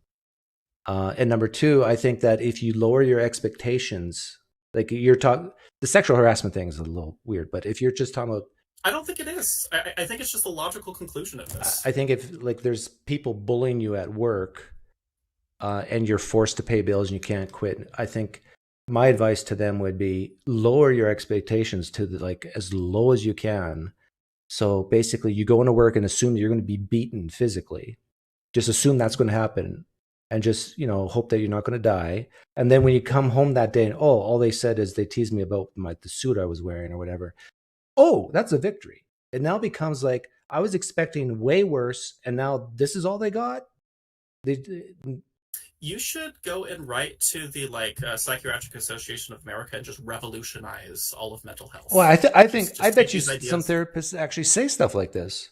And number two, I think that if you lower your expectations, like the sexual harassment thing is a little weird, but if you're just talking about, I don't think it is. I think it's just a logical conclusion of this. I think if like there's people bullying you at work, and you're forced to pay bills and you can't quit, I think my advice to them would be lower your expectations to as low as you can. So basically, you go into work and assume you're going to be beaten physically. Just assume that's going to happen. And just, hope that you're not going to die. And then when you come home that day and, all they said is they teased me about the suit I was wearing or whatever. oh, that's a victory. It now becomes like, I was expecting way worse, and now this is all they got. You should go and write to the Psychiatric Association of America and just revolutionize all of mental health. Well, I bet you ideas. some therapists actually say stuff like this.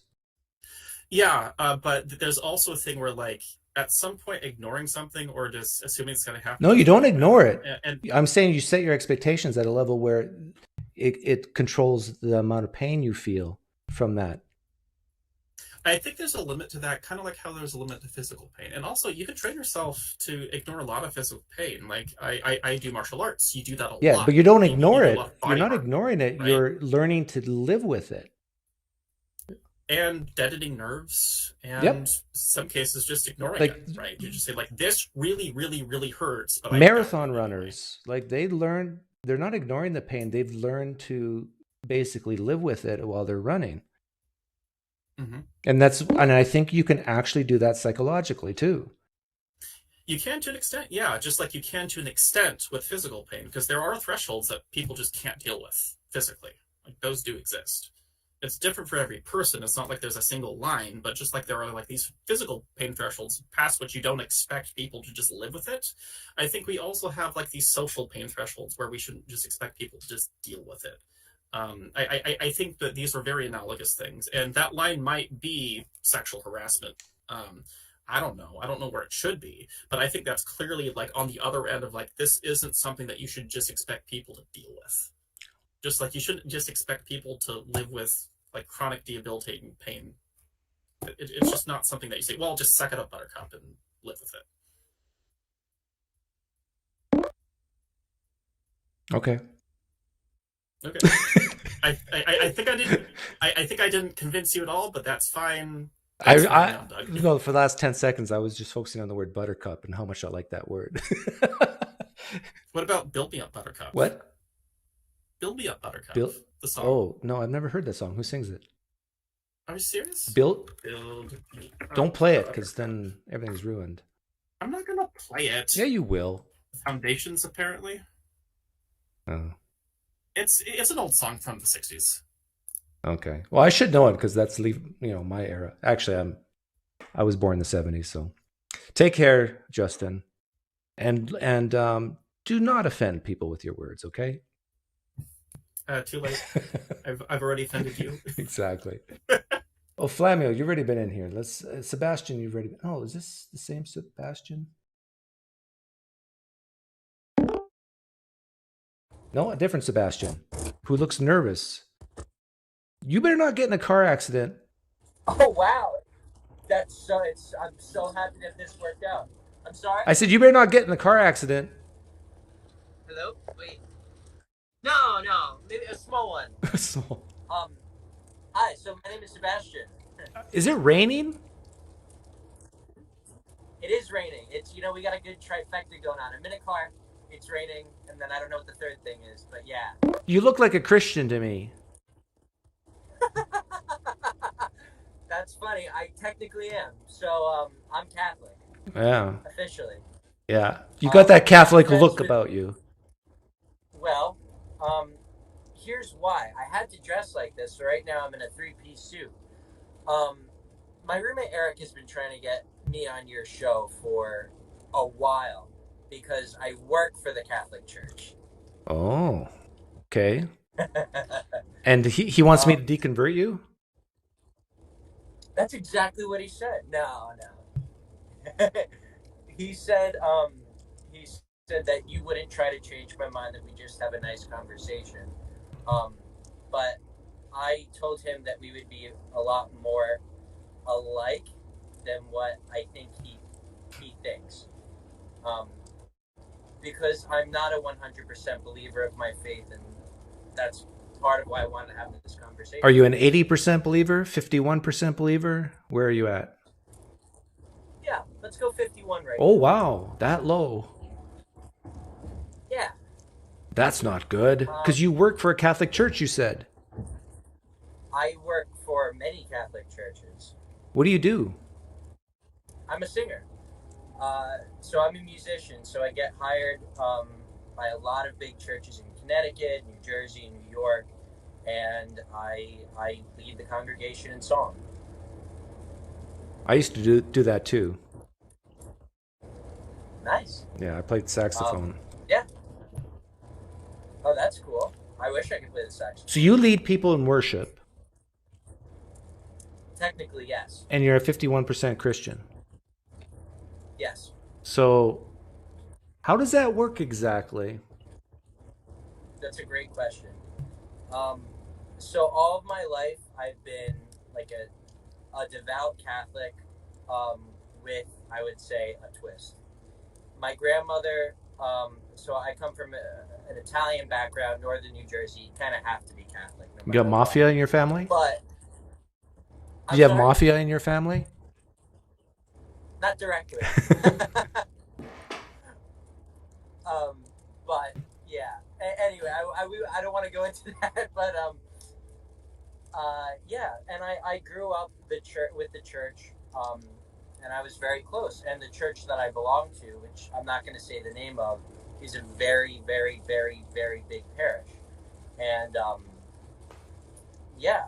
Yeah, but there's also a thing where, like, at some point, ignoring something or just assuming it's going to happen. No, you don't ignore it. And I'm saying you set your expectations at a level where it controls the amount of pain you feel from that. I think there's a limit to that, kind of like how there's a limit to physical pain. And also, you can train yourself to ignore a lot of physical pain. Like, I do martial arts. You do that a lot. Yeah, but you don't ignore it. You're not work, ignoring it. right? You're learning to live with it. And deadening nerves, and Yep. some cases just ignoring Like- it, right? You just say, like, this really, really, really hurts. But Marathon runners, like, they're not ignoring the pain. They've learned to basically live with it while they're running. Mm-hmm. And I think you can actually do that psychologically too. You can to an extent, yeah, just like you can to an extent with physical pain, because there are thresholds that people just can't deal with physically. Like, those do exist. It's different for every person. It's not like there's a single line, but just like there are like these physical pain thresholds past which you don't expect people to just live with it. I think we also have like these social pain thresholds where we shouldn't just expect people to just deal with it. I think that these are very analogous things, and that line might be sexual harassment. I don't know where it should be, but I think that's clearly like on the other end of like, this isn't something that you should just expect people to deal with. Just like you shouldn't just expect people to live with like chronic debilitating pain. It's just not something that you say, well, just suck it up, buttercup, and live with it. Okay. I think I didn't convince you at all, but that's fine. For the last 10 seconds, I was just focusing on the word buttercup and how much I like that word. What about Build Me Up, Buttercup? What? Build Me Up, Buttercup. The song. Oh, no, I've never heard that song. Who sings it? Are you serious? Build Me Up, Don't play it, because then everything's ruined. I'm not going to play it. Yeah, you will. Foundations, apparently. Oh. It's an old song from the 60s. Okay. Well, I should know it because that's my era. Actually, I was born in the 70s, so take care, Justin. And do not offend people with your words, okay? Too late. I've already offended you. Exactly. Oh, Flamio, you've already been in here. Let's Sebastian, you've already been. Oh, is this the same Sebastian? No, a different Sebastian who looks nervous. You better not get in a car accident. Oh wow, I'm so happy that this worked out. I'm sorry. I said you better not get in a car accident. Hello. Wait. No, maybe a small one. So, Hi. So my name is Sebastian. is it raining? It is raining. It's we got a good trifecta going on. I'm in a car. It's raining, and then I don't know what the third thing is, but yeah. You look like a Christian to me. That's funny. I technically am. So I'm Catholic. Yeah. Officially. Yeah. You got that Catholic look about you. Well, here's why. I had to dress like this, so right now I'm in a 3-piece suit. My roommate Eric has been trying to get me on your show for a while because I work for the Catholic Church. Oh. Okay. And he wants me to deconvert you? That's exactly what he said. No. He said that you wouldn't try to change my mind, that we just have a nice conversation. But I told him that we would be a lot more alike than what I think he thinks. Because I'm not a 100% believer of my faith, and that's part of why I wanted to have this conversation. Are you an 80% believer? 51% believer? Where are you at? Yeah, let's go 51 right Oh, now. wow. That low. Yeah. That's not good. Because you work for a Catholic church, you said. I work for many Catholic churches. What do you do? I'm a singer. So I'm a musician, so I get hired by a lot of big churches in Connecticut, New Jersey, New York, and I lead the congregation in song. I used to do that too. Nice. Yeah, I played saxophone. Yeah. Oh, that's cool. I wish I could play the saxophone. So you lead people in worship. Technically, yes. And you're a 51% Christian. Yes. So how does that work exactly? That's a great question. So all of my life, I've been like a devout Catholic with, I would say, a twist. My grandmother, so I come from an Italian background, northern New Jersey. You kind of have to be Catholic. No You got mafia in your family? But Do you have mafia in your family? not directly. But yeah. Anyway, I don't want to go into that, but yeah. And I grew up with the church, and I was very close. And the church that I belong to, which I'm not going to say the name of, is a very, very, very, very big parish. And yeah,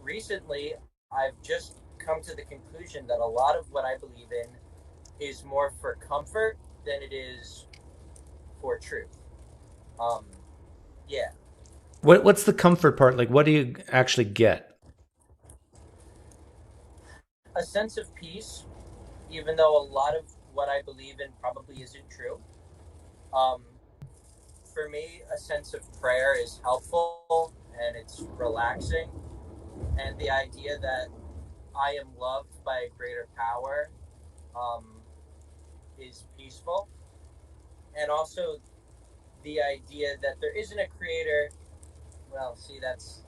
recently I've just come to the conclusion that a lot of what I believe in is more for comfort than it is for truth. Yeah. What's the comfort part? Like, what do you actually get? A sense of peace, even though a lot of what I believe in probably isn't true. For me, a sense of prayer is helpful and it's relaxing. And the idea that I am loved by a greater power is peaceful. And also the idea that there isn't a creator. Well, see, that's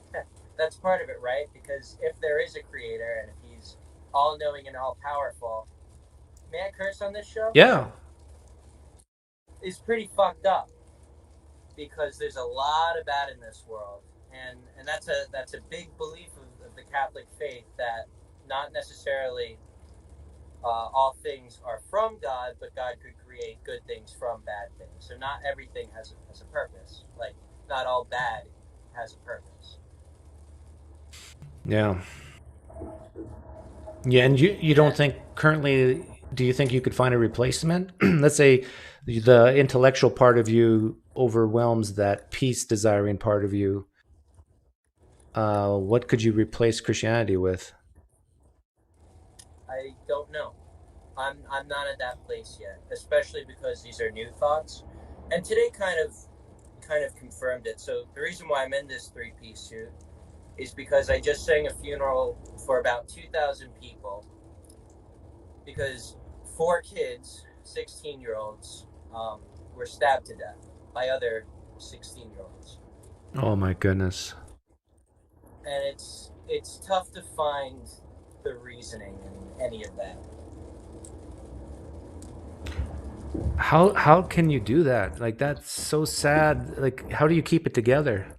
part of it, right? Because if there is a creator and if he's all-knowing and all-powerful, may I curse on this show? Yeah. Is pretty fucked up because there's a lot of bad in this world, and that's a big belief of the Catholic faith, that not necessarily all things are from God, but God could create good things from bad things. So not everything has a purpose. Like, not all bad has a purpose. Yeah. Yeah, and you don't think currently, do you think you could find a replacement? Let's say the intellectual part of you overwhelms that peace desiring part of you. What could you replace Christianity with? I don't know. I'm not at that place yet, especially because these are new thoughts. And today kind of confirmed it. So the reason why I'm in this three-piece suit is because I just sang a funeral for about 2,000 people because 4 kids, 16-year-olds, were stabbed to death by other 16-year-olds. Oh my goodness. And it's tough to find the reasoning in any of that. How can you do that? Like, that's so sad. Like, how do you keep it together?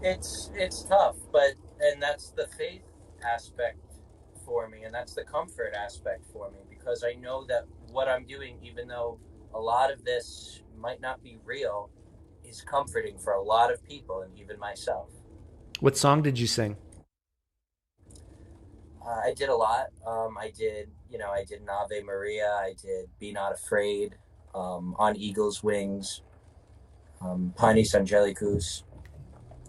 It's tough, and that's the faith aspect for me, and that's the comfort aspect for me, because I know that what I'm doing, even though a lot of this might not be real, is comforting for a lot of people and even myself. What song did you sing? I did a lot. I did an Ave Maria. I did Be Not Afraid, On Eagle's Wings, Panis Angelicus.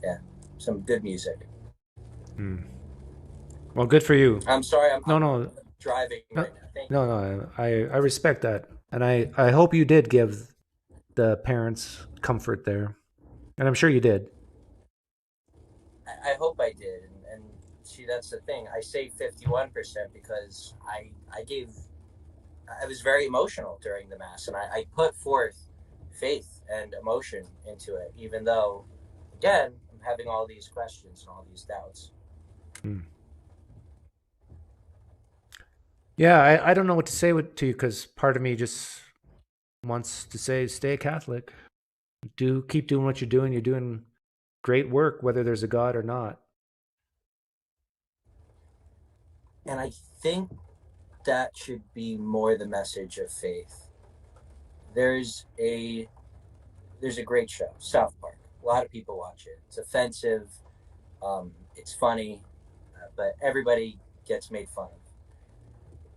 Yeah, some good music. Well, good for you. I'm sorry, I'm driving no, right now. Thank no, I respect that. And I hope you did give the parents comfort there. And I'm sure you did. I hope I did. And see, that's the thing. I say 51% because I was very emotional during the Mass, and I put forth faith and emotion into it, even though, again, I'm having all these questions and all these doubts. Yeah, I don't know what to say to you, because part of me just wants to say, stay Catholic. Keep doing what you're doing. You're doing great work, whether there's a God or not. And I think that should be more the message of faith. There's a great show, South Park, A lot of people watch it. It's offensive. It's funny, but everybody gets made fun of.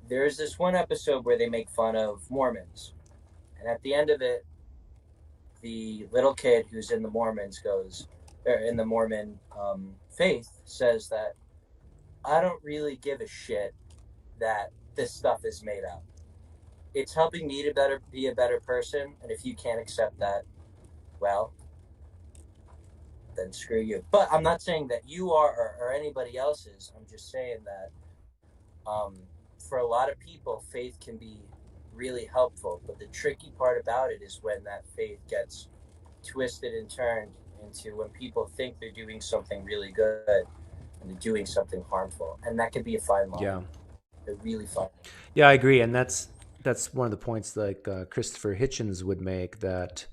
There's this one episode where they make fun of Mormons, and at the end of it, the little kid who's in the Mormons in the Mormon faith says that I don't really give a shit that this stuff is made up. It's helping me to be a better person, and if you can't accept that, well, then screw you. But I'm not saying that you are or anybody else is. I'm just saying that for a lot of people, faith can be really helpful. But the tricky part about it is when that faith gets twisted and turned into when people think they're doing something really good and they're doing something harmful. And that can be a fine line. Yeah. They're really fine. Yeah, I agree. And that's one of the points like Christopher Hitchens would make, that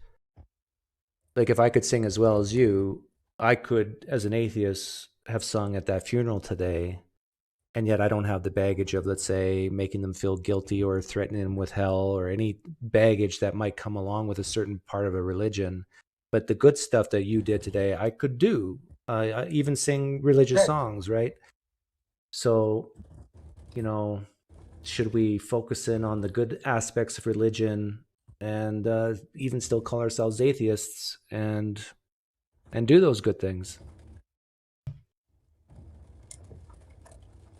like if I could sing as well as you, I could, as an atheist, have sung at that funeral today, and yet I don't have the baggage of, let's say, making them feel guilty or threatening them with hell or any baggage that might come along with a certain part of a religion. But the good stuff that you did today, I could do. I even sing religious songs, right? So, should we focus in on the good aspects of religion and even still call ourselves atheists and do those good things?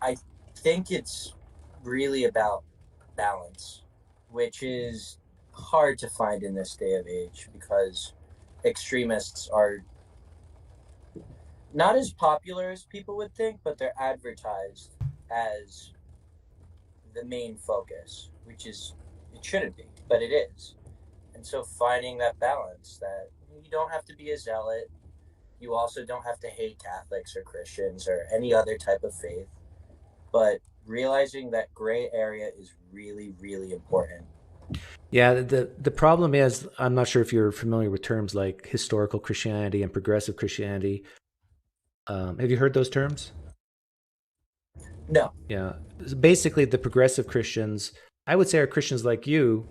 I think it's really about balance, which is hard to find in this day of age because extremists are not as popular as people would think, but they're advertised as the main focus, which is, it shouldn't be, but it is. And so finding that balance, that you don't have to be a zealot, you also don't have to hate Catholics or Christians or any other type of faith, but realizing that gray area is really, really important. Yeah, the problem is, I'm not sure if you're familiar with terms like historical Christianity and progressive Christianity. Have you heard those terms? No. Yeah. Basically, the progressive Christians, I would say, are Christians like you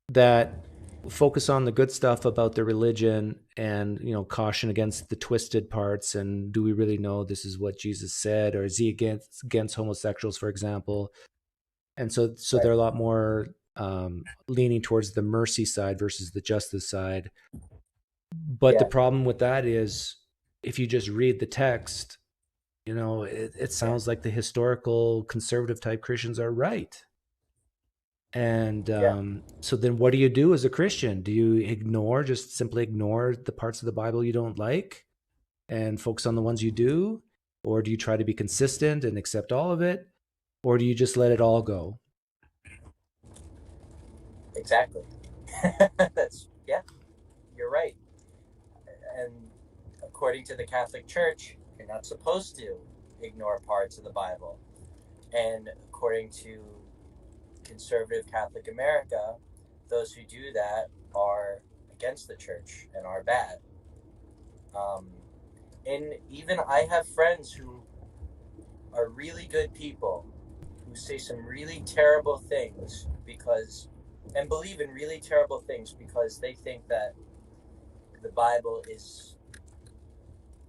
that focus on the good stuff about the religion and, caution against the twisted parts. And do we really know this is what Jesus said? Or is he against homosexuals, for example? And so right. They're a lot more leaning towards the mercy side versus the justice side. But the problem with that is, if you just read the text, it sounds like the historical conservative type Christians are right. And so then what do you do as a Christian? Do you just simply ignore the parts of the Bible you don't like and focus on the ones you do? Or do you try to be consistent and accept all of it? Or do you just let it all go? Exactly. You're right. And according to the Catholic Church, you're not supposed to ignore parts of the Bible. And according to conservative Catholic America, those who do that are against the church and are bad. And even I have friends who are really good people who say some really terrible things and believe in really terrible things because they think that the Bible is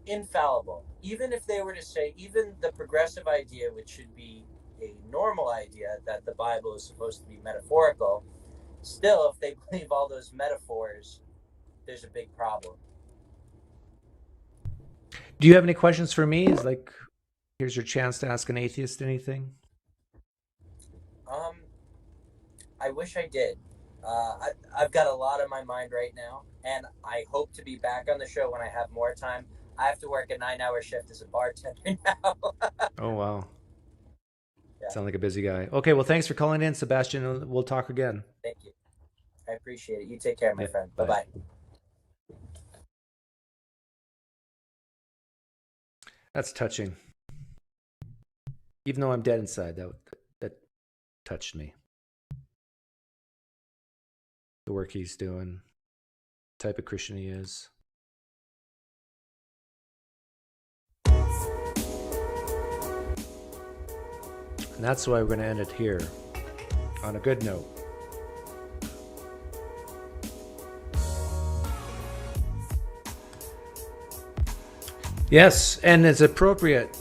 infallible. Even if they were to say, even the progressive idea, which should be a normal idea, that the Bible is supposed to be metaphorical, still, if they believe all those metaphors, there's a big problem. Do you have any questions for me? Here's your chance to ask an atheist anything. I wish I did. I've got a lot on my mind right now, and I hope to be back on the show when I have more time. I have to work a 9-hour shift as a bartender now. Oh, wow. Yeah. Sound like a busy guy. Okay, well, thanks for calling in, Sebastian. We'll talk again. Thank you. I appreciate it. You take care, my friend. Bye. Bye-bye. That's touching. Even though I'm dead inside, that touched me. The work he's doing, the type of Christian he is. And that's why we're going to end it here on a good note. Yes, and it's appropriate.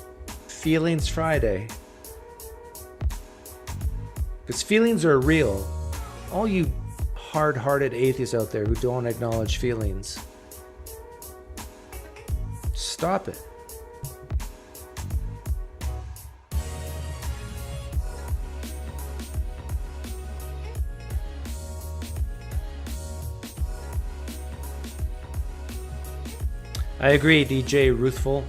Feelings Friday. Because feelings are real. All you hard-hearted atheists out there who don't acknowledge feelings, stop it. I agree, DJ Ruthful.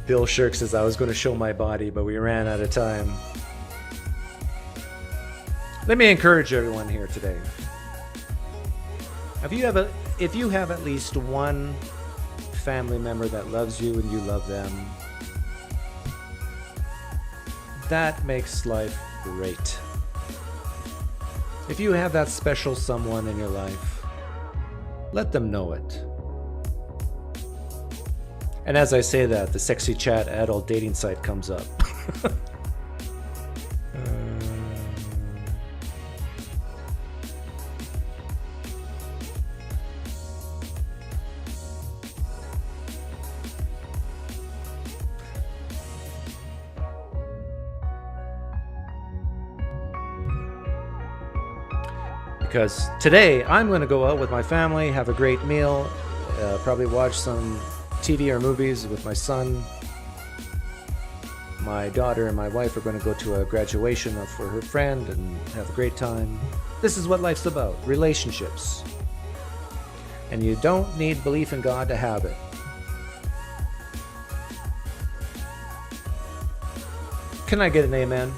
Bill Shirk says I was going to show my body, but we ran out of time. Let me encourage everyone here today. If you have at least one family member that loves you and you love them, that makes life great. If you have that special someone in your life, let them know it. And as I say that, the Sexy Chat adult dating site comes up. Because today I'm going to go out with my family, have a great meal, probably watch some TV or movies with my son. My daughter and my wife are going to go to a graduation for her friend and have a great time. This is what life's about, relationships. And you don't need belief in God to have it. Can I get an amen?